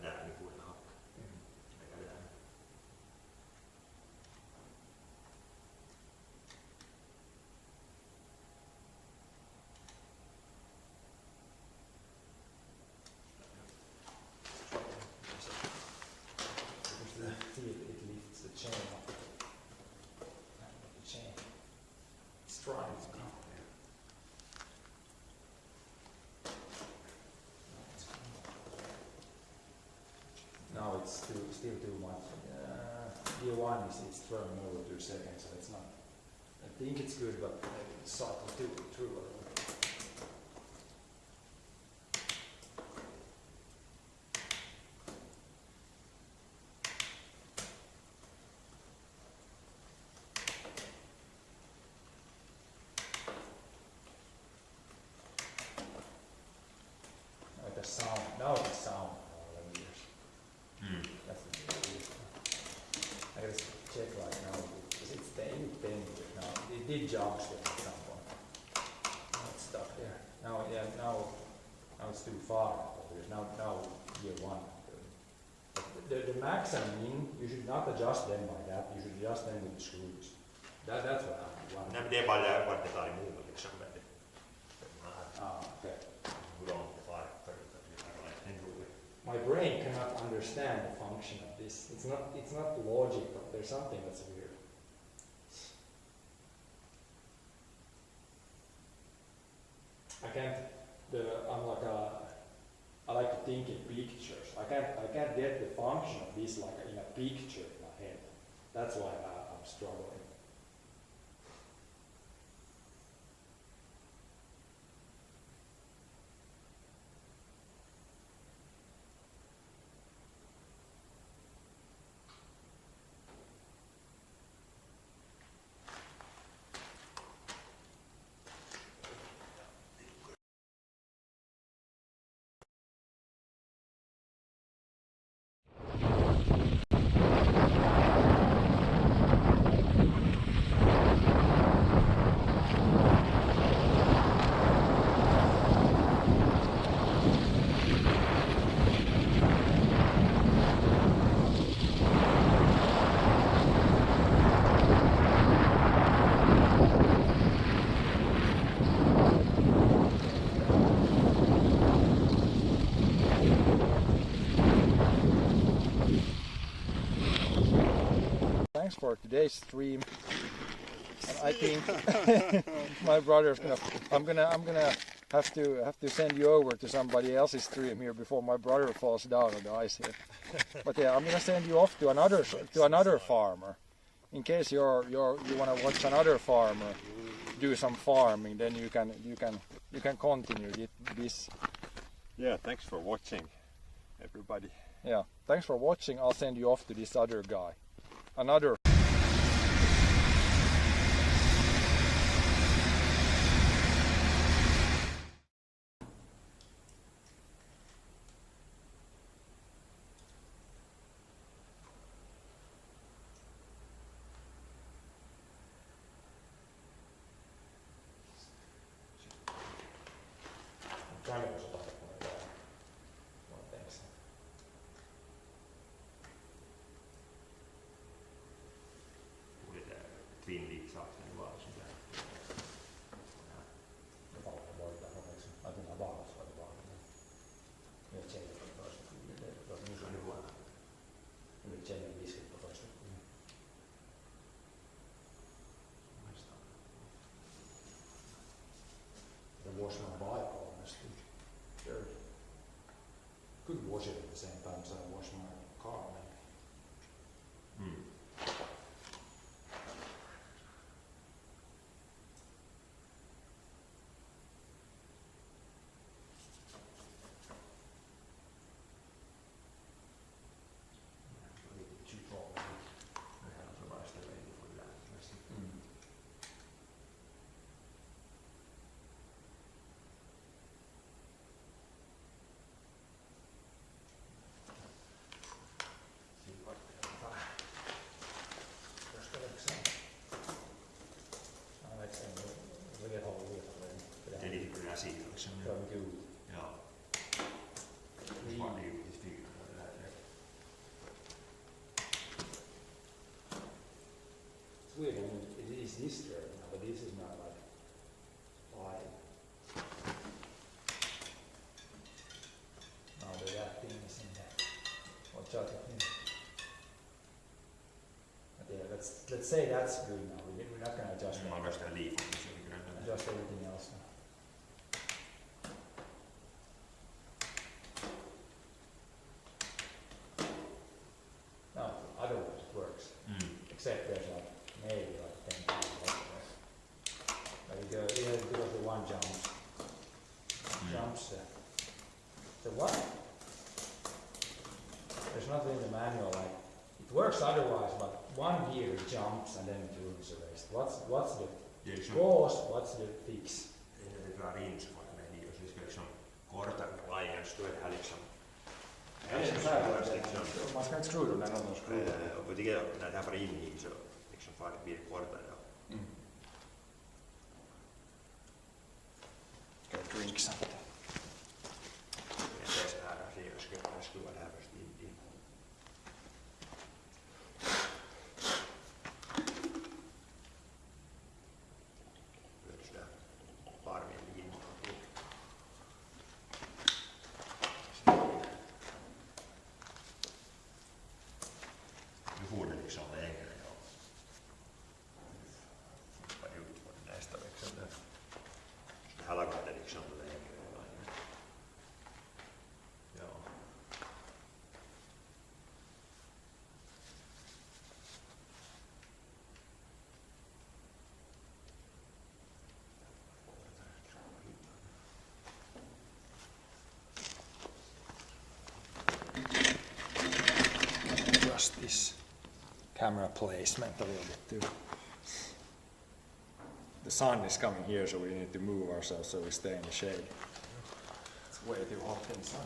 Där ni borde ha. Lägga där. It lifts the chain up. The chain strides now. Now it's still too much. Gear 1 is it's throwing over 2 seconds, so it's not. I think it's good, but maybe it's subtle too a little bit. Now the sound. Now the sound. Mm. That's the thing. I gotta check right now because it's staying now. It did jump still at some point. Now it's stuck there. Now it's too far because now gear 1. But the max and min, you should not adjust them by that. You should adjust them with the screws. That's what I'm Nej, men det är bara där vart det tar emot liksom. Ah, okay. Hur långt det far för att det är en rolig. My brain cannot understand understand the function of this. It's not logical. There's something that's weird. I like to think in pictures. I can't get the function of this like in a picture in my head. That's why I'm struggling. Thanks for today's stream. And I think my brother's I'm gonna have to send you over to somebody else's stream here before my brother falls down on the ice here. But yeah, I'm gonna send you off to another farmer. In case you want to watch another farmer do some farming, then you can continue this. Yeah, thanks for watching, everybody. Yeah, thanks for watching. I'll send you off to this other guy. Another. Tuli tää Twin League Saksen vaan sitä. Wash my bike honestly. Dirty. Could wash it at the same time as I wash my car maybe. From you. Ja. Vaan niin figurer. It's weird, I mean, it is this dirty now, but this is not like fine. Now that thing is in there. Watch out. But yeah, let's say that's good now. We're not gonna adjust Mä oon sitä liikaa, niin se oli kyllä. adjust everything else now. No, otherwise it works. Except there's like maybe like 10 people elsewhere. But it goes the one jumps. Jumps. So what? There's nothing in the manual like it works otherwise, but one gear jumps and then it ruins the rest. What's the cause? What's the fix? Det drar in så var det med och så ska liksom korta lines då är det liksom. Man ska inte skruva dem när någon skruvar. Och det är när det här var in i så liksom far det blir kortare då. Ska jag drink something? Det är så här att jag ska skruva det här först in. camera placement a little bit too. The sun is coming here, so we need to move ourselves so we stay in the shade. It's way too hot in the sun.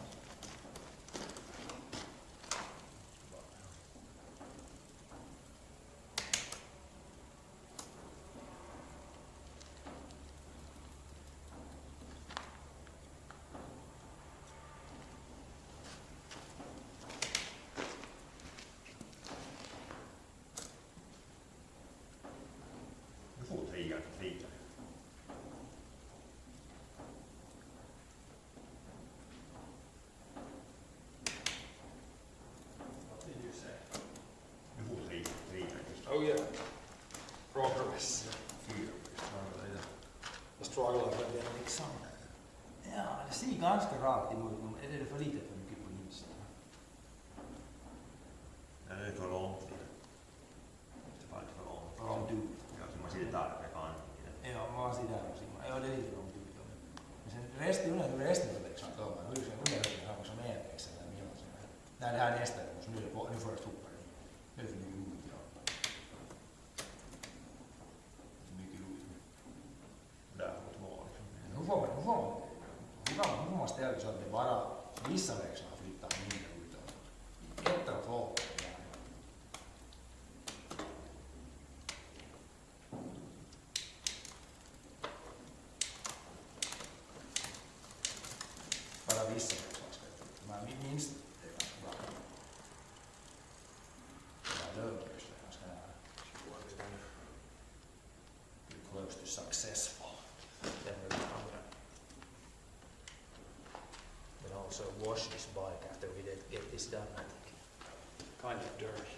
Du får triga, triga. What did you say? Du får triga, triga just. Oh yeah. Progress. Fyra. Jag strugglar med den liksom. Ja, det ser ganska rakt emot. Är det för lite för mycket på Insta? Ja, det är för långt. Det var lite för långt. För långt ut. Ja, så man sitter där med kan. Ja, man ser där och ser. Ja, det är lite för långt ut. Men sen resten av växeln kommer. Nu är det här som en växel eller miljon. Nej, det här är nästa gång. Så nu är det på, nu först hoppar det. Nu är det för mycket ut. Ja. För mycket ut. Där mot mål. Liksom. Nu får man ställa så att det bara vissa växlar flyttar mindre utåt. Ett och två. Bara vissa växlar ska jag flytta. Men minst är ganska bra. Det här lövväxlar är ganska nära. You're close to successful. Then we can also wash this bike after we get this done, I think. Kind of dirty.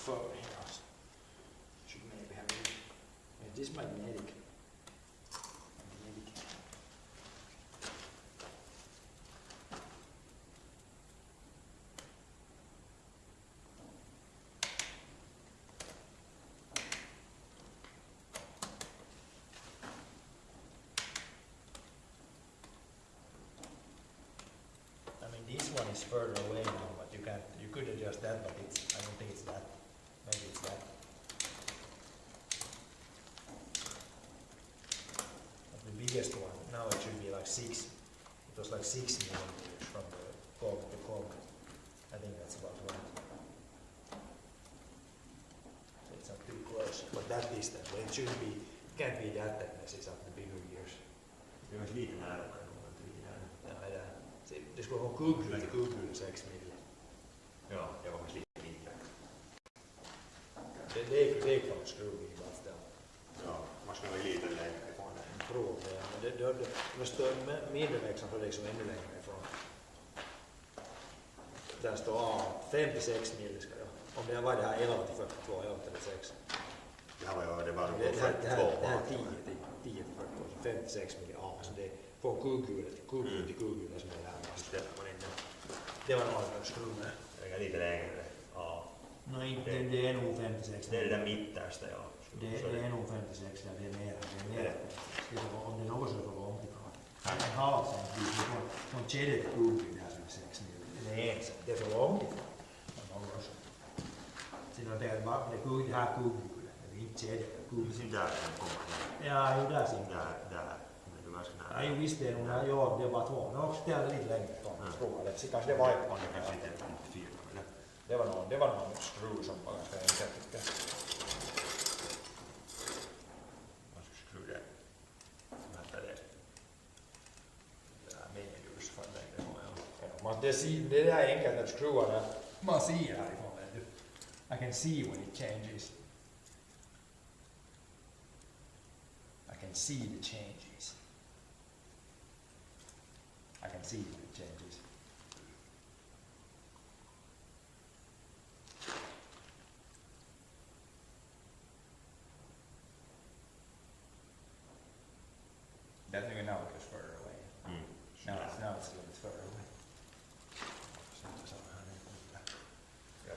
Phone here. Should maybe have it. Is this magnetic? I mean, this one is further away now, but you could adjust that, but I don't think it's that. Maybe it's that. But the biggest one, now it should be like 6. It was like 6 millimeters from the cog to cog. I think that's about right. So it's not too close, but that distance, well, it shouldn't be, can't be that thickness up the bigger gears. Det var lite närmare nog än tidigare. Ja, det skulle vara kuggel till kuggel 6 mm. Ja, det var lite mindre. Det är klart skruvgiva att ställa. Ja, man ska vara lite längre ifrån det. Prov det, men det mindre växeln för liksom ännu längre ifrån. Där står 56 mil ska jag. Om det var det här 11 till 42, 11 till 6. Det här var ju, det var nog Det här 42. 10 till 42, så 56 mil A. Så det är från kugghjulet till kugghjulet som är det här. Ställer man in det. Det var någon skruv med. Det är lite längre. Ja. Nej, det är nog 56. Det är det där mittersta, ja. Det är nog 56, ja, det är mer. Om det är något så är det för långt ifrån. En halv centimeter, från kedja till kugghjul här som är 6 mil. Det är 1 centimeter, det är för långt ifrån. Sen det här kugghjulet, det är inte kedja, det är kugghjulet. Precis där den kommer. Ja, ju där ser man. Där. Men du var så nära. Ja, ju visst det är nog, ja, det var 2. Men också ställde lite längre ifrån, tror jag. Så kanske det var ett. Det kanske inte är 54. Men Det var någon skruv som var ganska enkelt, tycker jag. man ska skruva det. Mäta det. Det här medius för längre ifrån, ja. Det är där enkelt att skruvarna, man ser härifrån, vet du. I can see when it changes. I can see the changes. I can see when it changes.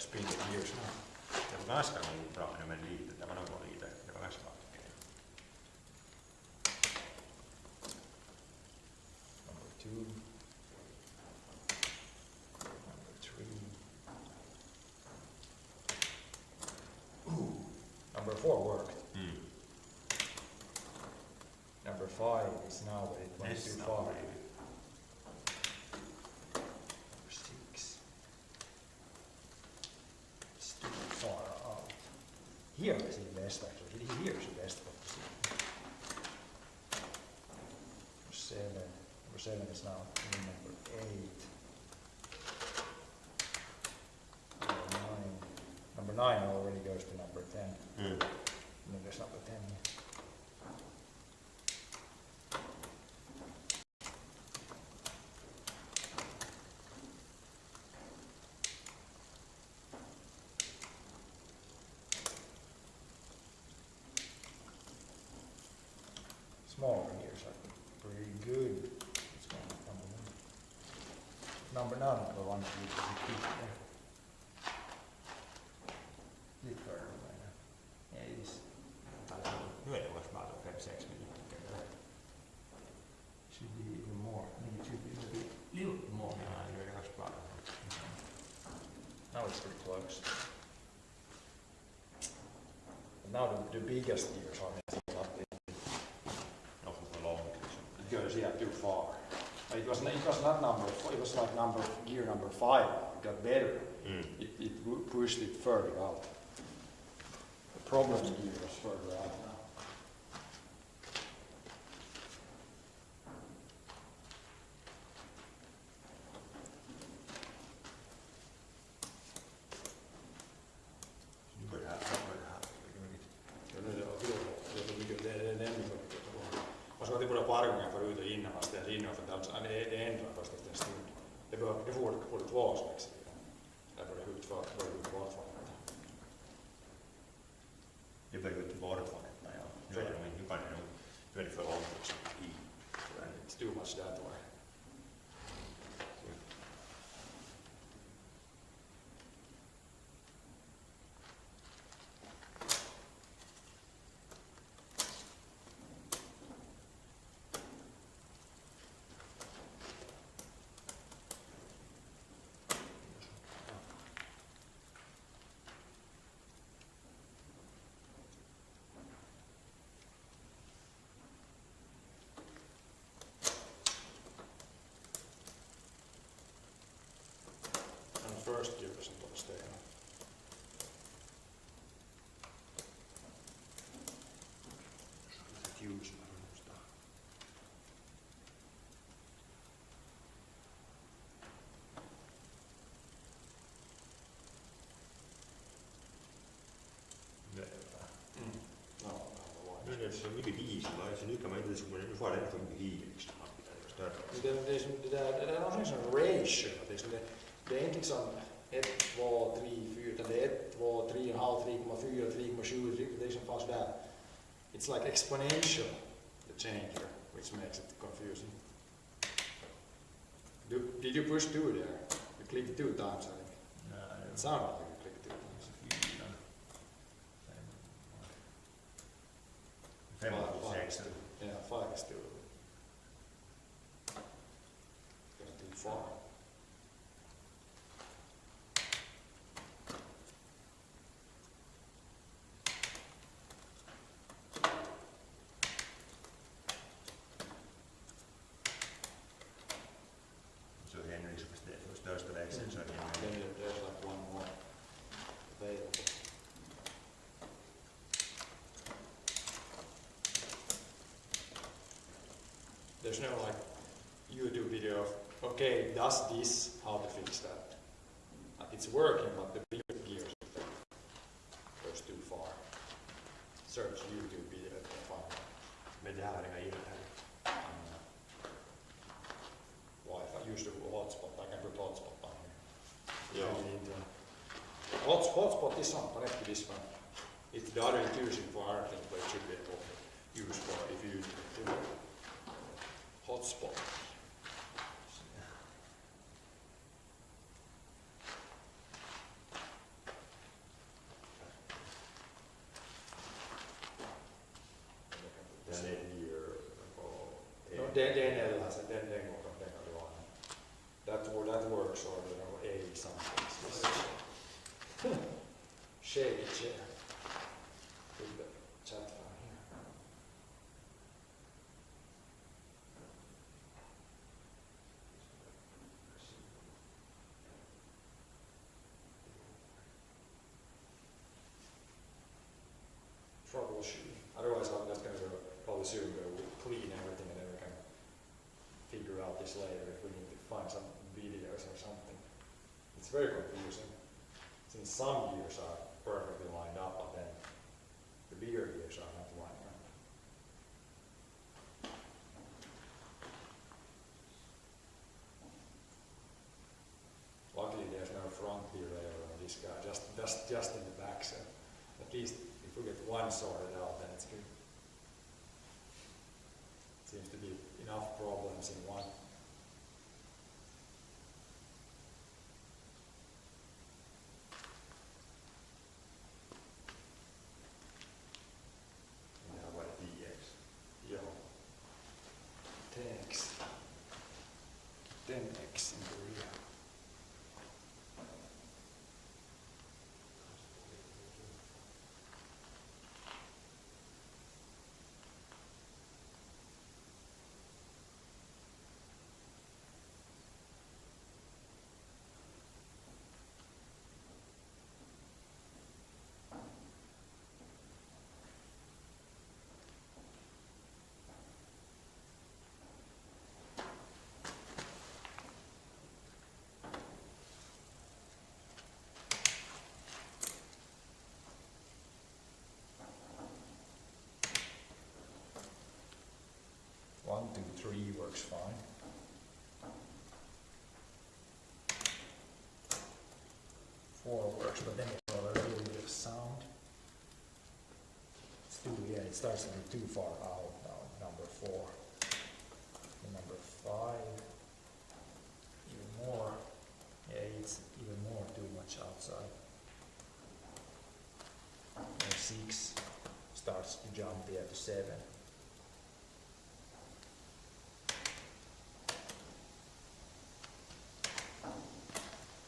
spin the gears now. Det var ganska nog bra men lite, det var nog lite, det var ganska bra. Number 2. Number 3. Number 4 worked. Number 5 is now, but it went too far. Number 6. It's too far out. Here I see best actually. Here is the best one to see. Number 7 is now in number 8. Number 9. Number 9 already goes to number 10. And then there's number 10 here. Smaller gears are pretty good. It's going to number 1. Number 9 the one that you can keep there. Lite further away now. Yeah, it is. Nu är det vart bara 5-6 minuter. Should be even more. I think it should be a little bit more. Ja, nu är det vart bara. Now it's pretty close. But now the biggest gears are messing up. Något för långt liksom. It goes too far. It was not number 4, it was like gear number 5. It got better. It pushed it further out. The problem gear was further out now. Nu börjar det här. Och så har det både parkingen förut och innan man ställer in för att det ändrar först efter en stund. Det får det kvar så liksom. Där börjar det ut kvar från det. Det börjar ut varvfånget, ja. Nu är det nog inte, nu är det för långt liksom. It's too much that way. First gear doesn't want to stay on. Ljus. Nu är det så mycket diesel, så nu kan man inte, nu får det inte för mycket hiil. Det är någon sån ratio. Det är inte liksom 1, 2, 3, 4, utan det är 1, 2, 3,5, 3,4, 3,7, det är liksom fast där. It's like exponential, the change here, which makes it confusing. Did you push 2 there? You clicked 2 times, I think. It sounded like you clicked 2 times. 5 och 6. Yeah, 5 is still too far. Så Henry så för största växeln så är Then there's like one more available. There's no like YouTube video of, okay, does this, how to fix that. It's working, but the bigger gears goes too far. Search YouTube video to find Men det här är inga här. Wi-Fi. Use the hotspot. I can put hotspot on here. Ja. Hotspot is on connected to this one. It's the other using for other things, but it should be able to use for if you use it. Hotspot. Den har sen, den går du ha. That works or A something. Shake it, chair. Put the chat from here. Troubleshooting. Otherwise, I'm just going to probably soon go clean everything and then we can figure out this later if we need to find some videos or something. It's very confusing since some gears are perfectly lined up, but then the bigger gears are not lined up. Luckily, there's no front derailleur on this guy, just in the back. So at least if we get one sorted out, then it's good. Seems to be enough problems in one. Minä voin DX. Joo. 10x. 10x in the rear. One, two, three works fine. Four works, but then it's a little bit of sound. It's too, yeah, it starts to be too far out now. Number 4. And number 5. Even more. Yeah, it's even more too much outside. And 6 starts to jump here to 7.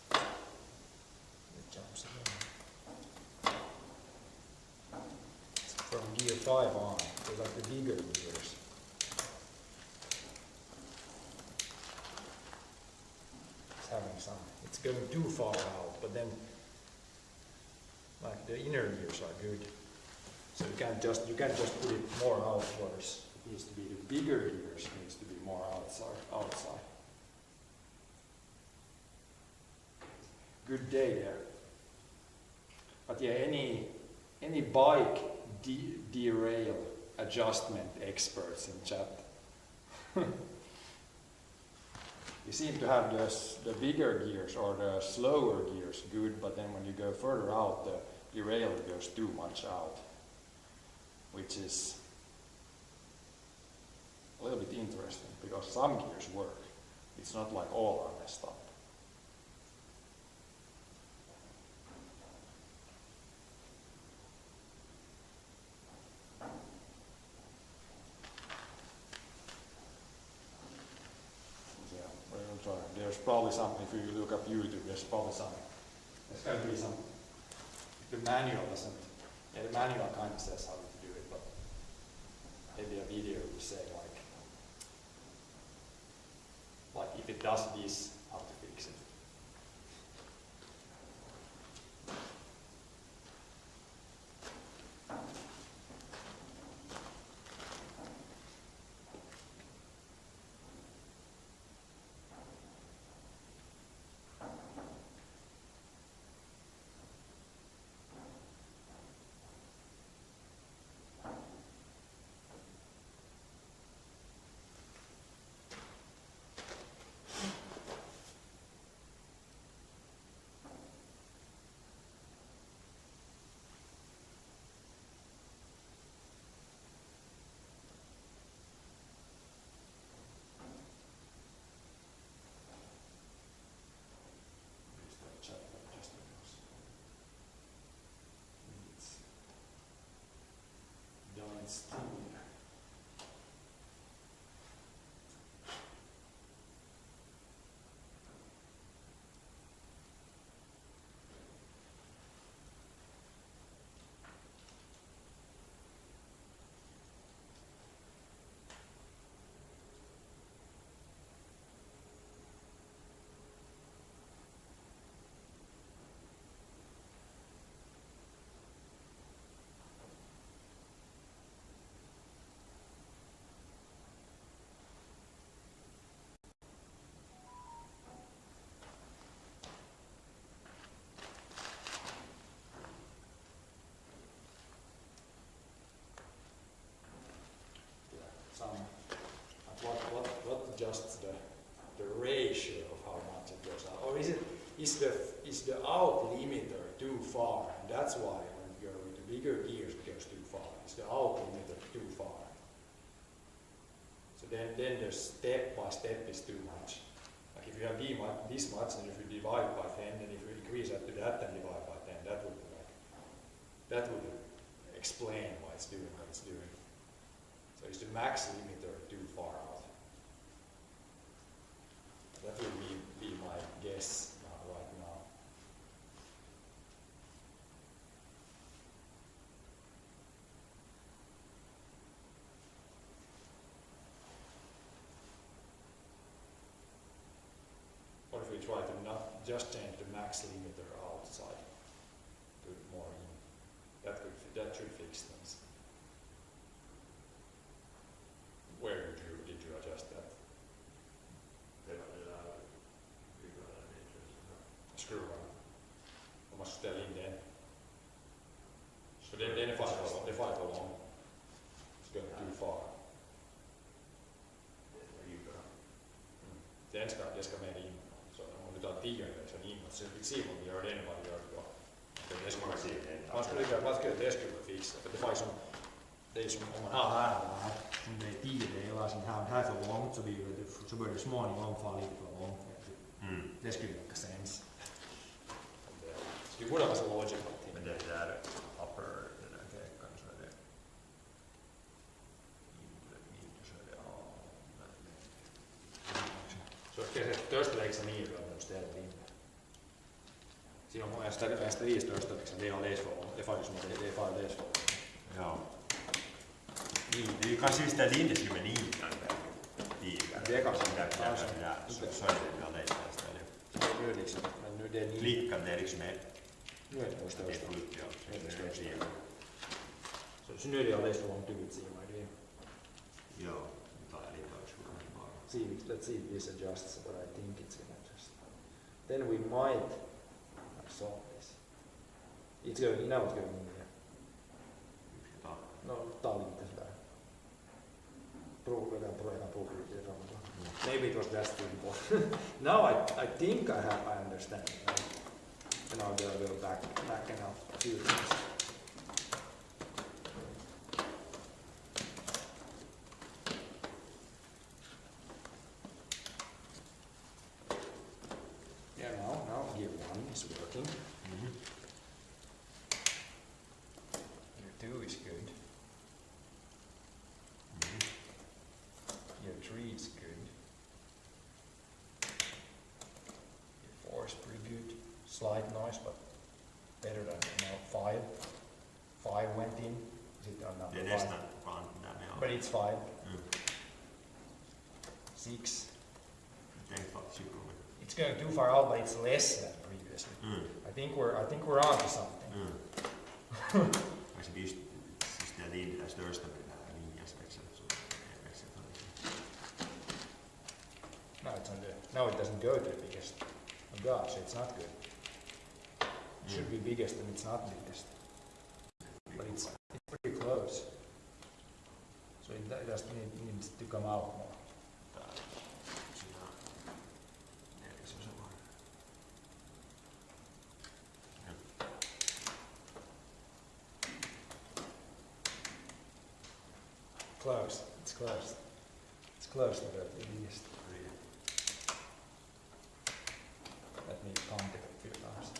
It jumps again. From gear 5 on, those are the bigger gears. It's having some, it's going too far out, but then like the inner gears are good. So you can't just put it more outwards. It needs to be the bigger gears needs to be more outside. Good day there. But yeah, any bike derail adjustment experts in chat. You seem to have the bigger gears or the slower gears good, but then when you go further out, the derailleur goes too much out, which is a little bit interesting because some gears work. It's not like all are messed up. There's probably something, if you look up YouTube, there's probably something. There's got to be some, the manual doesn't, yeah, the manual kind of says how to do it, but maybe a video would say like if it does this, how to fix it. is the out limiter too far? And that's why when you go with the bigger gears it goes too far. Is the out limiter too far? So then the step by step is too much. Like if you have this much and if you divide by 10, and if you increase that to that and divide by 10, that would explain why it's doing what it's doing. So is the max limiter too far out? That would be my guess right now. Or if we try to not just change the max limiter outside to more in, that should fix things. Where did you adjust that? Screw around. I must tell him then. So then if I go long, it's going too far. Det ska med in. Så om du tar 10 så inåt så vi ser om vi gör den vad vi gör då. Man skulle det skulle fixa. För det är som om man har här som det är 10 delar som här för långt så börjar det småningom falla lite för långt. Det skulle make sense. Det borde vara så logical. Men det där upper, den där käkan så är det inte så är det Så största läxan är ju att de ställer in. Siinä on näistä 5 största läxan, det är alldeles för långt. Det är faktiskt som det är alldeles för långt. Ja. Det är ju kanske just det linjen med nitan där. Det är kanske där så är det väl det istället. Nu liksom, men nu det är Klickan det är liksom nu är det nog största. Så nu är det alldeles för långt ut, Sima. Ja, det tar jag lite av bara. Let's see if this adjusts, but I think it's gonna adjust. Then we might have solved this. It's going, now it's going in here. No, tää lite sådär. Maybe it was just too important. Now I think I understand. Right? And I'll go back and a few things. Yeah, now gear 1 is working. Gear 2 is good. Gear 3 is good. Gear 4 is pretty good. Slight noise, but better than 5. 5 went in. Is it on Det är number 5? nästan fan där med But it's 5. 6. Tänk faktiskt ju. It's going too far out, but it's less than previously. I think we're onto something. Alltså just det linjen där största med den här linjans växel så Now it doesn't go to the biggest. Oh gosh, it's not good. It should be biggest and it's not biggest. But it's pretty close. So it just needs to come out more. Close. It's close. It's close to the biggest. Let me count it a few times.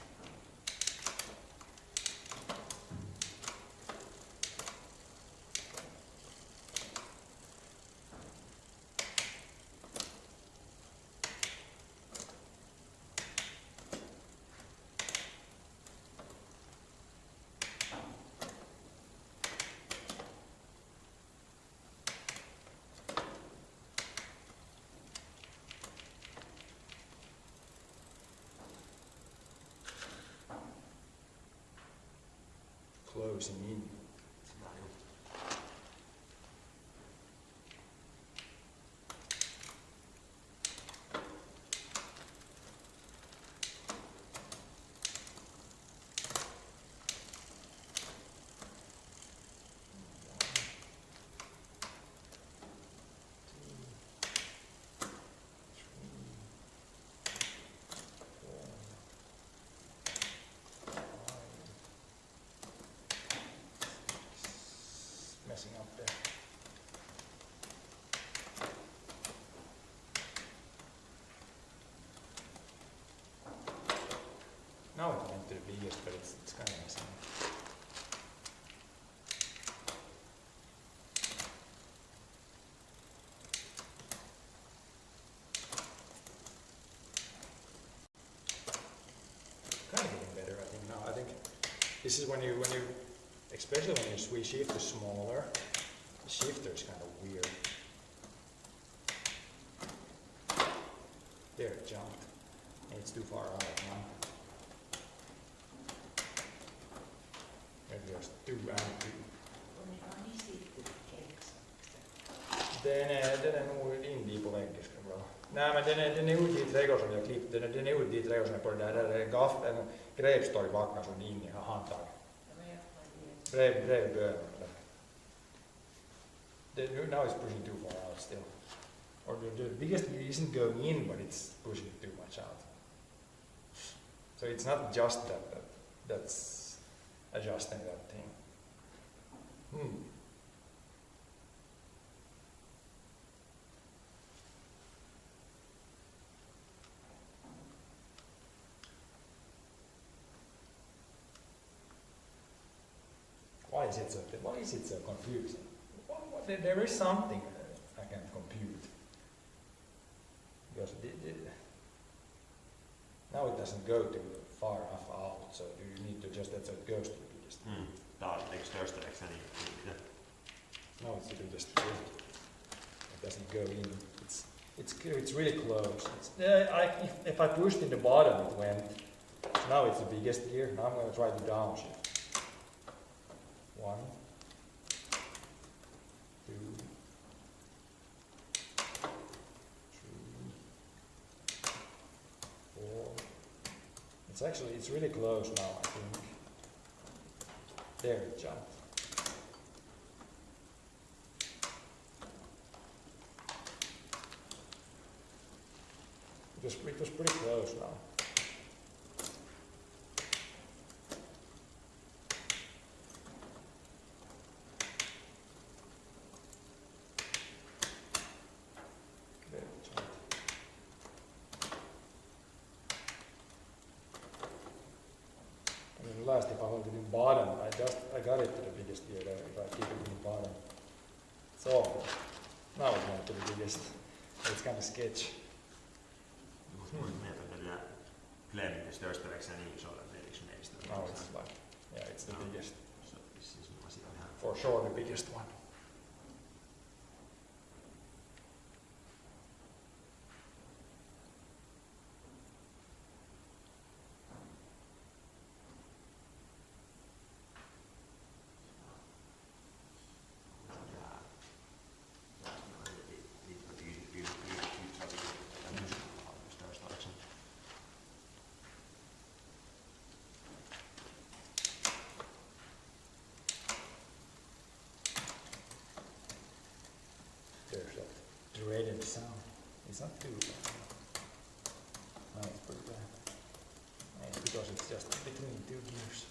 Closing in. messing up there. Now it went to the biggest, but it's kind of messing up. Kind of getting better, I think now. I think this is when you, especially when your sweep shift is smaller, the shifter is kind of weird. There, it jumped. It's too far out now. Maybe there's 2 and 2. Den är nog in på väggen ska bra. Nej men den är ute i trädgården som jag klippte, den är ute i trädgården på det där en grep står i backen som in i handtag. Bredvid bön. Now it's pushing too far out still. Or the biggest gear isn't going in, but it's pushing too much out. So it's not just that's adjusting that thing. Why is it so confusing? There is something I can't compute. Because now it doesn't go too far enough out, so you need to adjust that so it goes to the biggest. Eikö störsteleekö niin mitä? Now it's the biggest. It doesn't go in. It's really close. If I pushed in the bottom, it went. Now it's the biggest gear. Now I'm going to try the downshift. 1, 2, 3, 4. It's really close now, I think. There it jumped. It was pretty close now. Last, if I hold it in bottom, I got it to the biggest gear there. If I keep it in bottom, it's awful. Now it went to the biggest. It's kind of sketch. Claiming störsteleekö niin isolle vediksi meistä? Now it's like, yeah, it's the biggest. For sure, the biggest one. There's that dreaded sound. It's not too bad. No, it's pretty bad. And it's because it's just between 2 gears.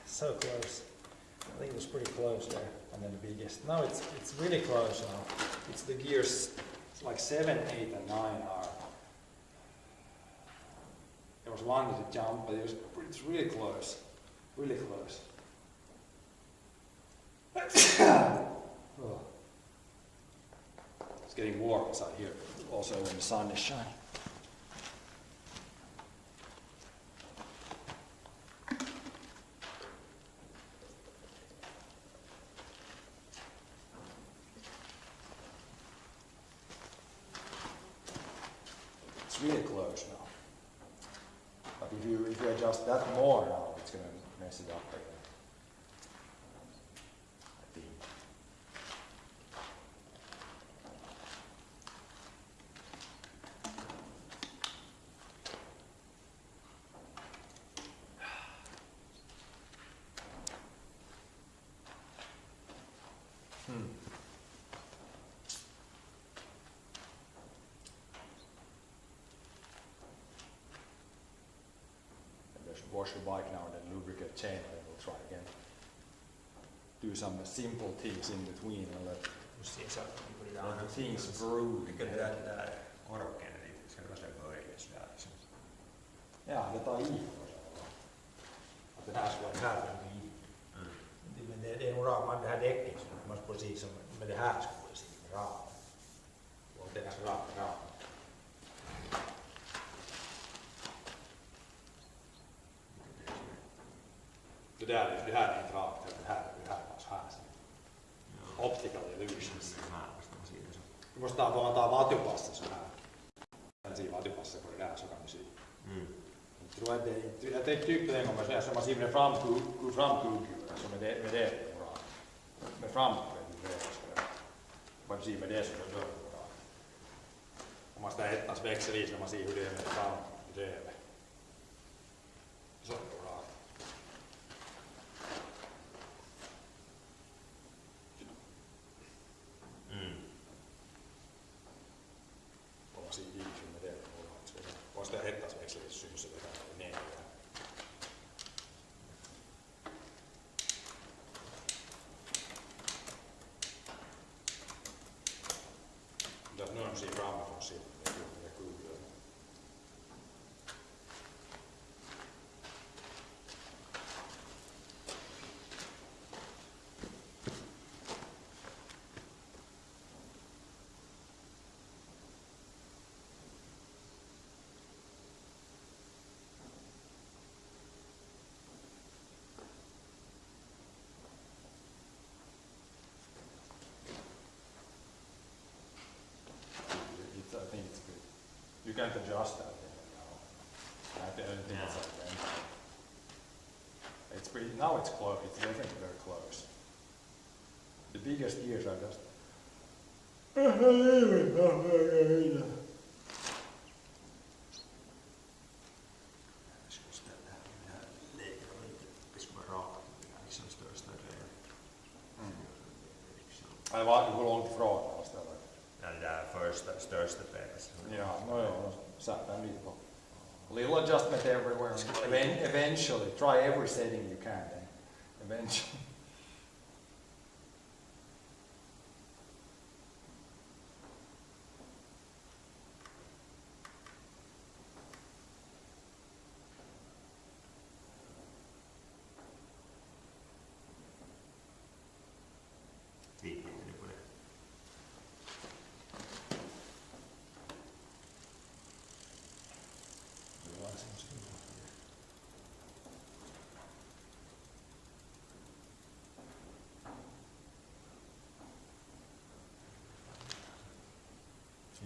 So close. I think it was pretty close there, and then the biggest. Now it's really close now. It's the gears, it's like 7, 8, and 9 are. There was one that jumped, but it's really close. Really close. Oh. It's getting warm inside here, also when the sun is shining. It's really close now. But if you adjust that more now, it's going to mess it up again. I think. wash the bike now and then lubricate chain and then we'll try again. Do some simple things in between and let Just see exactly put it let on. the things brew. Mikä det korken, eli ska det vara sen böjlis där liksom. Ja, det tar i. Det här skulle vara här för mig. Men det är nog rakt, man det här däcket som man måste precis som med det här skulle det se rakt. Och det är så rakt. Det här är inte rakt, det här är här. Optical illusions. Du måste ta vatupassa så här. Den vatupassa på det där så kan du se. Jag tror att jag tyckte en gång att jag ser med framkugghjulet så med det bra. Med framkugghjulet man ser med det så är det bra. Om man ställer ettans växelvis när man ser hur det är med framkugghjulet. Så är det bra. Om man ser vision med det bra. Om ställer ettans växelvis syns det där ner. Där nu de ser framifrån ser det kul. I think it's good. You can't adjust that thing now. I think it's like that. It's pretty, now it's close, it's definitely very close. The biggest gears are just... Hur långt ifrån har jag ställt? Ja, det där största pekas. Ja, no, satan lite på. A little adjustment everywhere. Eventually, try every setting you can. Then. Eventually. Tvinkar ni på det?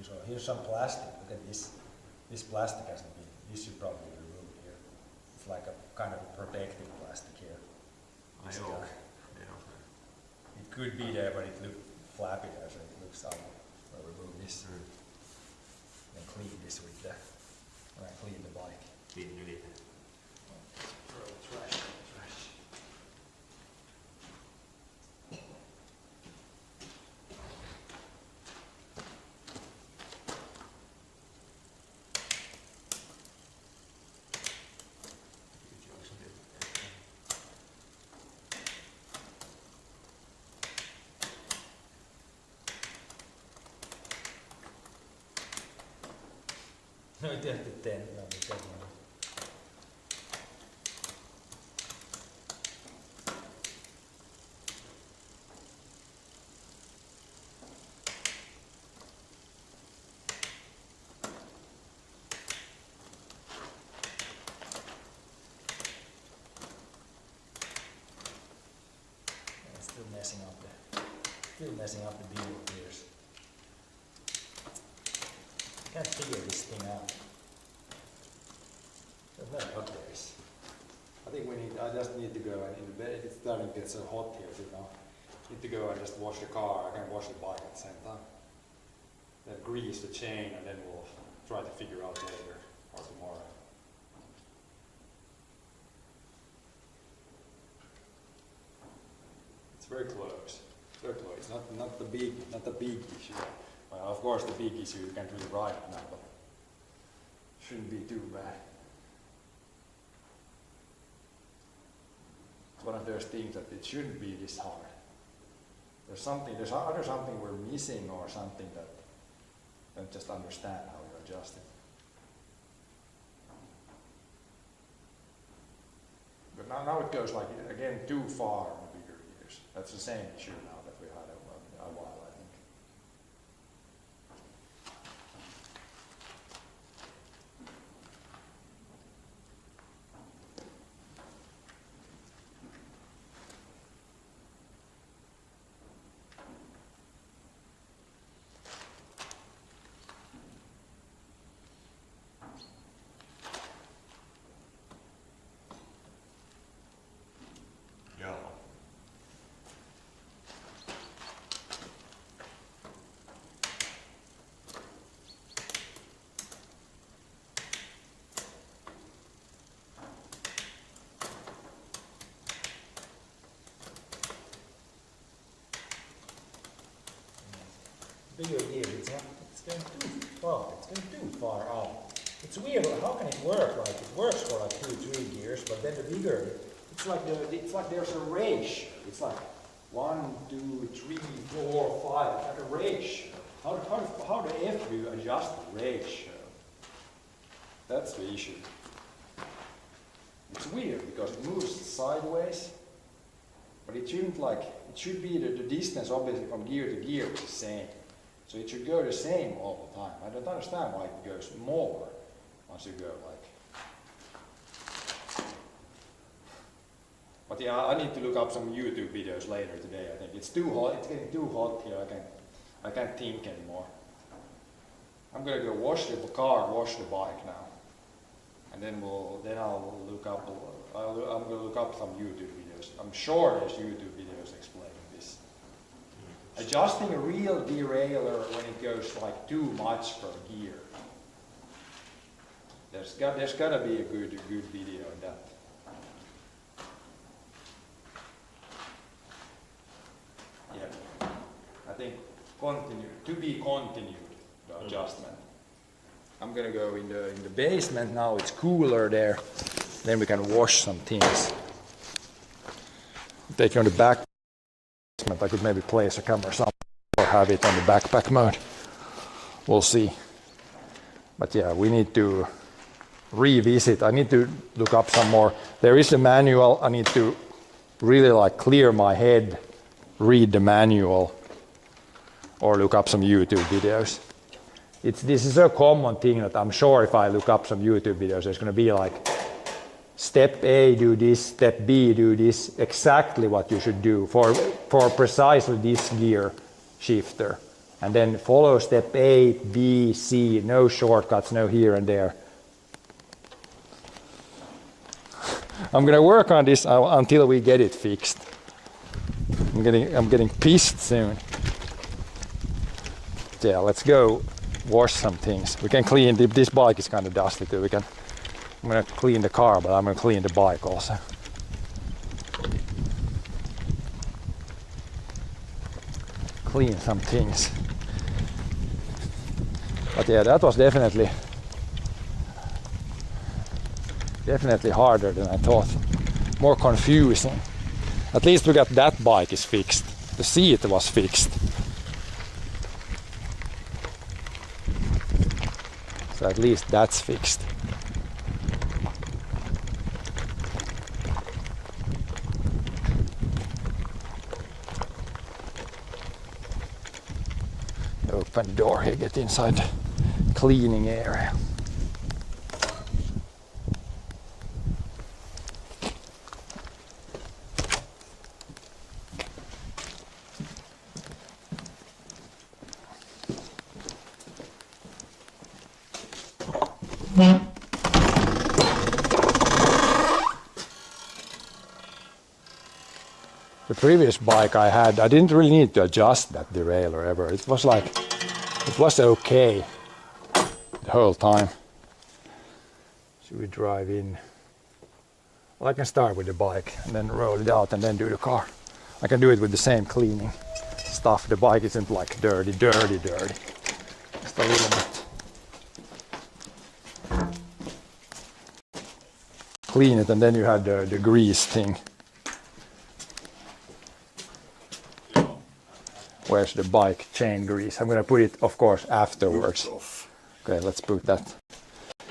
So here's some plastic. Look at this. This plastic hasn't been. This should probably be removed here. It's like a kind of protective plastic here. Ai This joo. guy. Joo. It could be there, but it looked flappy there, so it looks out. I'll remove this and clean this with the. When I clean the bike. Vinny lite. Throw trash. No, tehty teen. No, miten on. Still messing up the beam gears. Can't figure this thing out. There's no hot days. I think I just need to go and in the bed, it's starting to get so hot here, so now need to go and just wash the car. I can wash the bike at the same time. Then grease the chain and then we'll try to figure out later or tomorrow. It's very close. Very close. Not the big issue. Well, of course the big issue you can't really ride it now, but shouldn't be too bad. It's one of those things that it shouldn't be this hard. There's either something we're missing or something that don't just understand how you adjust it. But now it goes like, again, too far on the bigger gears. That's the same issue now that we had a while, I think. Joo. Bigger gear, it's going too far. It's going too far out. It's weird. How can it work? Like it works for like 2-3 gears, but then the bigger, it's like there's a ratio. It's like 1, 2, 3, 4, 5. It's like a ratio. How the F do you adjust the ratio? That's the issue. It's weird because it moves sideways, but it shouldn't it should be the distance obviously from gear to gear is the same. So it should go the same all the time. I don't understand why it goes more once you go like. But yeah, I need to look up some YouTube videos later today. I think it's too hot. It's getting too hot here. I can't think anymore. I'm gonna go wash the car, wash the bike now, and then I'll look up. I'm gonna look up some YouTube videos. I'm sure there's YouTube videos explaining this. Adjusting a real derailleur when it goes like too much per gear. There's gotta be a good video on that. Yeah, I think to be continued, the adjustment. I'm gonna go in the basement now. It's cooler there. Then we can wash some things. Take on the back. I could maybe place a camera somewhere or have it on the backpack mode. We'll see. But yeah, we need to revisit. I need to look up some more. There is a manual. I need to really like clear my head, read the manual, or look up some YouTube videos. This is a common thing that I'm sure if I look up some YouTube videos, there's going to be like step A, do this, step B, do this, exactly what you should do for precisely this gear shifter. And then follow step A, B, C, no shortcuts, no here and there. I'm going to work on this until we get it fixed. I'm getting pissed soon. Yeah, let's go wash some things. We can clean, this bike is kind of dusty too. I'm going to clean the car, but I'm going to clean the bike also. Clean some things. But yeah, that was definitely harder than I thought. More confusing. At least we got that bike is fixed. The seat was fixed. So at least that's fixed. Open the door here, get inside the cleaning area. The previous bike I had, I didn't really need to adjust that derailleur ever. It was like, it was okay the whole time. Should we drive in? Well, I can start with the bike and then roll it out and then do the car. I can do it with the same cleaning stuff. The bike isn't like dirty. Just a little bit. Clean it and then you have the grease thing. Where's the bike chain grease? I'm gonna put it, of course, afterwards. Okay, let's put that.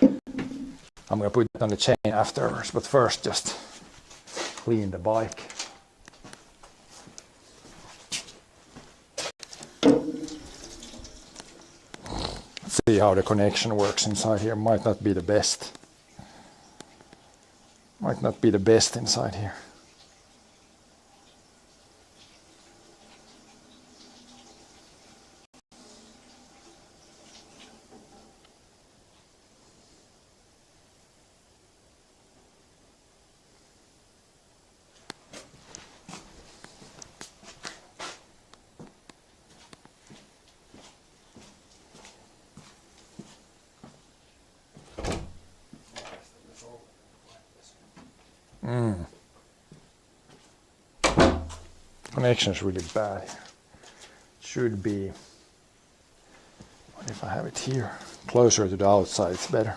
I'm gonna put it on the chain afterwards, but first just clean the bike. Let's see how the connection works inside here. Might not be the best. Might not be the best inside here. Connection is really bad here. Should be, what if I have it here? Closer to the outside, it's better.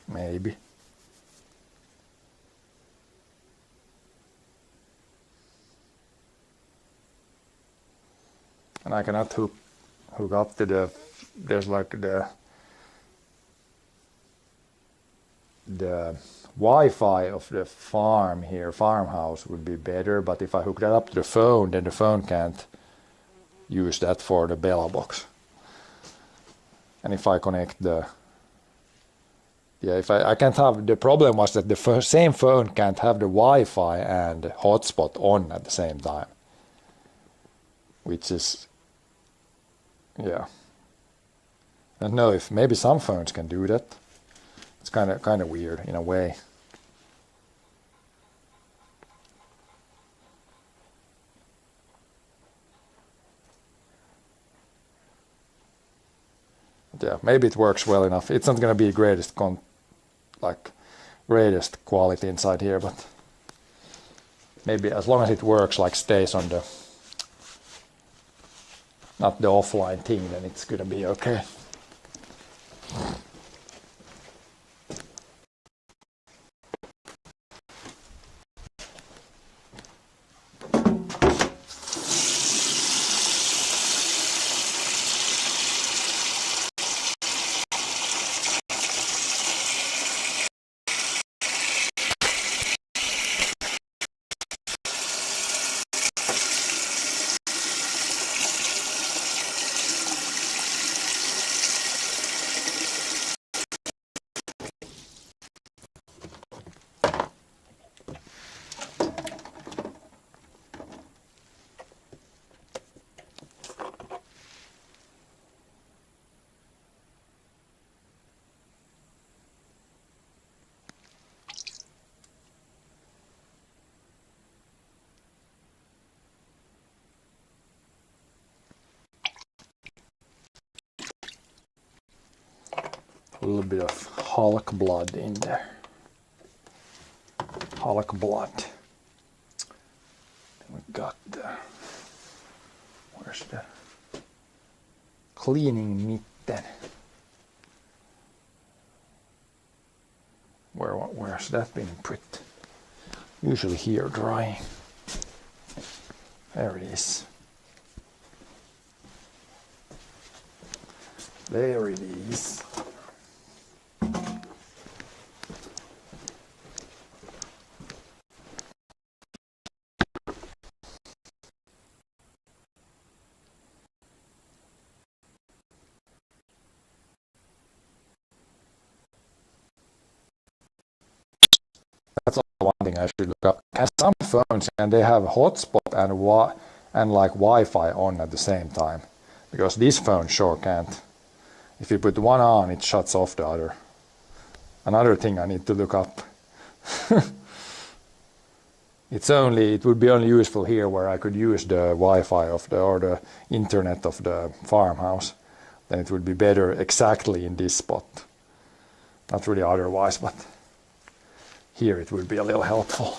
Maybe. And I cannot hook up to the, there's like the Wi-Fi of the farm here, farmhouse would be better, but if I hook that up to the phone, then the phone can't use that for the Bella box. And if I connect the, yeah, if I can't have, the problem was that the same phone can't have the Wi-Fi and hotspot on at the same time, which is, yeah. I don't know if maybe some phones can do that. It's kind of weird in a way. Yeah, maybe it works well enough. It's not going to be greatest greatest quality inside here, but maybe as long as it works, like stays on the, not the offline thing, then it's going to be okay. A little bit of Hulk blood in there. Hulk blood. Then we got the, where's the cleaning mitten? Where's that been put? Usually here drying. There it is. There it is. That's one thing I should look up. As some phones, and they have hotspot and like Wi-Fi on at the same time, because this phone sure can't. If you put one on, it shuts off the other. Another thing I need to look up. It would be only useful here where I could use the Wi-Fi of or the internet of the farmhouse. Then it would be better exactly in this spot. Not really otherwise, but here it would be a little helpful.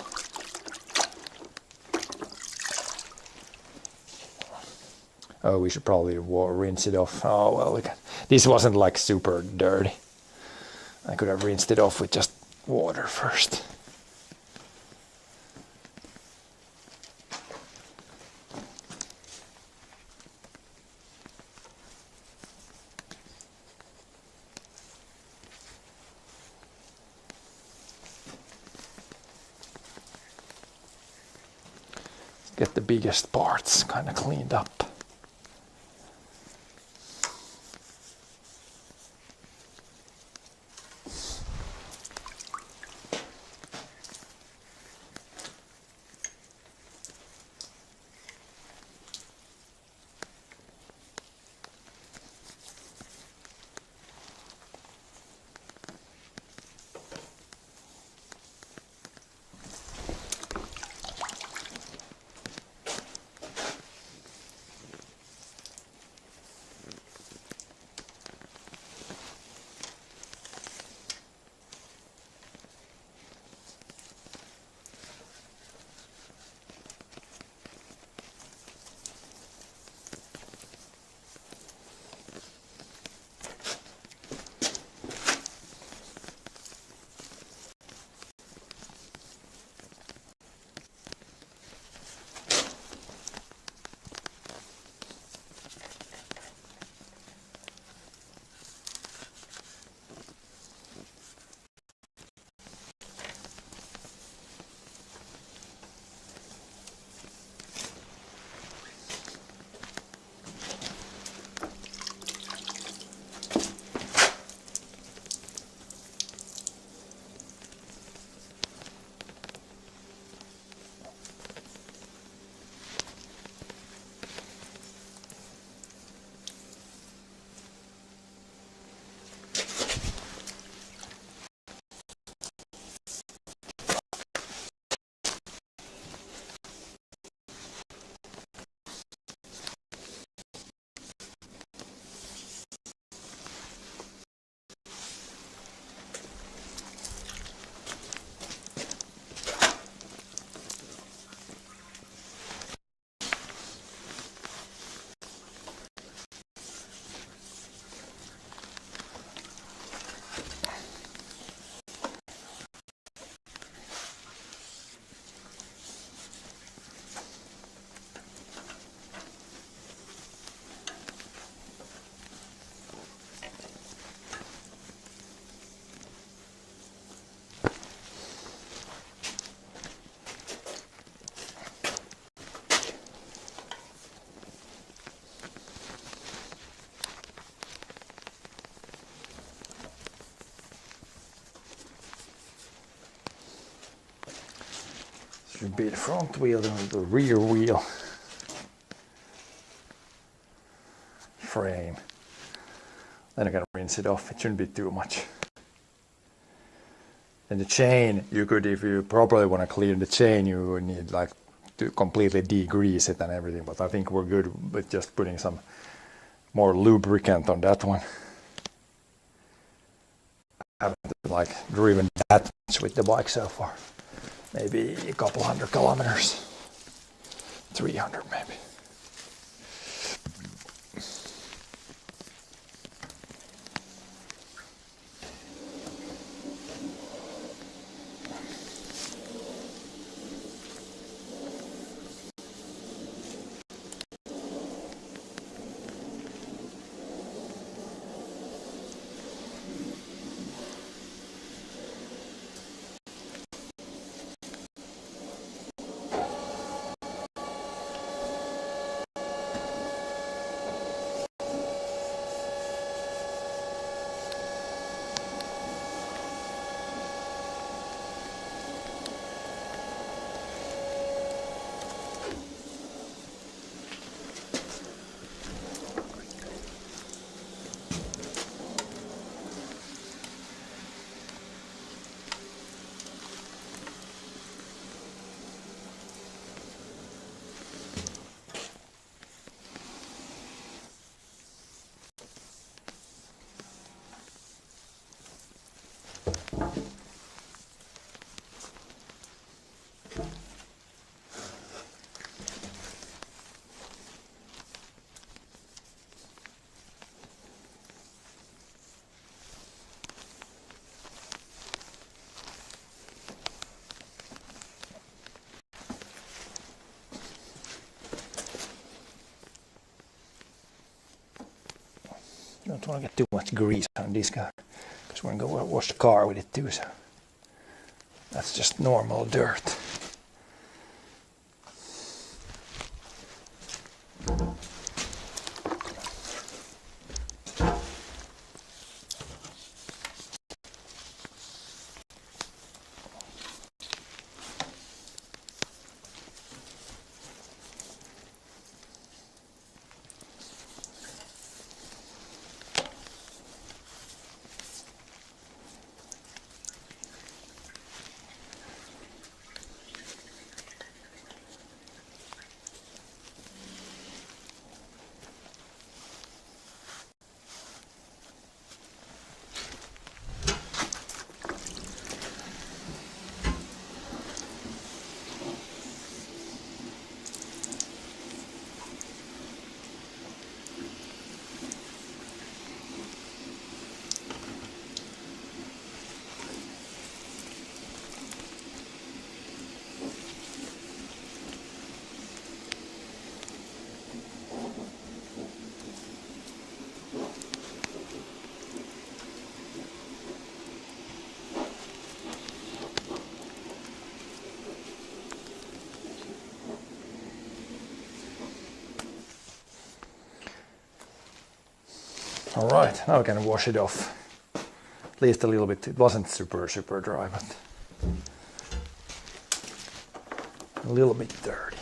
Oh, we should probably rinse it off. Oh, well, this wasn't like super dirty. I could have rinsed it off with just water first. get the biggest parts kind of cleaned up. Should be the front wheel and the rear wheel frame. Then I gotta rinse it off. It shouldn't be too much. And the chain, you could, if you properly want to clean the chain, you would need like to completely degrease it and everything. But I think we're good with just putting some more lubricant on that one. I haven't like driven that much with the bike so far. Maybe a couple 100 kilometers, 300 maybe. Don't want to get too much grease on this guy because we're going to go wash the car with it too, so that's just normal dirt. All right, now I can wash it off. At least a little bit. It wasn't super dry, but a little bit dirty.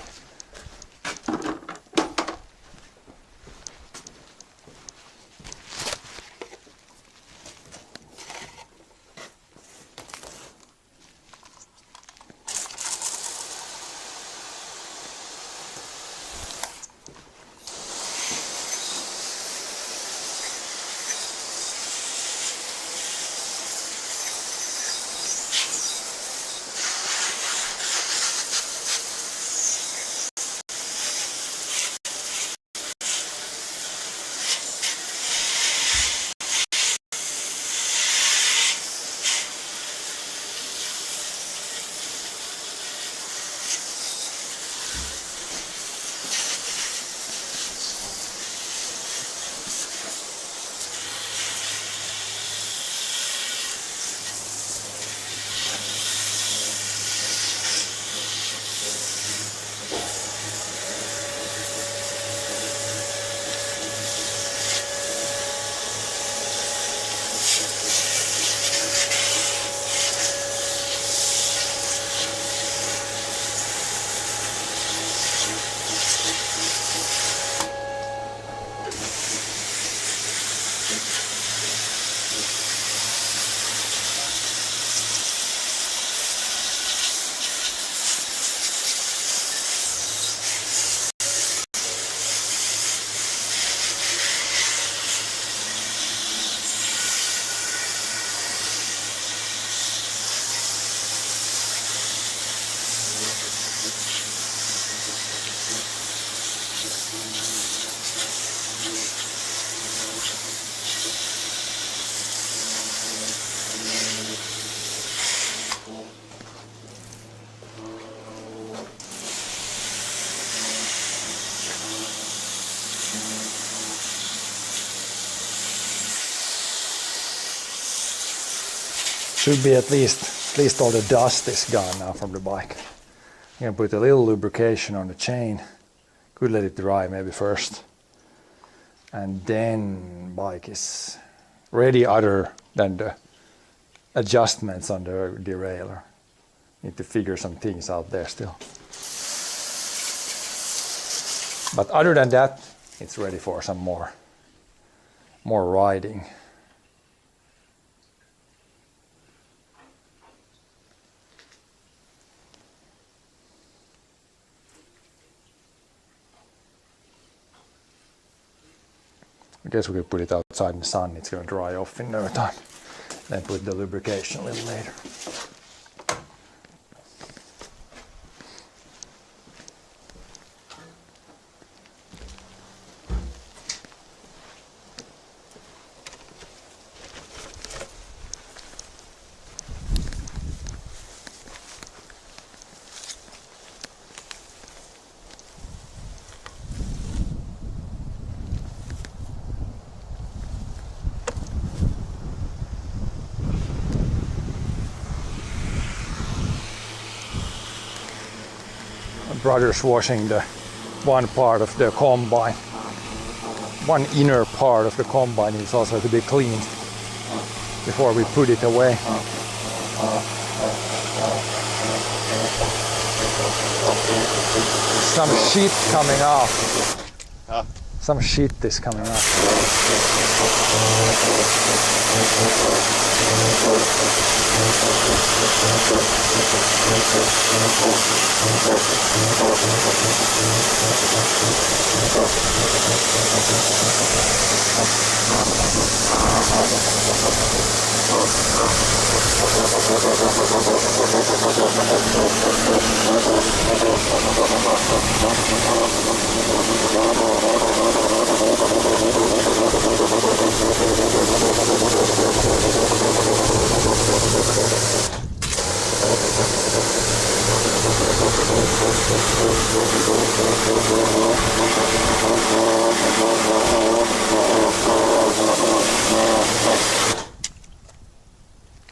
Should be at least all the dust is gone now from the bike. I'm gonna put a little lubrication on the chain. Could let it dry maybe first. And then bike is ready other than the adjustments on the derailleur. Need to figure some things out there still. But other than that, it's ready for some more riding. I guess we could put it outside in the sun, it's going to dry off in no time. Then put the lubrication a little later. Brother's washing the one part of the combine. One inner part of the combine is also to be cleaned before we put it away. Some shit coming off. Some shit is coming off.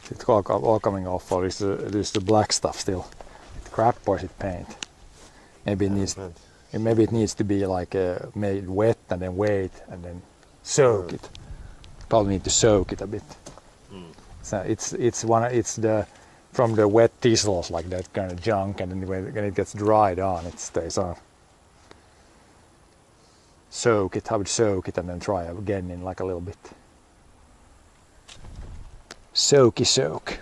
It's all coming off, or is the black stuff still? Crap, or is it paint? Maybe it needs to be like made wet and then wait and then soak it. Probably need to soak it a bit. So it's the from the wet thistles, like that kind of junk, and then when it gets dried on, it stays on. Soak it. I would soak it and then try again in like a little bit. Soaky soak.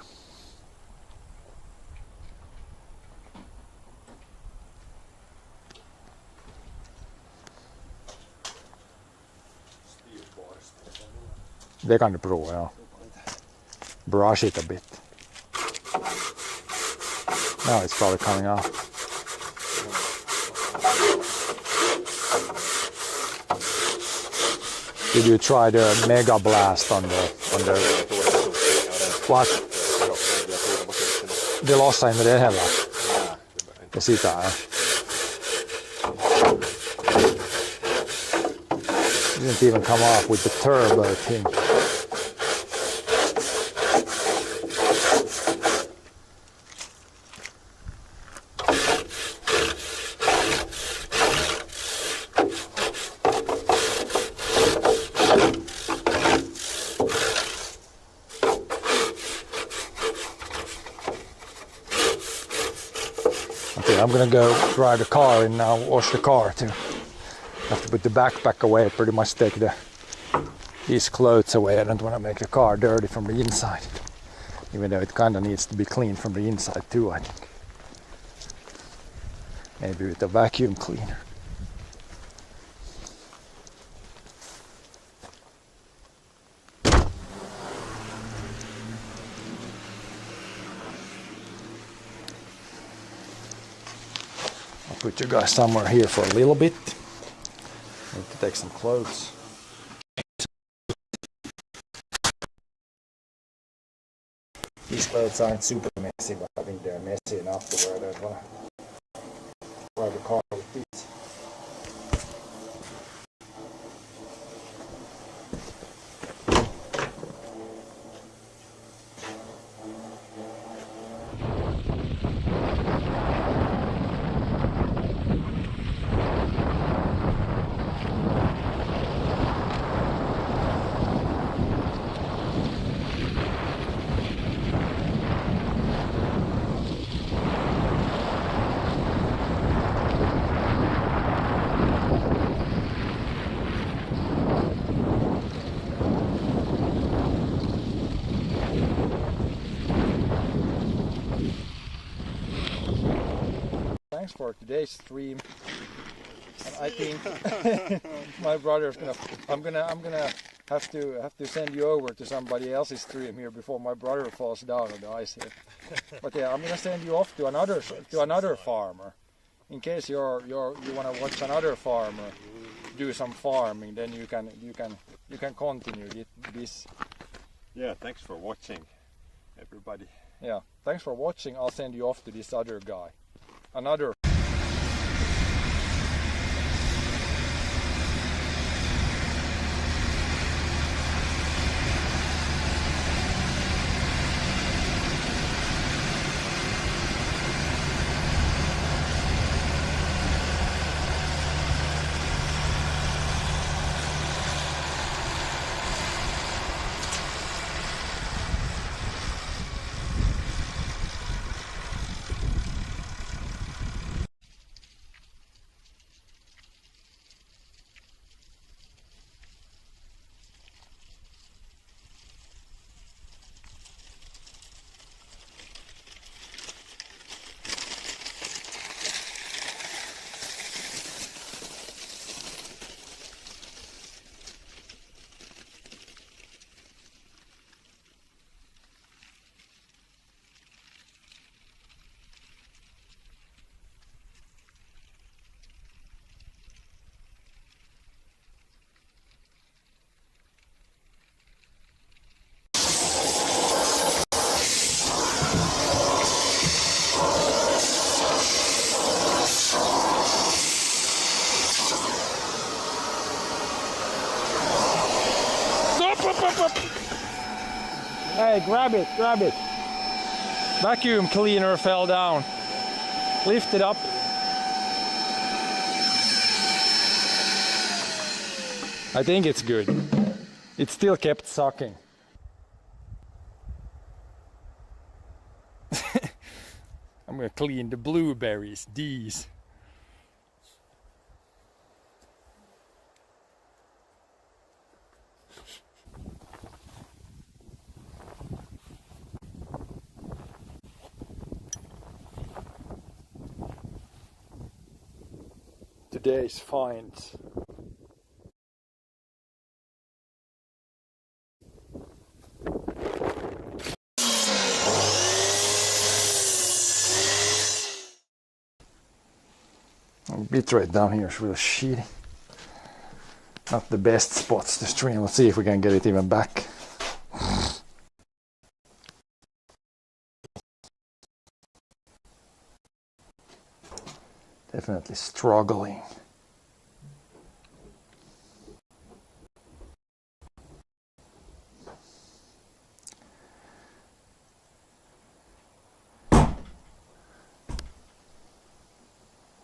Det kan du prova, ja. Brush it a bit. Now it's probably coming off. Did you try the Mega Blast on the what? Det lossar inte det heller. Det sitter här. Didn't even come off with the turbo thing. Okay, I'm gonna go drive the car and now wash the car too. Have to put the backpack away, pretty much take these clothes away. I don't want to make the car dirty from the inside, even though it kind of needs to be clean from the inside too, I think. Maybe with a vacuum cleaner. I'll put you guys somewhere here for a little bit. Need to take some clothes. These clothes aren't super messy, but I think they're messy enough to where I don't want to drive the car with these. Thanks for today's stream. And I think my brother's I'm gonna have to send you over to somebody else's stream here before my brother falls down on the ice here. But yeah, I'm gonna send you off to another farmer. In case you wanna watch another farmer do some farming, then you can continue this. Yeah, thanks for watching, everybody. Yeah, thanks for watching. I'll send you off to this other guy. Another. Hey, grab it. Vacuum cleaner fell down. Lift it up. I think it's good. It still kept sucking. I'm gonna clean the blueberries, these. Today's finds. Bitrate down here is really shitty. Not the best spots to stream. Let's see if we can get it even back. Definitely struggling.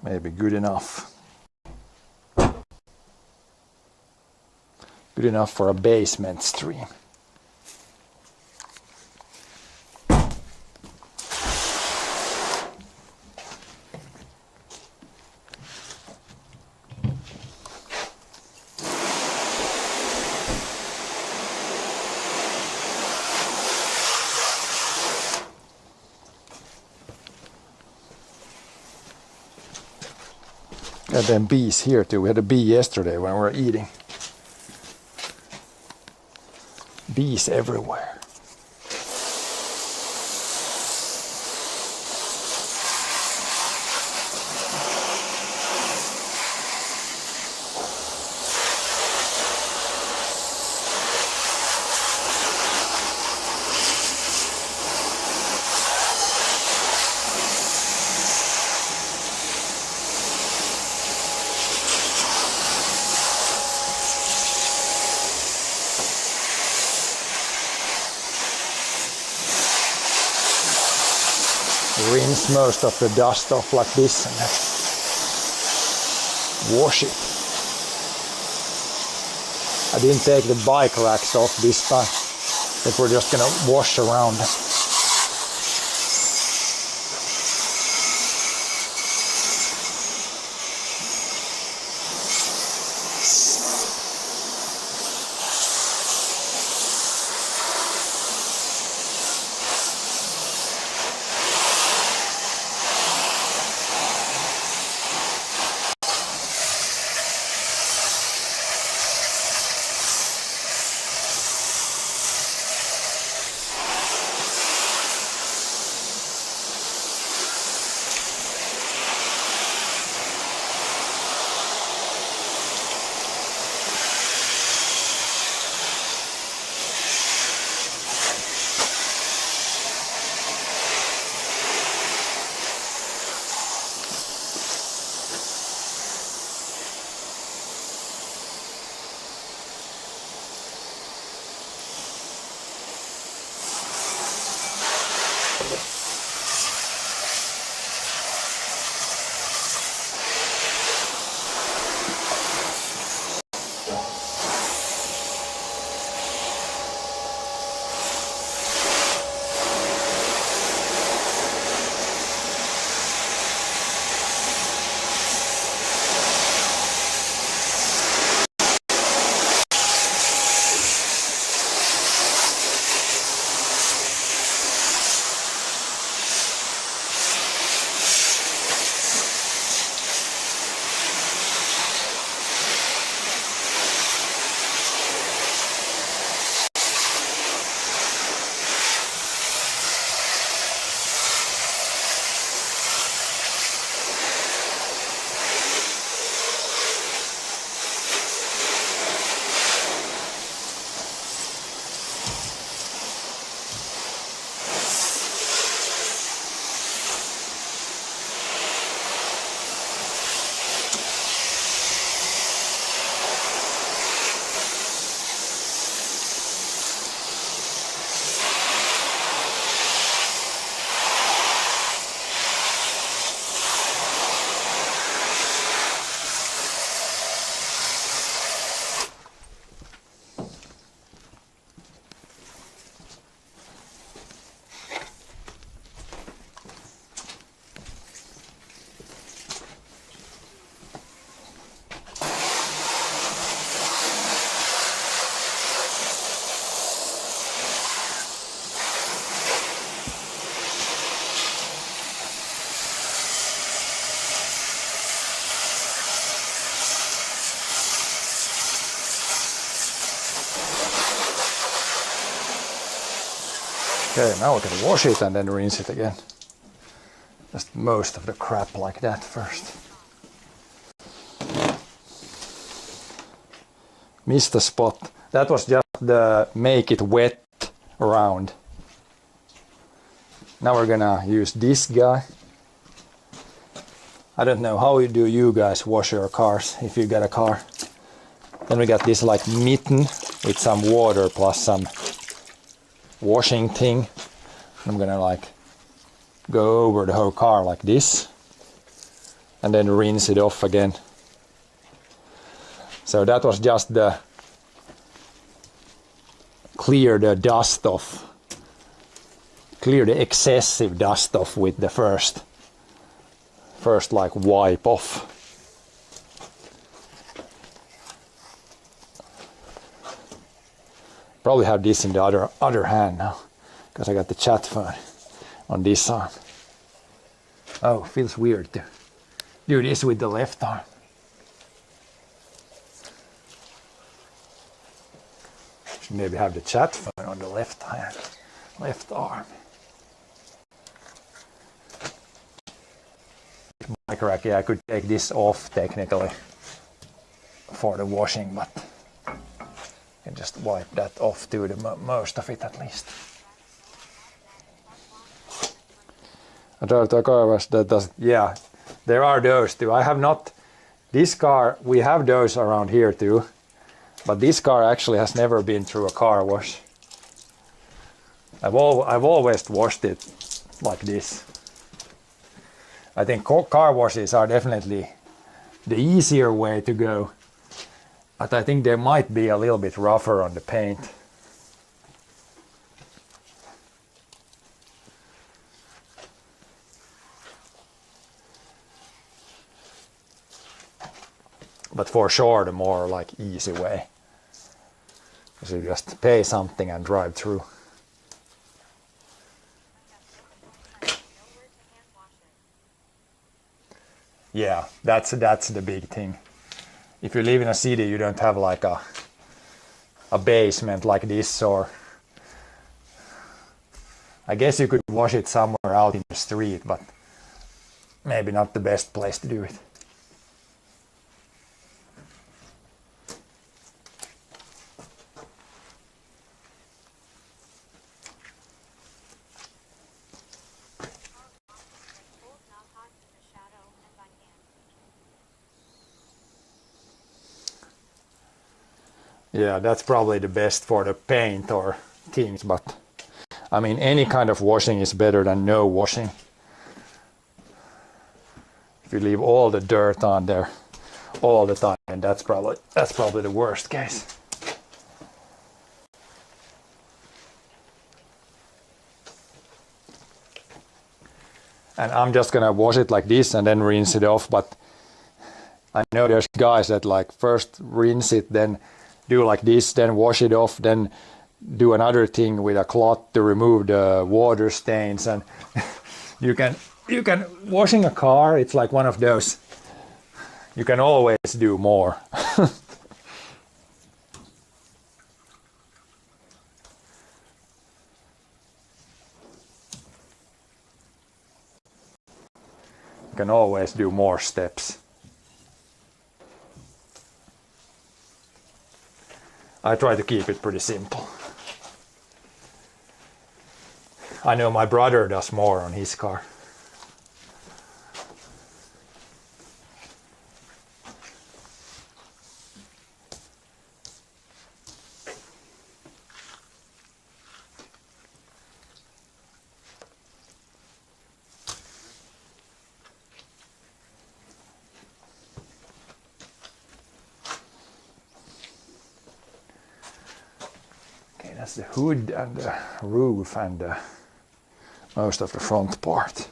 Maybe good enough. Good enough for a basement stream. Got them bees here too. We had a bee yesterday when we were eating. Bees everywhere. Rinse most of the dust off like this and then wash it. I didn't take the bike racks off this time. I think we're just gonna wash around. Okay, now we can wash it and then rinse it again. Just most of the crap like that first. Missed the spot. That was just the make it wet round. Now we're gonna use this guy. I don't know how you guys wash your cars if you got a car. Then we got this like mitten with some water plus some washing thing. I'm gonna like go over the whole car like this and then rinse it off again. So that was just the clear the dust off, clear the excessive dust off with the first like wipe off. Probably have this in the other hand now because I got the chat phone on this arm. Oh, feels weird to do this with the left arm. Should maybe have the chat phone on the left hand, left arm. Mic rack, yeah, I could take this off technically for the washing, but I can just wipe that off too, most of it at least. I drive a car that does, yeah, there are those too. I have not, this car, we have those around here too, but this car actually has never been through a car wash. I've always washed it like this. I think car washes are definitely the easier way to go, but I think they might be a little bit rougher on the paint. But for sure the more like easy way, because you just pay something and drive through. Yeah, that's the big thing. If you live in a city, you don't have like a basement like this, or I guess you could wash it somewhere out in the street, but maybe not the best place to do it. Yeah, that's probably the best for the paint or things, but I mean any kind of washing is better than no washing. If you leave all the dirt on there all the time, and that's probably the worst case. And I'm just gonna wash it like this and then rinse it off, but I know there's guys that like first rinse it, then do like this, then wash it off, then do another thing with a cloth to remove the water stains. And you can washing a car, it's like one of those, you can always do more. You can always do more steps. I try to keep it pretty simple. I know my brother does more on his car. That's the hood and the roof and most of the front part.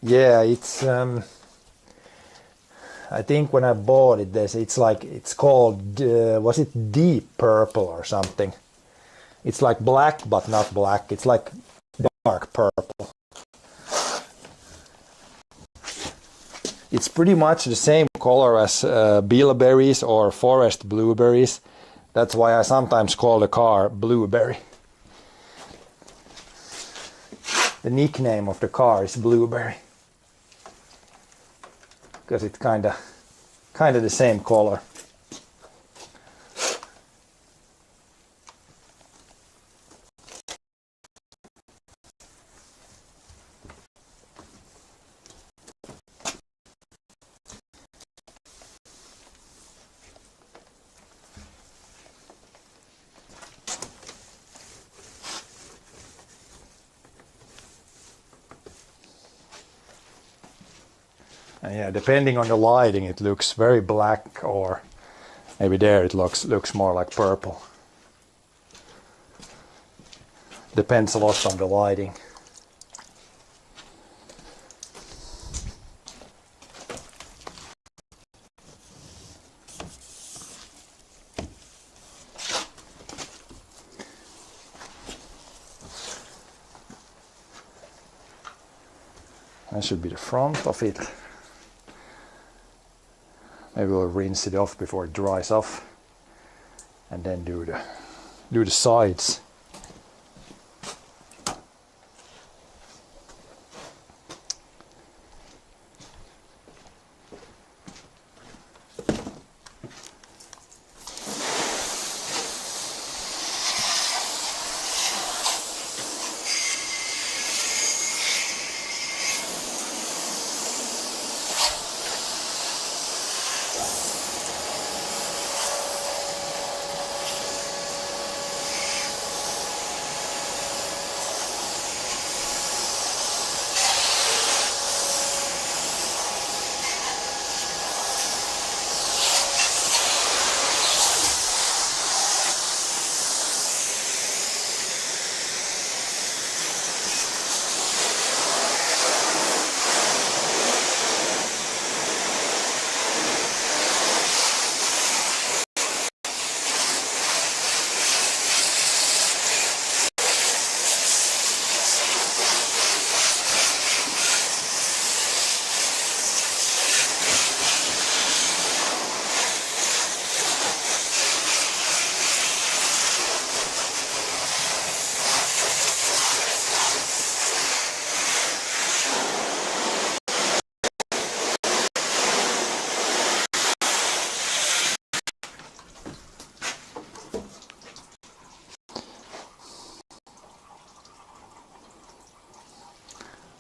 Yeah, it's I think when I bought it, it's called, was it deep purple or something? It's like black, but not black. It's like dark purple. It's pretty much the same color as bilberries or forest blueberries. That's why I sometimes call the car Blueberry. The nickname of the car is Blueberry, because it's kind of the same color. And yeah, depending on the lighting, it looks very black, or maybe there it looks more like purple. Depends a lot on the lighting. That should be the front of it. Maybe we'll rinse it off before it dries off, and then do the sides.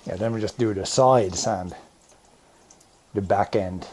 Yeah, then we just do the sides and the back end.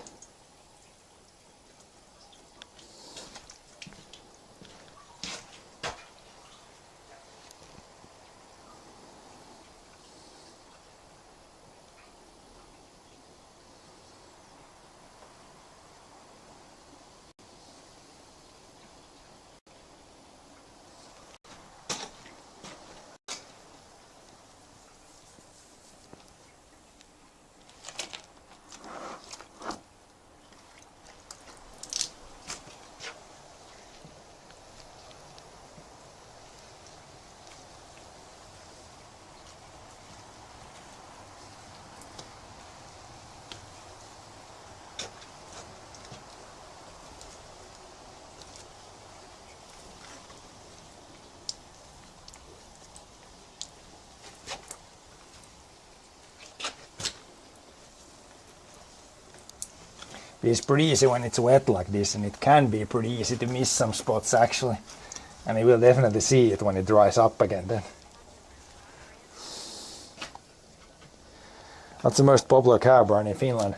It's pretty easy when it's wet like this, and it can be pretty easy to miss some spots actually. And you will definitely see it when it dries up again then. What's the most popular car brand in Finland?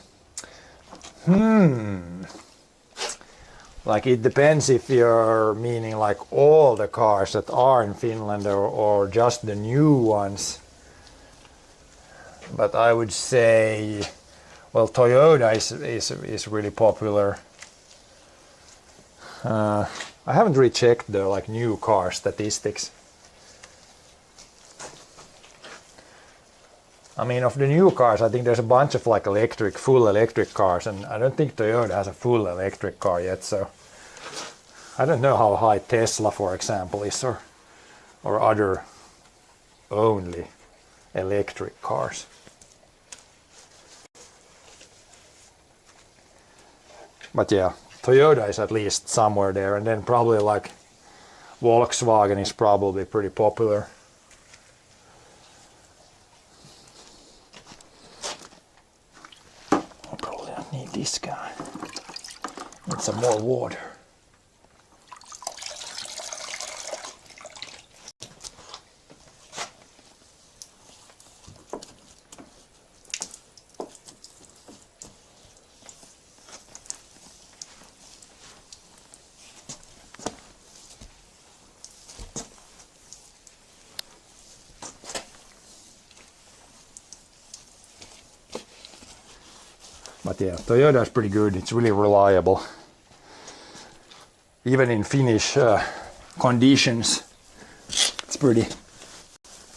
Like, it depends if you're meaning like all the cars that are in Finland or just the new ones. But I would say, well, Toyota is really popular. I haven't really checked the like new car statistics. I mean, of the new cars, I think there's a bunch of like full electric cars, and I don't think Toyota has a full electric car yet, so I don't know how high Tesla, for example, is, or other only electric cars. But yeah, Toyota is at least somewhere there, and then probably like Volkswagen is probably pretty popular. I probably don't need this guy. Need some more water. But yeah, Toyota is pretty good. It's really reliable. Even in Finnish conditions, it's pretty.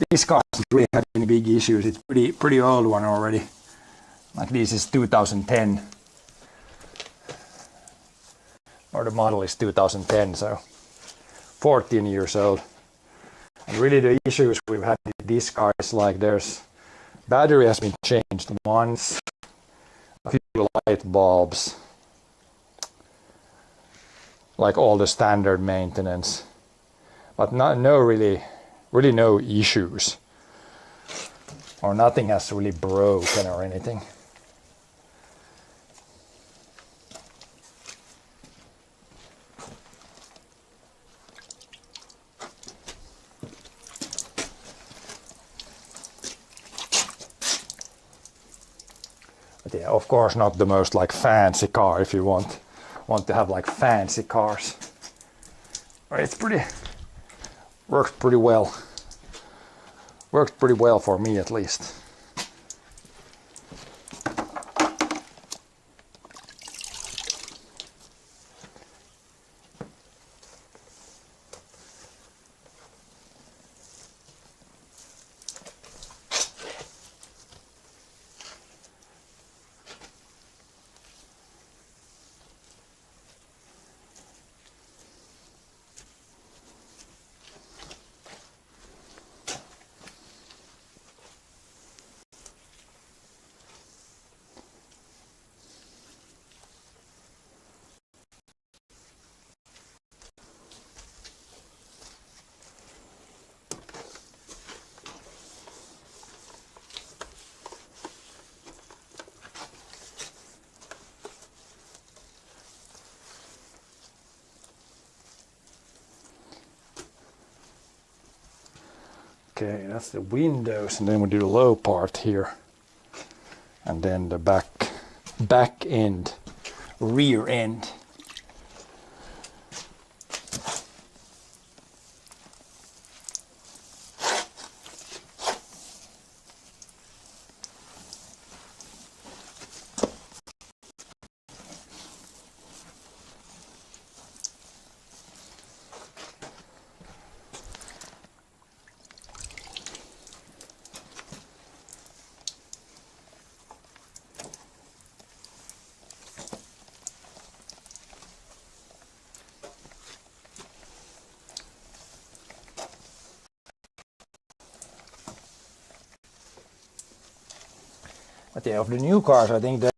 This car hasn't really had any big issues. It's pretty old one already. Like this is 2010. Or the model is 2010, so 14 years old. And really the issues we've had with this car is like there's battery has been changed once. A few light bulbs, like all the standard maintenance, but really no issues, or nothing has really broken or anything. But yeah, of course not the most like fancy car if you want to have like fancy cars. But it's works pretty well. Worked pretty well for me at least. Okay, that's the windows, and then we do the low part here, and then the back end, rear end. But yeah, of the new cars, I think that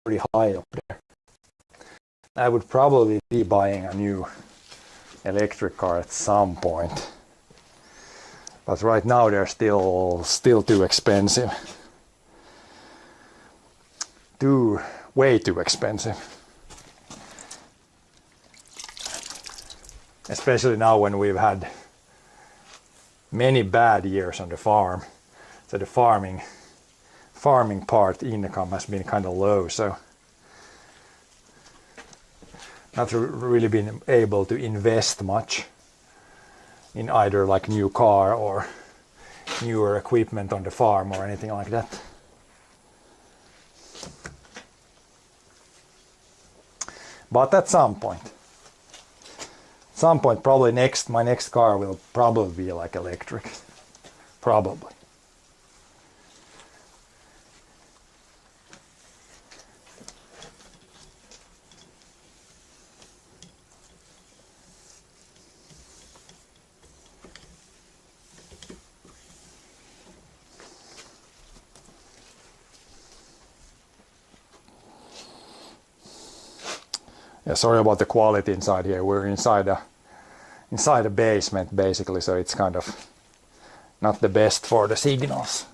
pretty high up there. I would probably be buying a new electric car at some point. But right now they're still too expensive. Way too expensive. Especially now when we've had many bad years on the farm. So the farming part income has been kind of low, so not really been able to invest much. in either like new car or newer equipment on the farm or anything like that. But at some point, probably my next car will probably be like electric, probably. Yeah, sorry about the quality inside here. We're inside a basement basically, so it's kind of not the best for the signals.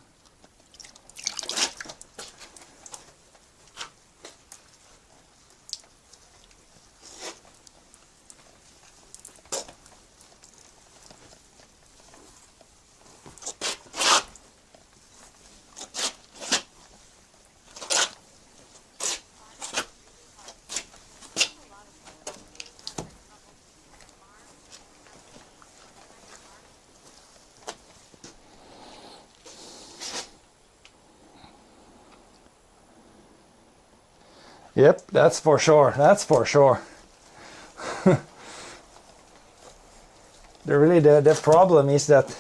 Yep, that's for sure. That's for sure. The problem is that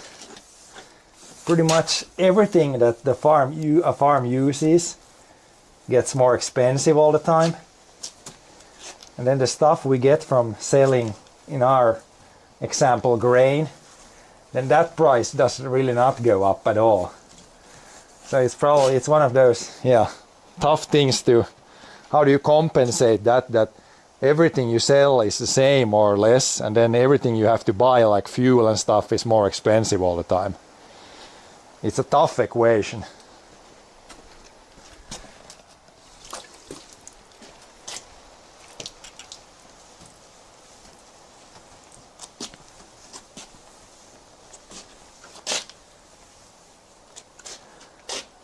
pretty much everything that a farm uses gets more expensive all the time. And then the stuff we get from selling, in our example, grain, then that price does really not go up at all. So it's one of those tough things to, how do you compensate that everything you sell is the same more or less, and then everything you have to buy like fuel and stuff is more expensive all the time. It's a tough equation.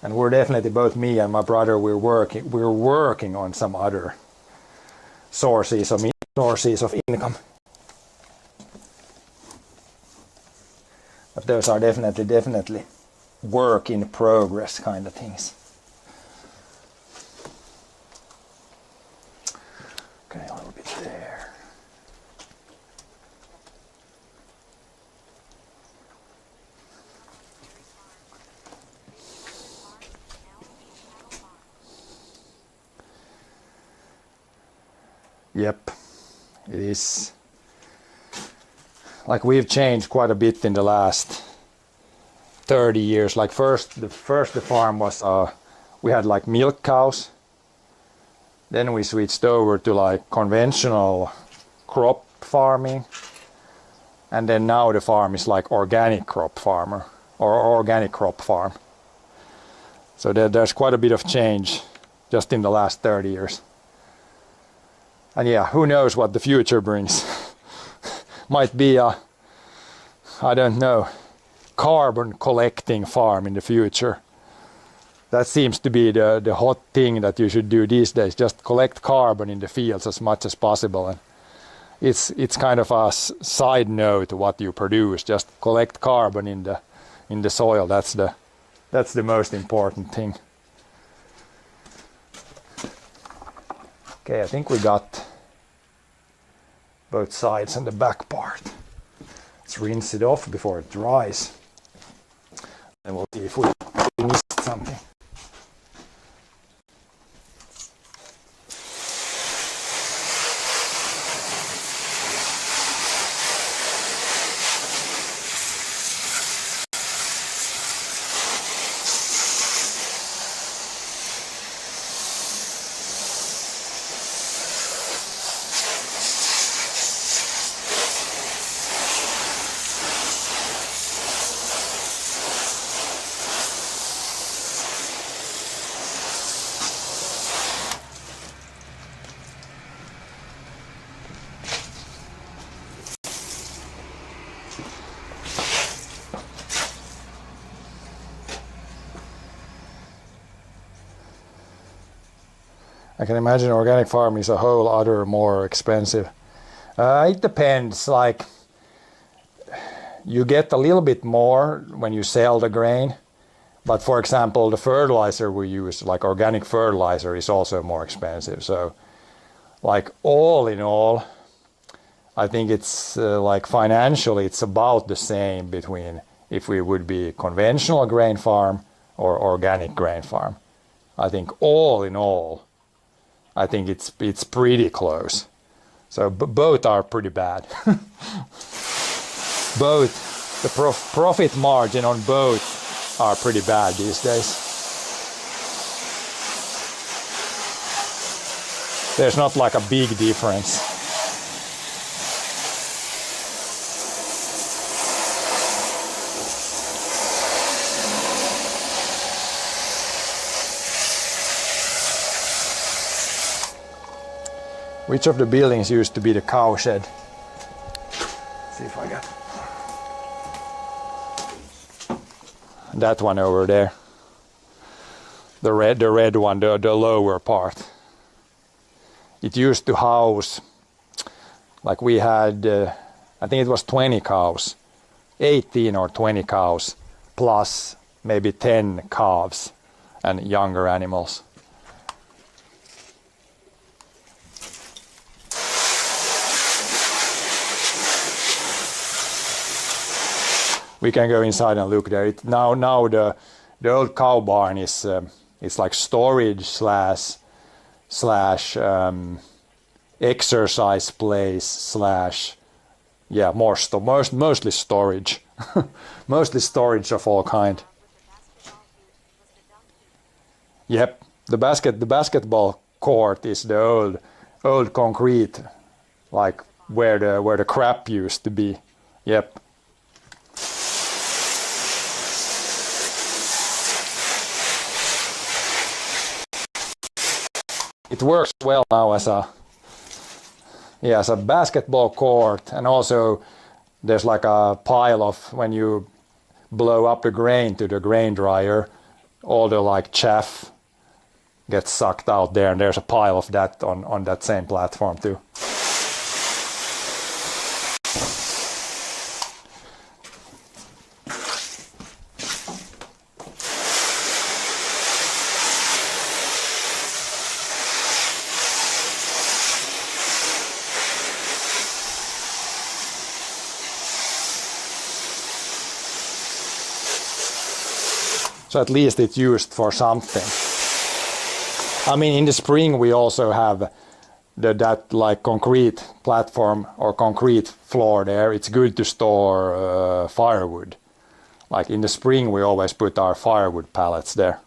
And we're definitely, both me and my brother, we're working on some other sources of income. But those are definitely work in progress kind of things. Okay, a little bit there. Yep, it is. Like, we've changed quite a bit in the last 30 years. Like the farm was, we had like milk cows. Then we switched over to like conventional crop farming. And then now the farm is like organic crop farmer or organic crop farm. So there's quite a bit of change just in the last 30 years. And yeah, who knows what the future brings. Might be a, I don't know, carbon collecting farm in the future. That seems to be the hot thing that you should do these days. Just collect carbon in the fields as much as possible. And it's kind of a side note to what you produce. Just collect carbon in the soil. That's the most important thing. Okay, I think we got both sides and the back part. Let's rinse it off before it dries. And we'll see if we missed something. I can imagine organic farming is a whole other more expensive. It depends. Like, You get a little bit more when you sell the grain, but for example, the fertilizer we use, like organic fertilizer, is also more expensive. So, like all in all, I think it's like financially, it's about the same between if we would be conventional grain farm or organic grain farm. I think all in all, I think it's pretty close. So both are pretty bad. Both, the profit margin on both are pretty bad these days. There's not like a big difference. Which of the buildings used to be the cow shed? See if I got that one over there. The red one, the lower part. It used to house, like we had, I think it was 20 cows, 18 or 20 cows, plus maybe 10 calves and younger animals. We can go inside and look there. Now the old cow barn is it's like storage slash exercise place slash mostly storage, mostly storage of all kind. Yep, the basketball court is the old concrete, like where the crap used to be. Yep. It works well now as a basketball court, and also there's like a pile of, when you blow up the grain to the grain dryer, all the like chaff gets sucked out there, and there's a pile of that on that same platform too. So at least it's used for something. I mean, in the spring we also have that like concrete platform or concrete floor there. It's good to store firewood. Like in the spring we always put our firewood pallets there.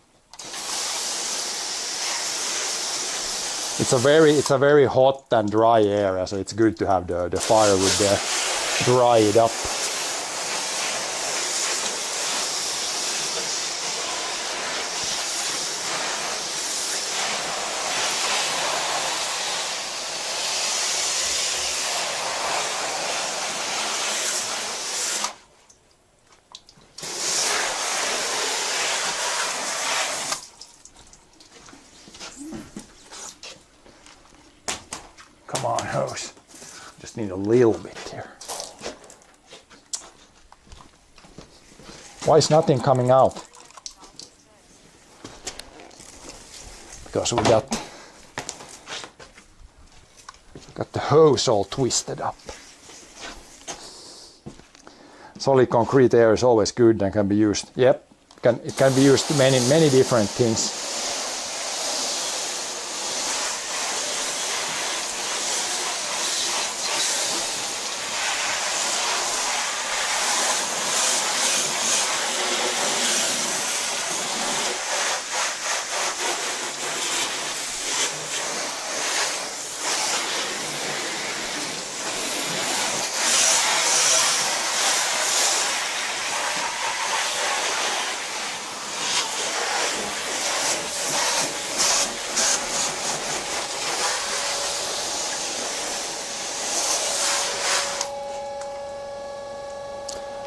It's a very hot and dry area, so it's good to have the firewood there, dry it up. Come on, hose. Just need a little bit here. Why is nothing coming out? Because we got the hose all twisted up. Solid concrete air is always good and can be used. Yep, it can be used to many different things.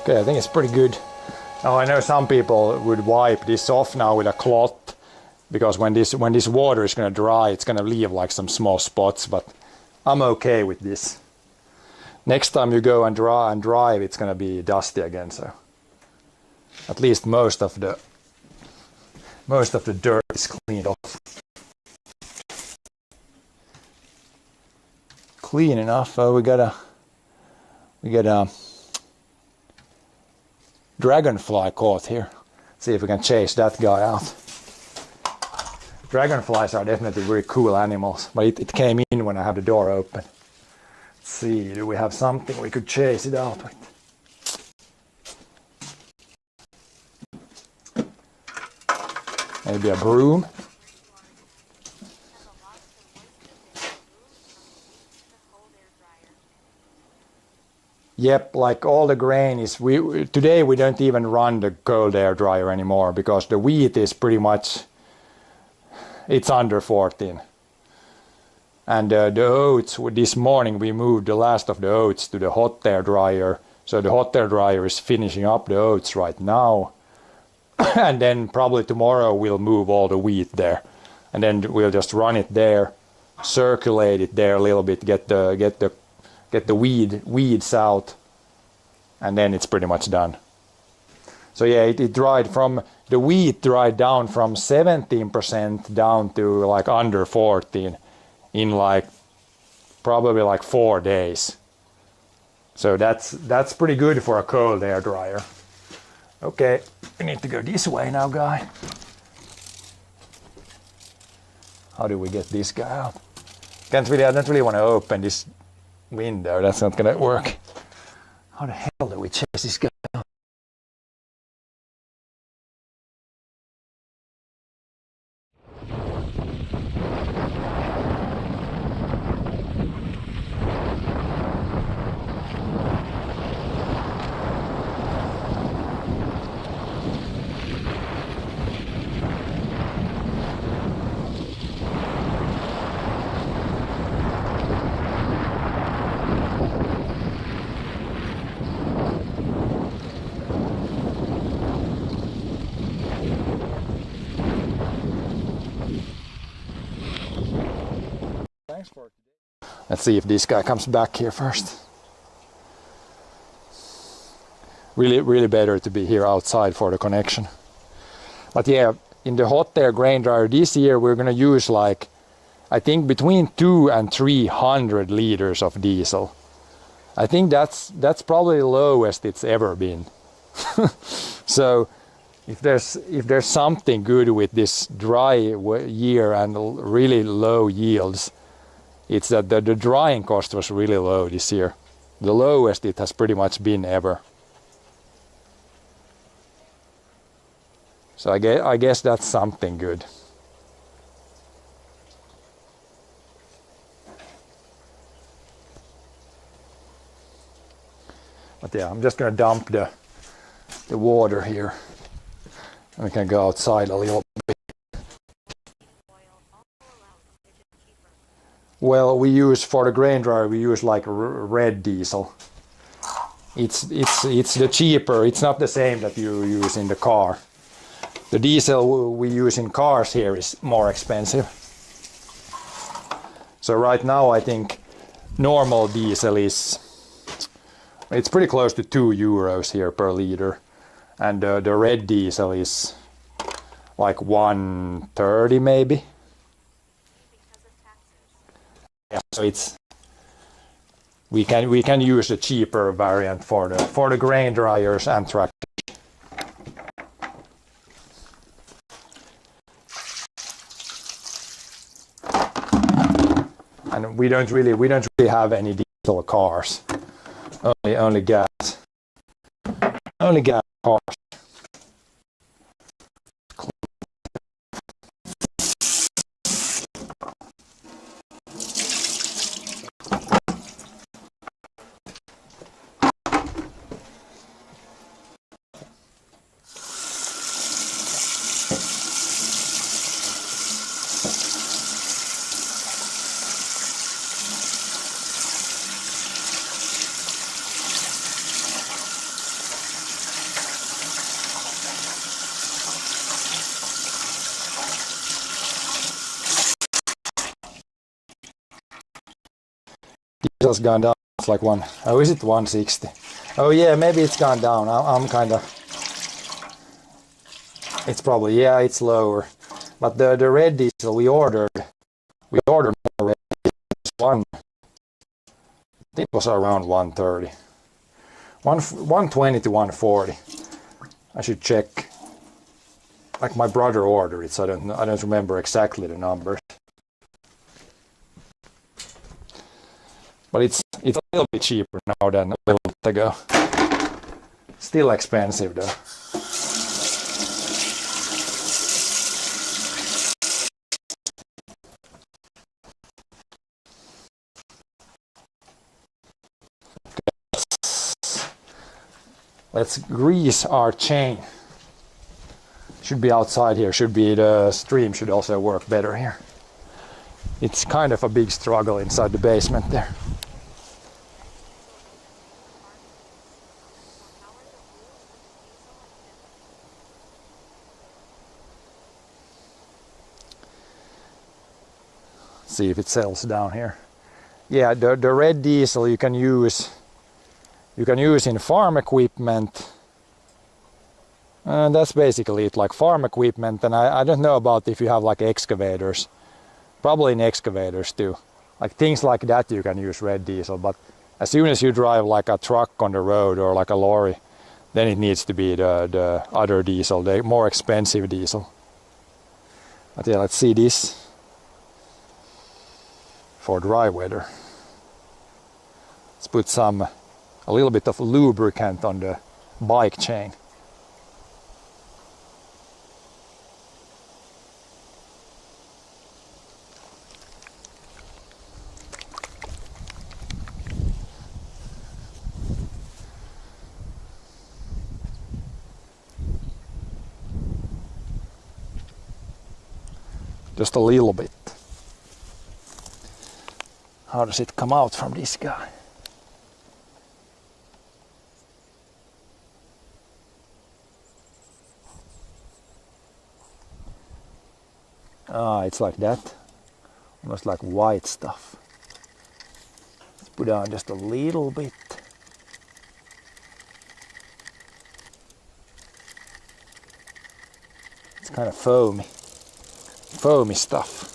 Okay, I think it's pretty good. Now I know some people would wipe this off now with a cloth, because when this water is going to dry, it's going to leave like some small spots, but I'm okay with this. next time you go and drive, it's gonna be dusty again. So at least most of the dirt is cleaned off. Clean enough. We got a dragonfly caught here. See if we can chase that guy out. Dragonflies are definitely very cool animals, but it came in when I had the door open. Let's see, do we have something we could chase it out with? Maybe a broom? Yep, like all the grain is, today we don't even run the cold air dryer anymore because the wheat is pretty much, it's under 14. And the oats, this morning we moved the last of the oats to the hot air dryer. So the hot air dryer is finishing up the oats right now. And then probably tomorrow we'll move all the wheat there. And then we'll just run it there, circulate it there a little bit, get the weeds out, and then it's pretty much done. So yeah, it dried from, the wheat dried down from 17% down to like under 14 in like probably like 4 days. So that's pretty good for a cold air dryer. Okay, we need to go this way now, guy. How do we get this guy out? I don't really want to open this window, that's not gonna work. How the hell do we chase this guy out? Thanks for it. Let's see if this guy comes back here first. Really better to be here outside for the connection. But yeah, in the hot air grain dryer this year we're gonna use like, I think between 200 and 300 liters of diesel. I think that's probably the lowest it's ever been. So if there's something good with this dry year and really low yields, it's that the drying cost was really low this year. The lowest it has pretty much been ever. So I guess that's something good. But yeah, I'm just gonna dump the water here. And we can go outside a little bit. Well, we use for the grain dryer, we use like red diesel. It's the cheaper. It's not the same that you use in the car. The diesel we use in cars here is more expensive. So right now I think normal diesel it's pretty close to €2 here per liter. And the red diesel is like 130 maybe. Yeah, so we can use a cheaper variant for the grain dryers and tractors. And we don't really have any diesel cars. Only gas. Only gas cars. Diesel's gone down It's like one, oh, is it 160? Oh yeah, maybe it's gone down. I'm kind of, it's probably, yeah, it's lower. But the red diesel we ordered more red diesel. It was around 130. 120 to 140. I should check. Like my brother ordered it, so I don't remember exactly the numbers. But it's a little bit cheaper now than a little bit ago. Still expensive though. Let's grease our chain. Should be outside here, should be the stream should also work better here. It's kind of a big struggle inside the basement there. See if it settles down here. Yeah, the red diesel you can use in farm equipment. That's basically it, like farm equipment, and I don't know about if you have like excavators. Probably in excavators too. Like things like that you can use red diesel, but as soon as you drive like a truck on the road or like a lorry, then it needs to be the other diesel, the more expensive diesel. But yeah, let's see this for dry weather. Let's put a little bit of lubricant on the bike chain. Just a little bit. How does it come out from this guy? Ah, it's like that. Almost like white stuff. Let's put on just a little bit. It's kind of foamy stuff.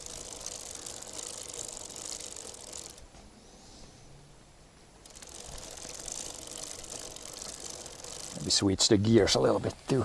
Maybe switch the gears a little bit too.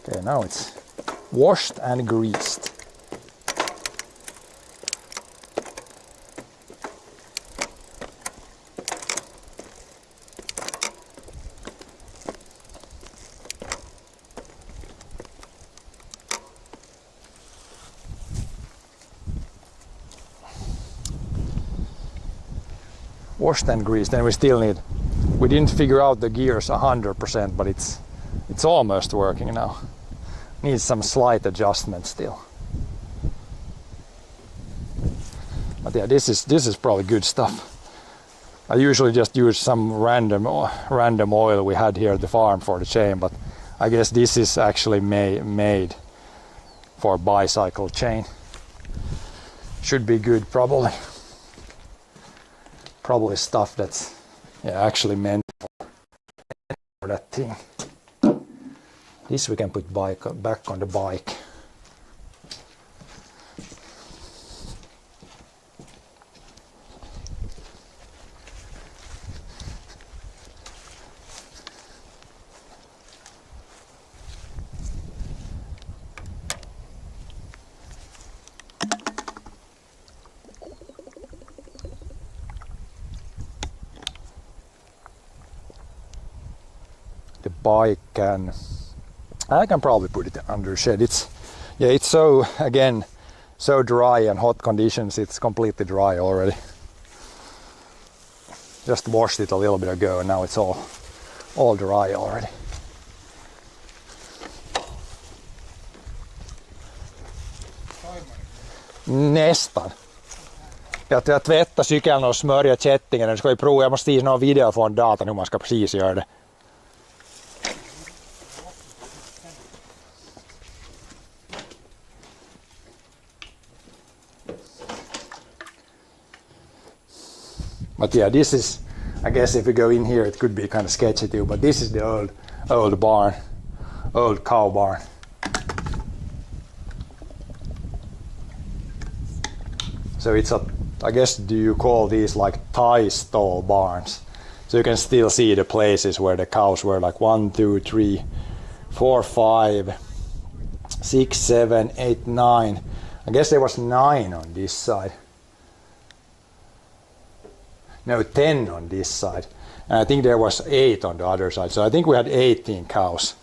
Okay, now it's washed and greased. Washed and greased, and we didn't figure out the gears 100%, but it's almost working now. Needs some slight adjustment still. But yeah, this is probably good stuff. I usually just use some random oil we had here at the farm for the chain, but I guess this is actually made for bicycle chain. Should be good, probably. Probably stuff that's actually meant for that thing. This we can put back on the bike. I can probably put it under shed. It's so, again, so dry and hot conditions, it's completely dry already. Just washed it a little bit ago and now it's all dry already. Nästan. Jag tvättar cykeln och smörjer kättingen. Nu ska vi prova, jag måste visa någon video från datan hur man ska precis göra det. But yeah, this is, I guess if we go in here it could be kind of sketchy too, but this is the old barn, old cow barn. So it's a, I guess, do you call these like tie stall barns? So you can still see the places where the cows were, like 1, 2, 3, 4, 5, 6, 7, 8, 9. I guess there was 9 on this side. No, 10 on this side. And I think there was 8 on the other side. So I think we had 18 cows.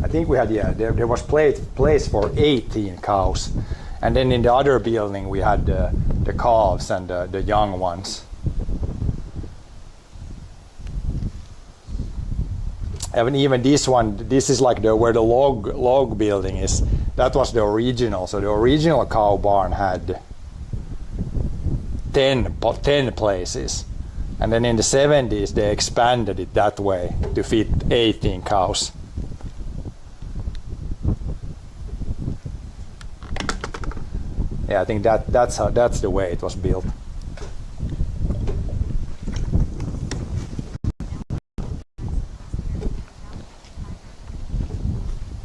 I think we had, yeah, there was place for 18 cows. And then in the other building we had the calves and the young ones. And even this one, this is like where the log building is. That was the original. So the original cow barn had 10 places. And then in the 70s they expanded it that way to fit 18 cows. Yeah, I think that's the way it was built.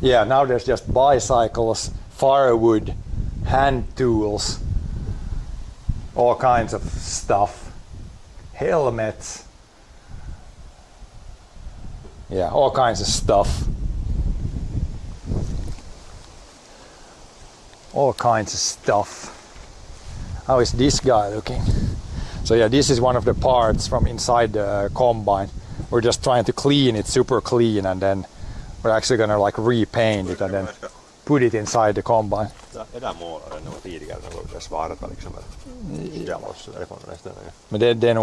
Yeah, now there's just bicycles, firewood, hand tools, all kinds of stuff, helmets. Yeah, all kinds of stuff. All kinds of stuff. How is this guy looking? So yeah, this is one of the parts from inside the combine. We're just trying to clean it super clean, and then we're actually gonna like repaint it and then put it inside the combine. Men det är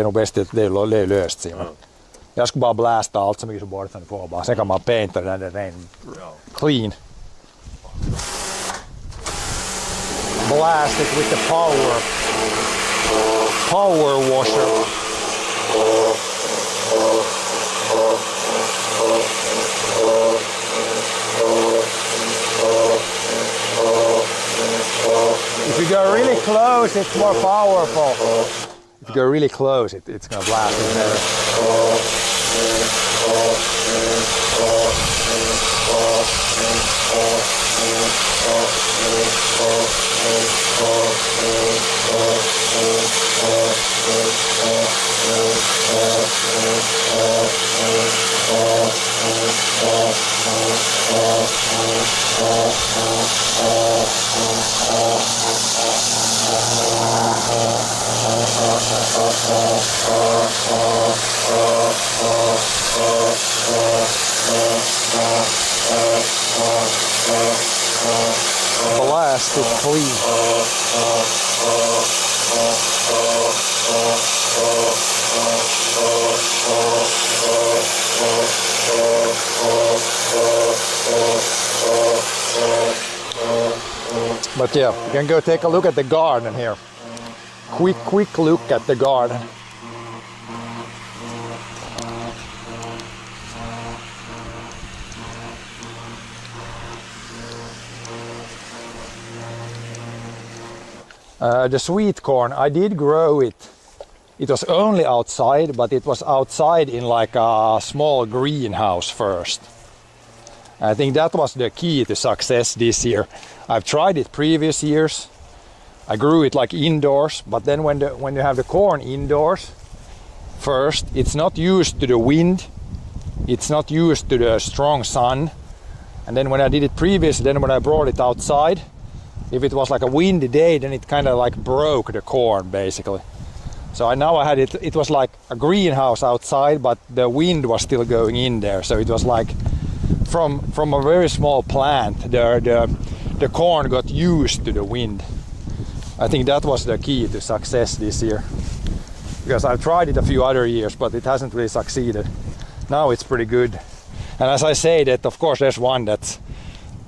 nog bäst att det är löst, Simon. Jag ska bara blästa allt så mycket som bara du får bara. Sen kan man painta den där rein clean. Blast it with the power washer. If you go really close, it's more powerful. If you go really close, it's gonna blast it better. Blast it clean. But yeah, you can go take a look at the garden here. Quick look at the garden. The sweet corn, I did grow it. It was only outside, but it was outside in like a small greenhouse first. I think that was the key to success this year. I've tried it previous years. I grew it like indoors, but then when you have the corn indoors, first, it's not used to the wind, it's not used to the strong sun. And then when I did it previously, then when I brought it outside, if it was like a windy day, then it kind of like broke the corn basically. So now I had it. It was like a greenhouse outside, but the wind was still going in there. So it was like from a very small plant, the corn got used to the wind. I think that was the key to success this year, because I've tried it a few other years, but it hasn't really succeeded. Now it's pretty good. And as I say that, of course, there's one that's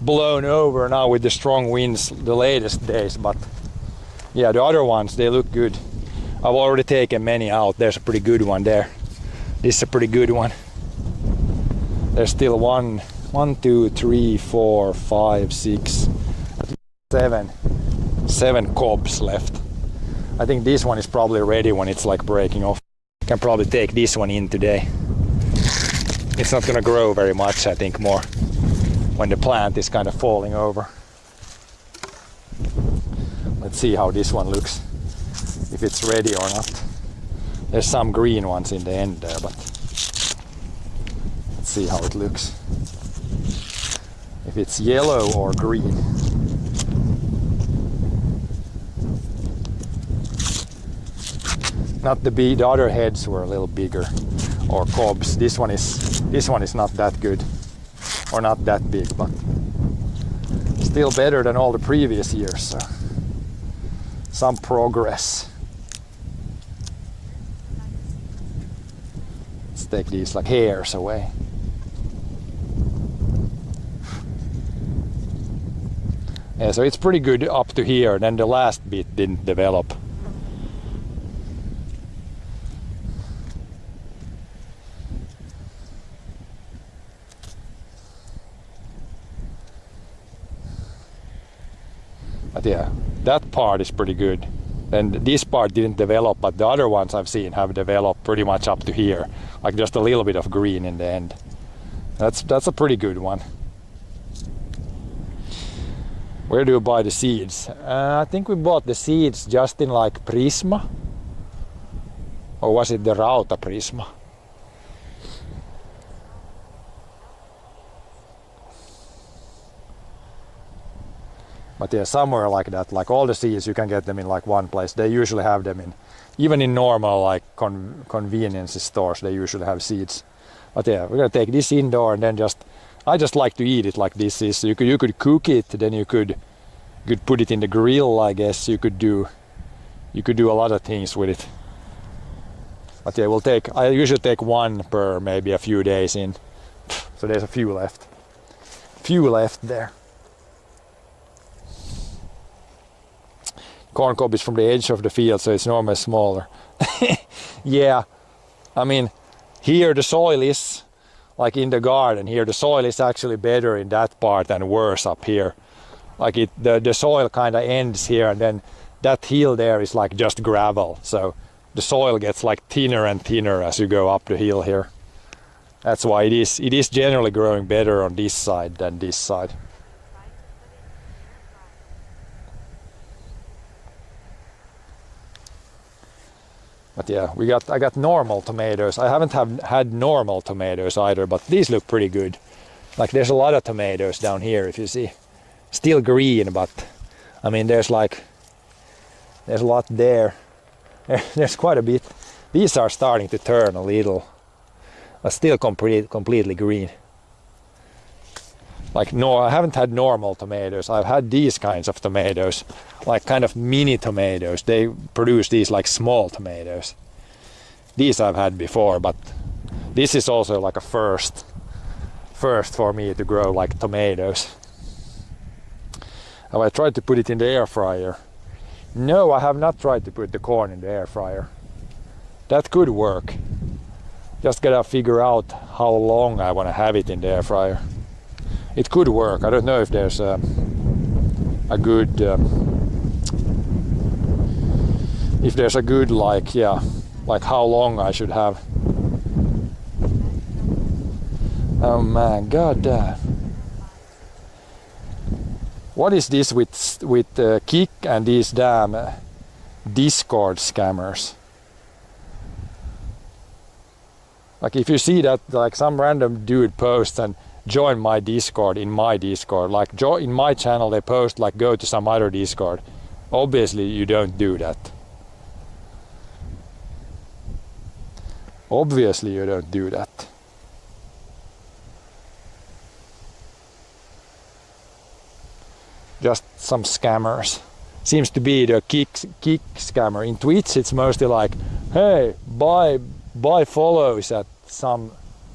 blown over now with the strong winds the latest days, but yeah, the other ones, they look good. I've already taken many out. There's a pretty good one there. This is a pretty good one. There's still 1, 2, 3, 4, 5, 6, 7 cobs left. I think this one is probably ready when it's like breaking off. I can probably take this one in today. It's not gonna grow very much, I think, more when the plant is kind of falling over. Let's see how this one looks, if it's ready or not. There's some green ones in the end there, but let's see how it looks. If it's yellow or green. Not the other heads were a little bigger, or cobs. This one is not that good, or not that big, but still better than all the previous years. So some progress. Let's take these like hairs away. Yeah, so it's pretty good up to here. Then the last bit didn't develop. But yeah, that part is pretty good. And this part didn't develop, but the other ones I've seen have developed pretty much up to here. Like just a little bit of green in the end. That's a pretty good one. Where do you buy the seeds? I think we bought the seeds just in like Prisma. Or was it the Rauta Prisma? But yeah, somewhere like that, like all the seeds, you can get them in like one place. They usually have them in, even in normal like convenience stores, they usually have seeds. But yeah, we're gonna take this indoor and then I just like to eat it like this is. You could cook it, then you could put it in the grill, I guess. You could do a lot of things with it. But yeah, I usually take one per maybe a few days in. So there's a few left. Few left there. Corn cob is from the edge of the field, so it's normally smaller. Yeah, I mean, here the soil is, like in the garden here, the soil is actually better in that part and worse up here. Like the soil kind of ends here, and then that hill there is like just gravel. So the soil gets like thinner and thinner as you go up the hill here. That's why it is generally growing better on this side than this side. But yeah, I got normal tomatoes. I haven't had normal tomatoes either, but these look pretty good. Like there's a lot of tomatoes down here, if you see. Still green, but I mean there's a lot there. There's quite a bit. These are starting to turn a little, but still completely green. Like no, I haven't had normal tomatoes. I've had these kinds of tomatoes, like kind of mini tomatoes. They produce these like small tomatoes. These I've had before, but this is also like a first for me to grow like tomatoes. Have I tried to put it in the air fryer? No, I have not tried to put the corn in the air fryer. That could work. Just gotta figure out how long I want to have it in the air fryer. It could work. I don't know if there's a good like how long I should have. Oh man, god damn. What is this with Kik and these damn Discord scammers? Like if you see that like some random dude posts and join my Discord in my Discord, like in my channel they post like go to some other Discord. Obviously you don't do that. Obviously you don't do that. Just some scammers. Seems to be the kick scammer. In Twitch it's mostly like, hey, buy follows at some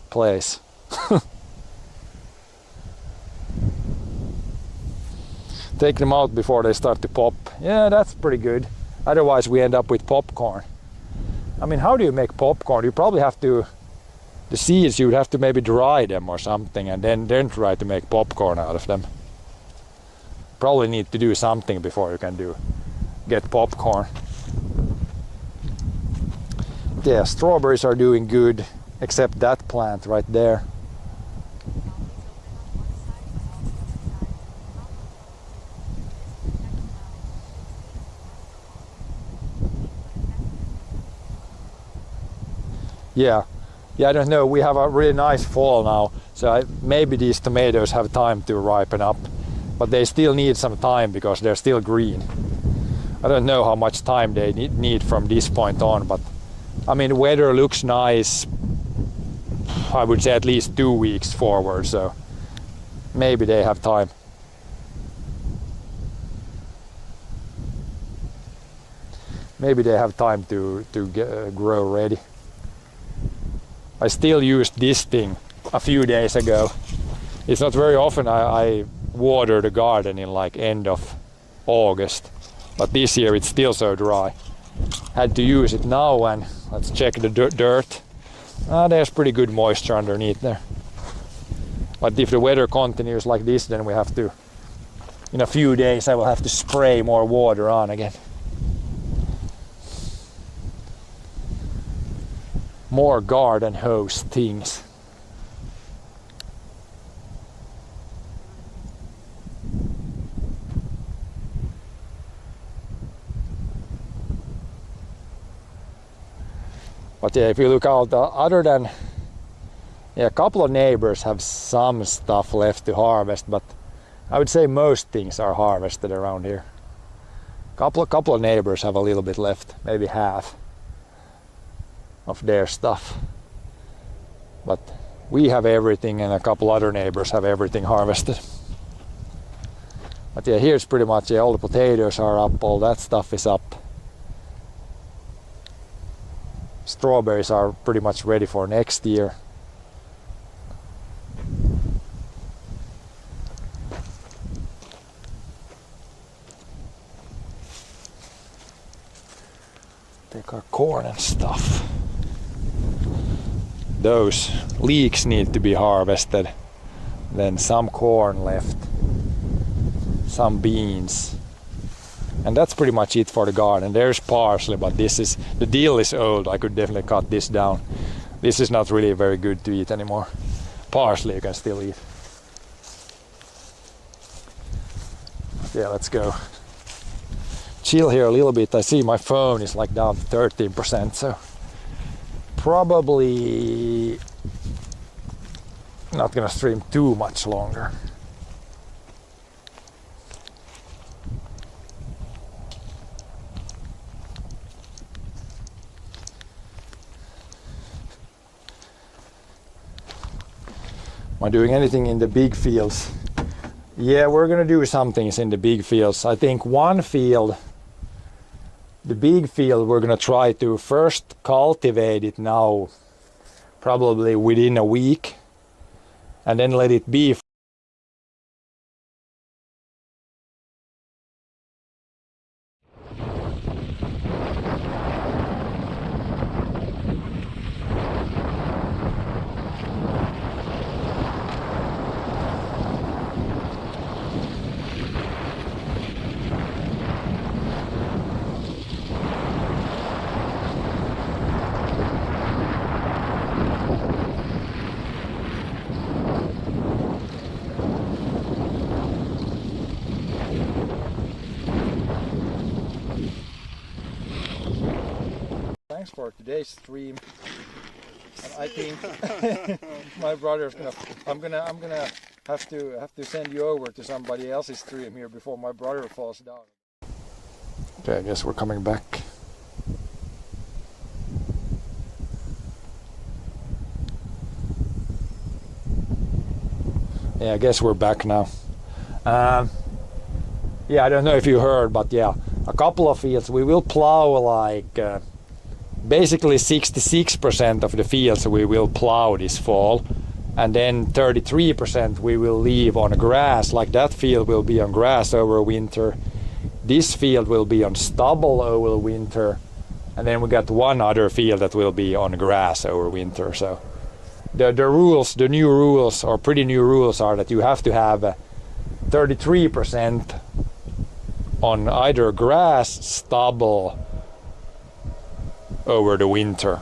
place. Take them out before they start to pop. Yeah, that's pretty good. Otherwise we end up with popcorn. I mean, how do you make popcorn? You probably have to, the seeds, you would have to maybe dry them or something and then try to make popcorn out of them. Probably need to do something before you can get popcorn. Yeah, strawberries are doing good, except that plant right there. Yeah, I don't know, we have a really nice fall now, so maybe these tomatoes have time to ripen up, but they still need some time because they're still green. I don't know how much time they need from this point on, but I mean, weather looks nice, I would say at least 2 weeks forward, so maybe they have time. Maybe they have time to grow ready. I still used this thing a few days ago. It's not very often I water the garden in like end of August, but this year it's still so dry. Had to use it now, and let's check the dirt. There's pretty good moisture underneath there. But if the weather continues like this, then we have to, in a few days I will have to spray more water on again. More garden hose things. But yeah, if you look out, other than a couple of neighbors have some stuff left to harvest, but I would say most things are harvested around here. Couple of neighbors have a little bit left, maybe half of their stuff. But we have everything, and a couple other neighbors have everything harvested. But yeah, here's pretty much all the potatoes are up, all that stuff is up. Strawberries are pretty much ready for next year. Take our corn and stuff. Those leeks need to be harvested. Then some corn left. Some beans. And that's pretty much it for the garden. There's parsley, but the dill is old. I could definitely cut this down. This is not really very good to eat anymore. Parsley you can still eat. Yeah, let's go. Chill here a little bit. I see my phone is like down to 13%, so probably not gonna stream too much longer. Am I doing anything in the big fields? Yeah, we're gonna do some things in the big fields. I think one field, the big field, we're gonna try to first cultivate it now, probably within a week, and then let it be. Thanks for today's stream. And I think my brother's I'm gonna have to send you over to somebody else's stream here before my brother falls down. Okay, I guess we're coming back. Yeah, I guess we're back now. Yeah, I don't know if you heard, but yeah, a couple of fields we will plow like basically 66% of the fields we will plow this fall, and then 33% we will leave on grass. Like that field will be on grass over winter. This field will be on stubble over winter, and then we got one other field that will be on grass over winter. So the rules, the new rules, or pretty new rules, are that you have to have 33% on either grass, stubble over the winter.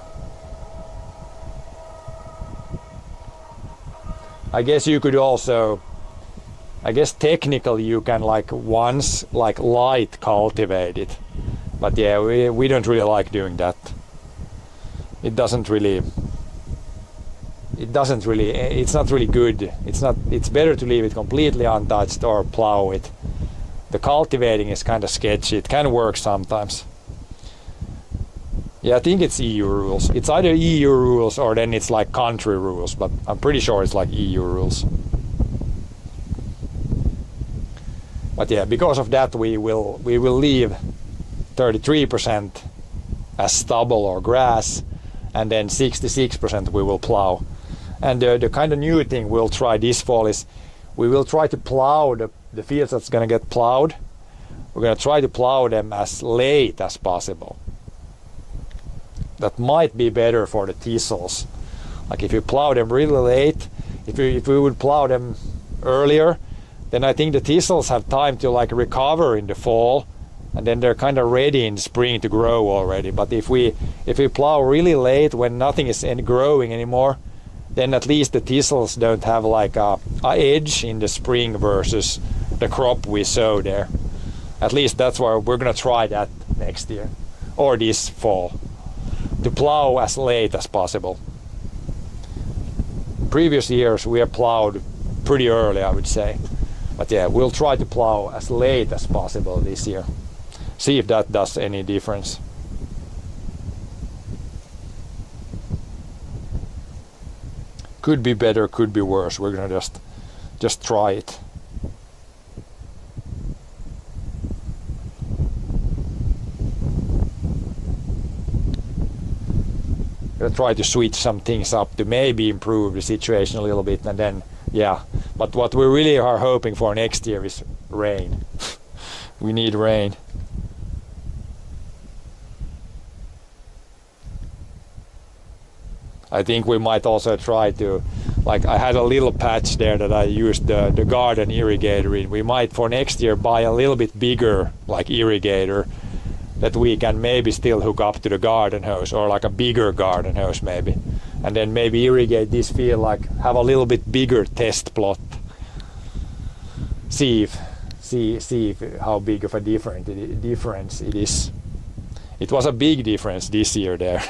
I guess you could also, I guess technically you can like once like light cultivate it, but yeah, we don't really like doing that. It's not really good. It's better to leave it completely untouched or plow it. The cultivating is kind of sketchy. It can work sometimes. Yeah, I think it's EU rules. It's either EU rules or then it's like country rules, but I'm pretty sure it's like EU rules. But yeah, because of that we will leave 33% as stubble or grass, and then 66% we will plow. And the kind of new thing we'll try this fall is we will try to plow the fields that's going to get plowed. We're going to try to plow them as late as possible. That might be better for the thistles. Like if you plow them really late, if we would plow them earlier, then I think the thistles have time to like recover in the fall, and then they're kind of ready in spring to grow already. But if we plow really late when nothing is growing anymore, then at least the thistles don't have like a edge in the spring versus the crop we sow there. At least that's why we're gonna try that next year or this fall, to plow as late as possible. Previous years we have plowed pretty early, I would say, but yeah, we'll try to plow as late as possible this year. See if that does any difference. Could be better, could be worse. We're gonna just try it. Gonna try to switch some things up to maybe improve the situation a little bit, and then yeah. But what we really are hoping for next year is rain. We need rain. I think we might also try to, like I had a little patch there that I used the garden irrigator in. We might for next year buy a little bit bigger like irrigator that we can maybe still hook up to the garden hose, or like a bigger garden hose maybe. And then maybe irrigate this field, like have a little bit bigger test plot. See if how big of a difference it is. It was a big difference this year there.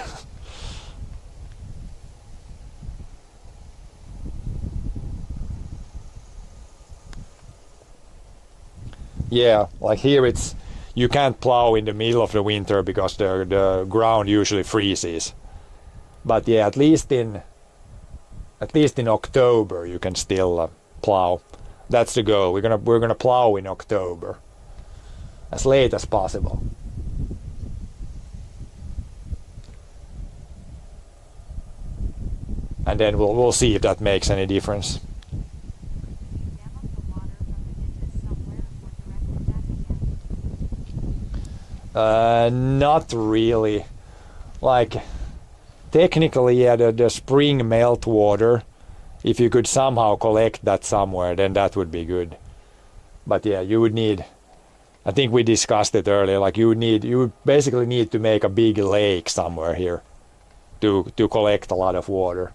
Yeah, like here it's, you can't plow in the middle of the winter because the ground usually freezes. But yeah, at least in October you can still plow. That's the goal. We're gonna plow in October, as late as possible. And then we'll see if that makes any difference. Not really. Like technically, yeah, the spring meltwater, if you could somehow collect that somewhere, then that would be good. But yeah, you would need, I think we discussed it earlier, like you would basically need to make a big lake somewhere here to collect a lot of water.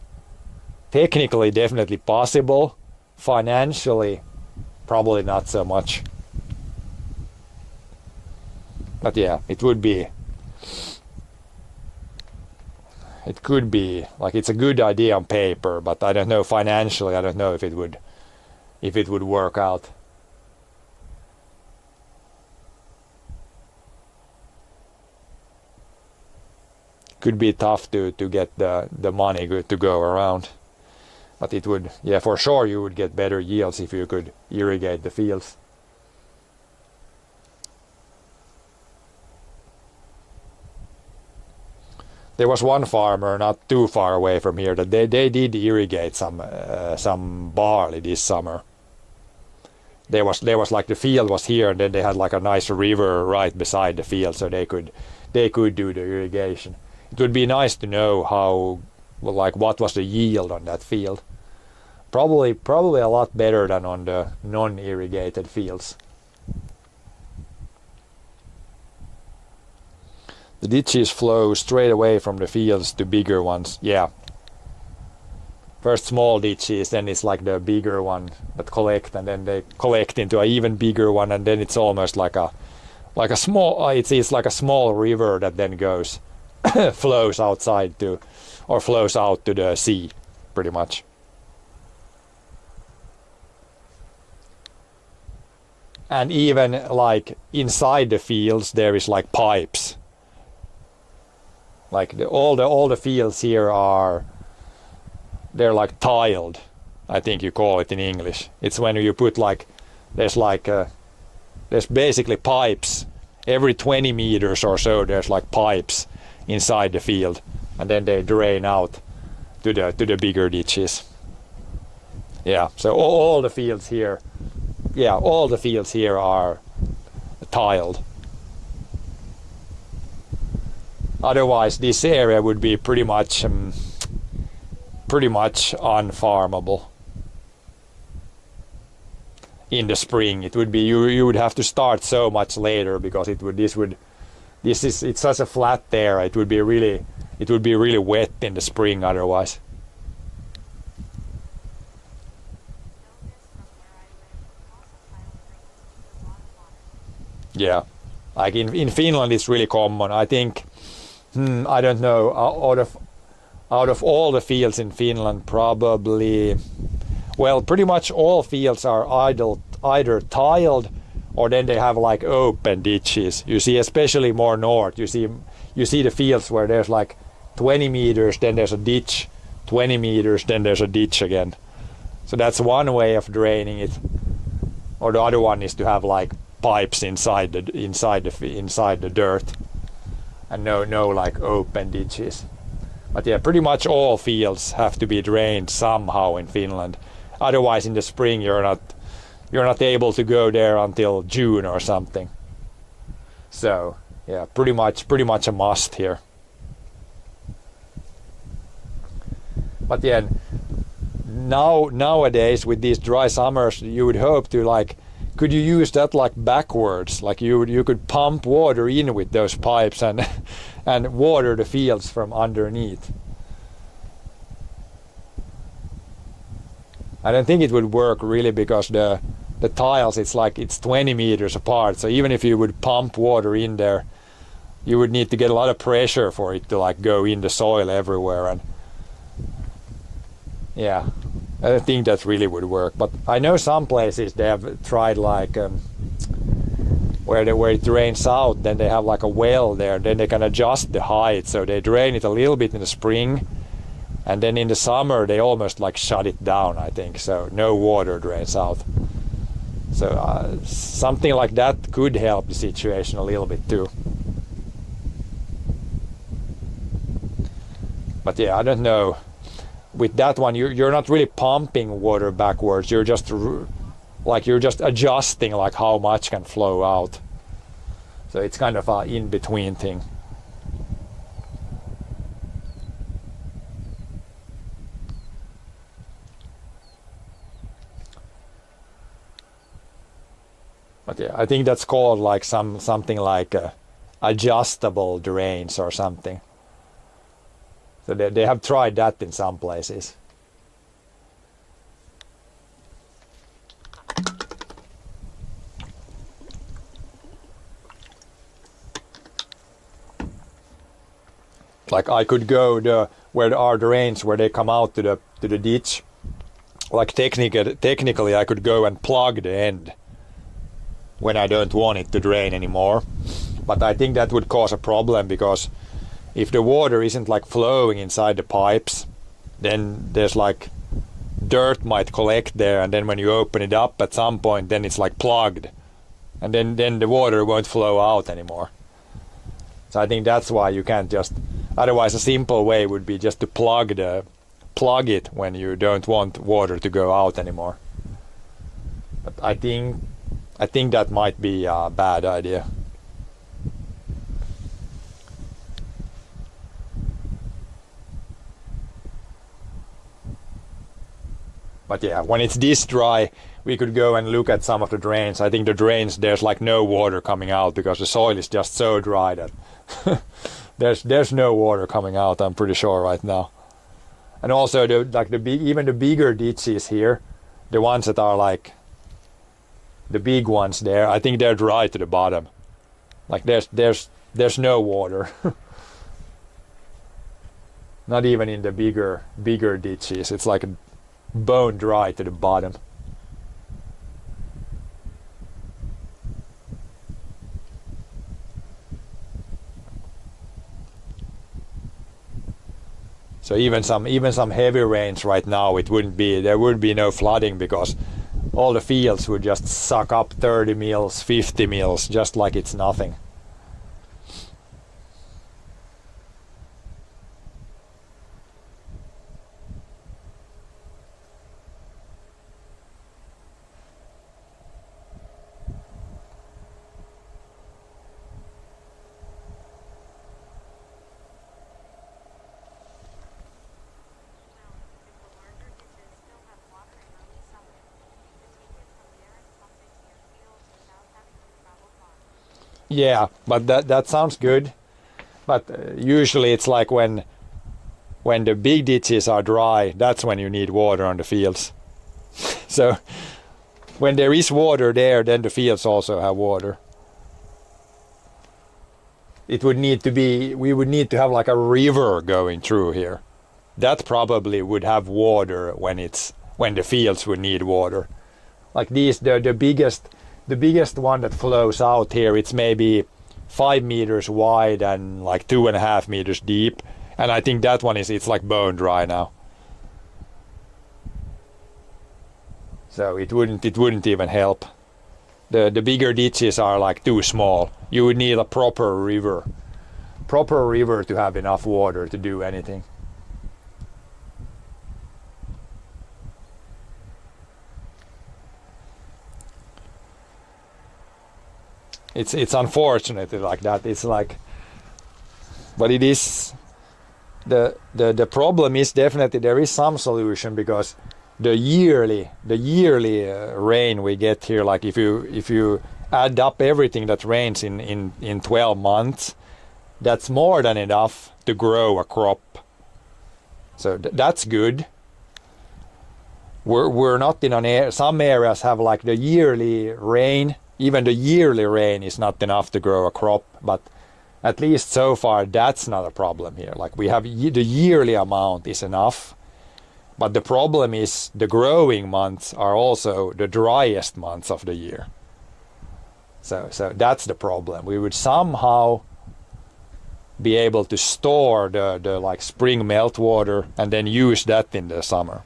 Technically definitely possible. Financially probably not so much. But yeah, it could be, like it's a good idea on paper, but I don't know financially, I don't know if it would work out. Could be tough to get the money good to go around. But it would, yeah, for sure you would get better yields if you could irrigate the fields. There was one farmer not too far away from here that they did irrigate some barley this summer. There was like the field was here, and then they had like a nice river right beside the field, so they could do the irrigation. It would be nice to know how, well, like what was the yield on that field. Probably a lot better than on the non-irrigated fields. The ditches flow straight away from the fields to bigger ones. Yeah. First small ditches, then it's like the bigger one that collect, and then they collect into an even bigger one, and then it's almost like a small. It's like a small river that then goes flows outside to, or flows out to the sea, pretty much. And even like inside the fields, there is like pipes. Like all the fields here they're like tiled, I think you call it in English. It's when you put like there's basically pipes every 20 meters or so. There's like pipes inside the field, and then they drain out to the bigger ditches. Yeah, so all the fields here, are tiled. Otherwise, this area would be pretty much unfarmable. In the spring, it would be you would have to start so much later, because it's such a flat area. It would be really wet in the spring otherwise. Yeah, like in Finland, it's really common. I think. I don't know. Out of all the fields in Finland, probably, well, pretty much all fields are either tiled, or then they have like open ditches. You see, especially more north, you see the fields where there's like 20 meters, then there's a ditch, 20 meters, then there's a ditch again. So that's one way of draining it. Or the other one is to have like pipes inside the dirt. And no like open ditches. But yeah, pretty much all fields have to be drained somehow in Finland. Otherwise, in the spring you're not able to go there until June or something. So yeah, pretty much a must here. But yeah, nowadays with these dry summers, you would hope to like. Could you use that like backwards? Like you could pump water in with those pipes and water the fields from underneath. I don't think it would work really, because the tiles, it's 20 meters apart. So even if you would pump water in there, you would need to get a lot of pressure for it to like go in the soil everywhere. And yeah. I don't think that really would work, but I know some places they have tried like where it drains out, then they have like a well there, then they can adjust the height, so they drain it a little bit in the spring, and then in the summer they almost like shut it down, I think, so no water drains out. So something like that could help the situation a little bit too. But yeah, I don't know. With that one, you're not really pumping water backwards. You're just adjusting like how much can flow out. So it's kind of an in-between thing. But yeah, I think that's called like something like adjustable drains or something. So they have tried that in some places. Like I could go where there are drains, where they come out to the ditch. Like technically I could go and plug the end when I don't want it to drain anymore. But I think that would cause a problem, because if the water isn't like flowing inside the pipes, then there's like dirt might collect there, and then when you open it up at some point, then it's like plugged, and then the water won't flow out anymore. So I think that's why you can't just. Otherwise, a simple way would be just to plug it when you don't want water to go out anymore. But I think that might be a bad idea. But yeah, when it's this dry, we could go and look at some of the drains. I think the drains, there's like no water coming out because the soil is just so dry that there's no water coming out, I'm pretty sure right now. And also even the bigger ditches here, the ones that are like the big ones there, I think they're dry to the bottom. Like there's no water. Not even in the bigger ditches. It's like bone dry to the bottom. So even some heavy rains right now, there would be no flooding because all the fields would just suck up 30 mils, 50 mils, just like it's nothing. Yeah, but that sounds good. But usually it's like when the big ditches are dry, that's when you need water on the fields. So when there is water there, then the fields also have water. We would need to have like a river going through here. That probably would have water when the fields would need water. Like these, the biggest one that flows out here, it's maybe 5 meters wide and like 2.5 meters deep, and I think that one it's like bone dry now. So it wouldn't even help. The bigger ditches are like too small. You would need a proper river to have enough water to do anything. It's unfortunately like that. It's like, but it is the problem is definitely there is some solution because the yearly rain we get here, like if you add up everything that rains in 12 months, that's more than enough to grow a crop. So that's good. We're not in some areas have like the yearly rain. Even the yearly rain is not enough to grow a crop, but at least so far that's not a problem here. Like we have the yearly amount is enough, but the problem is the growing months are also the driest months of the year. So that's the problem. We would somehow be able to store the like spring meltwater and then use that in the summer.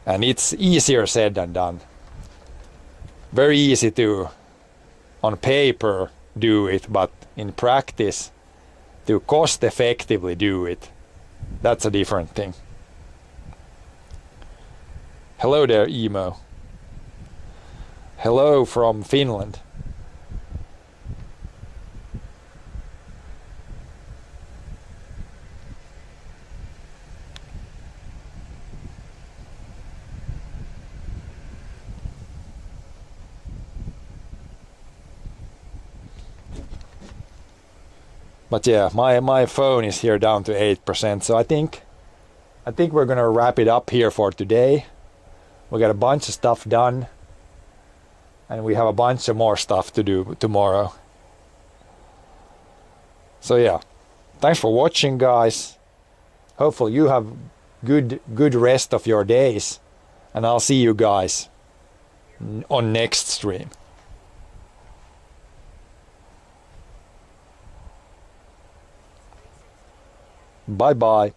And it's easier said than done. Very easy to, on paper, do it, but in practice, to cost effectively do it, that's a different thing. Hello there, Emo. Hello from Finland. But yeah, my phone is here down to 8%, so I think we're gonna wrap it up here for today. We got a bunch of stuff done, and we have a bunch of more stuff to do tomorrow. So yeah, thanks for watching, guys. Hopefully you have good rest of your days, and I'll see you guys on next stream. Bye bye.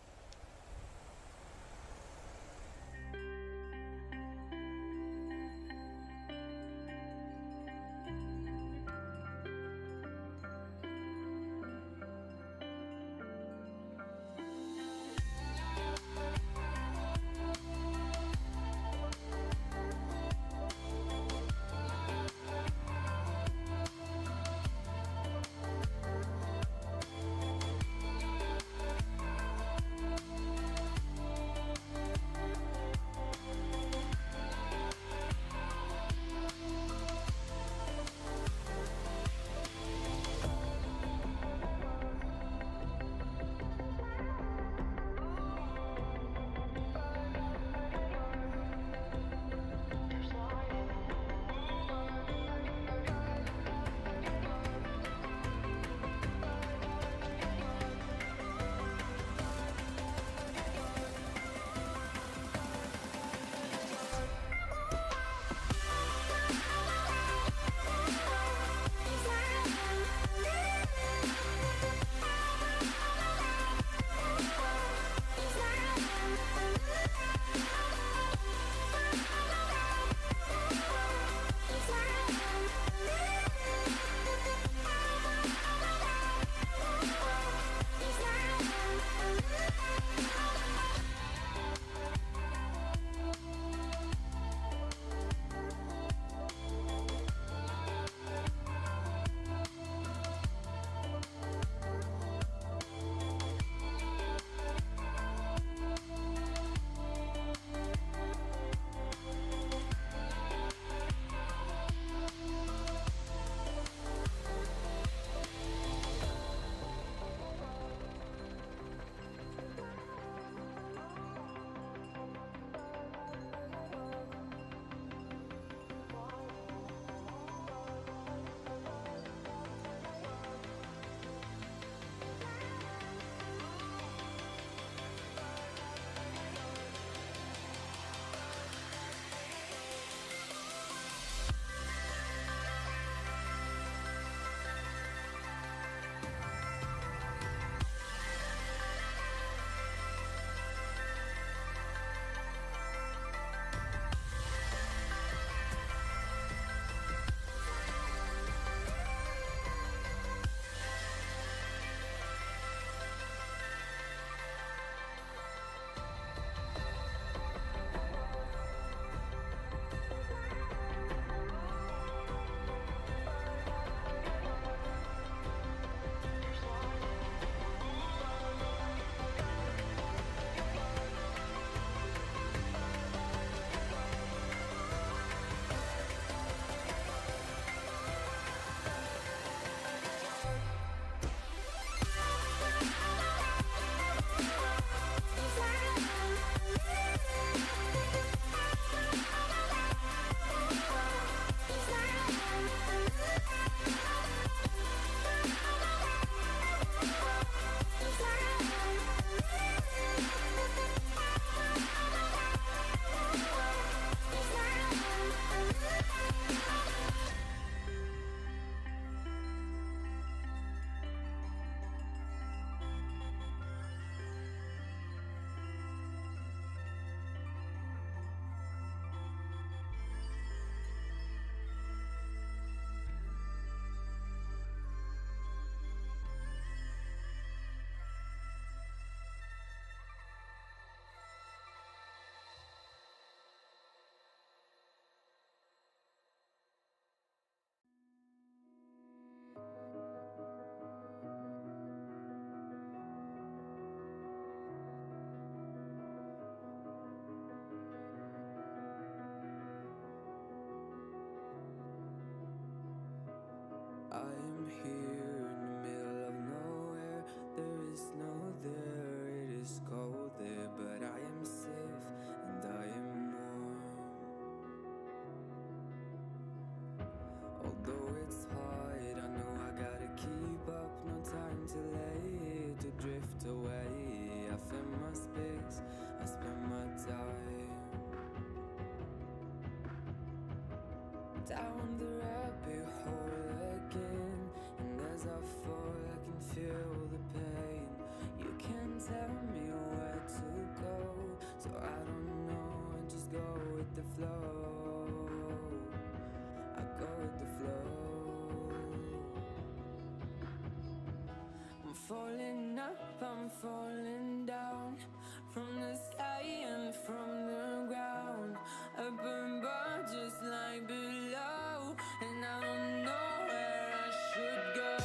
Though it's hard, I know I gotta keep up. No time to late to drift away. I fill my space, I spend my time down the rabbit hole again. And as I fall, I can feel the pain. You can't tell me where to go, so I don't know, I just go with the flow. I go with the flow. I'm falling up, I'm falling down, from the sky and from the ground. Up above just like below, and I don't know where I should go.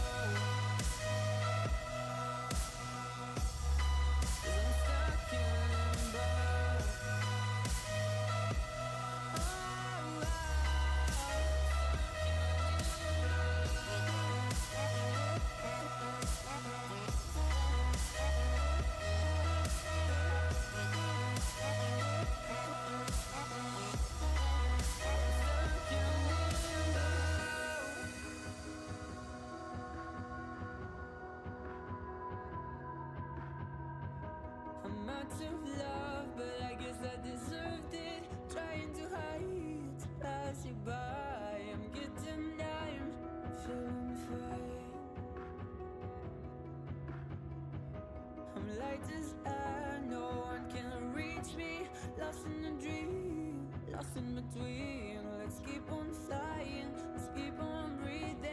'Cause I'm stuck in limbo. I'm out of love, but I guess I deserved it. Trying to hide, to pass you by. I'm getting down, I'm feeling fine. I'm light as air, no one can reach me. Lost in a dream, lost in between. Let's keep on flying, let's keep on breathing.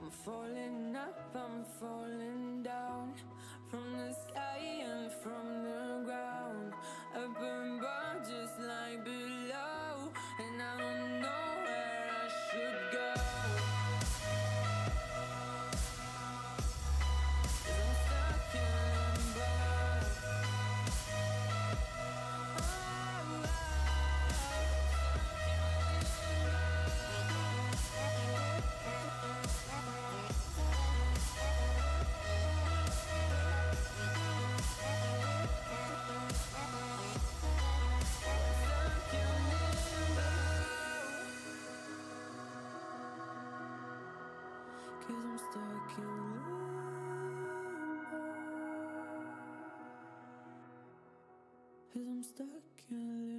I'm falling up, I'm falling down, from the sky and from the ground. Up above just like below, and I don't know where I should go. 'Cause I'm stuck in limbo. Cause I'm stuck in limbo. Cause I'm stuck in limbo.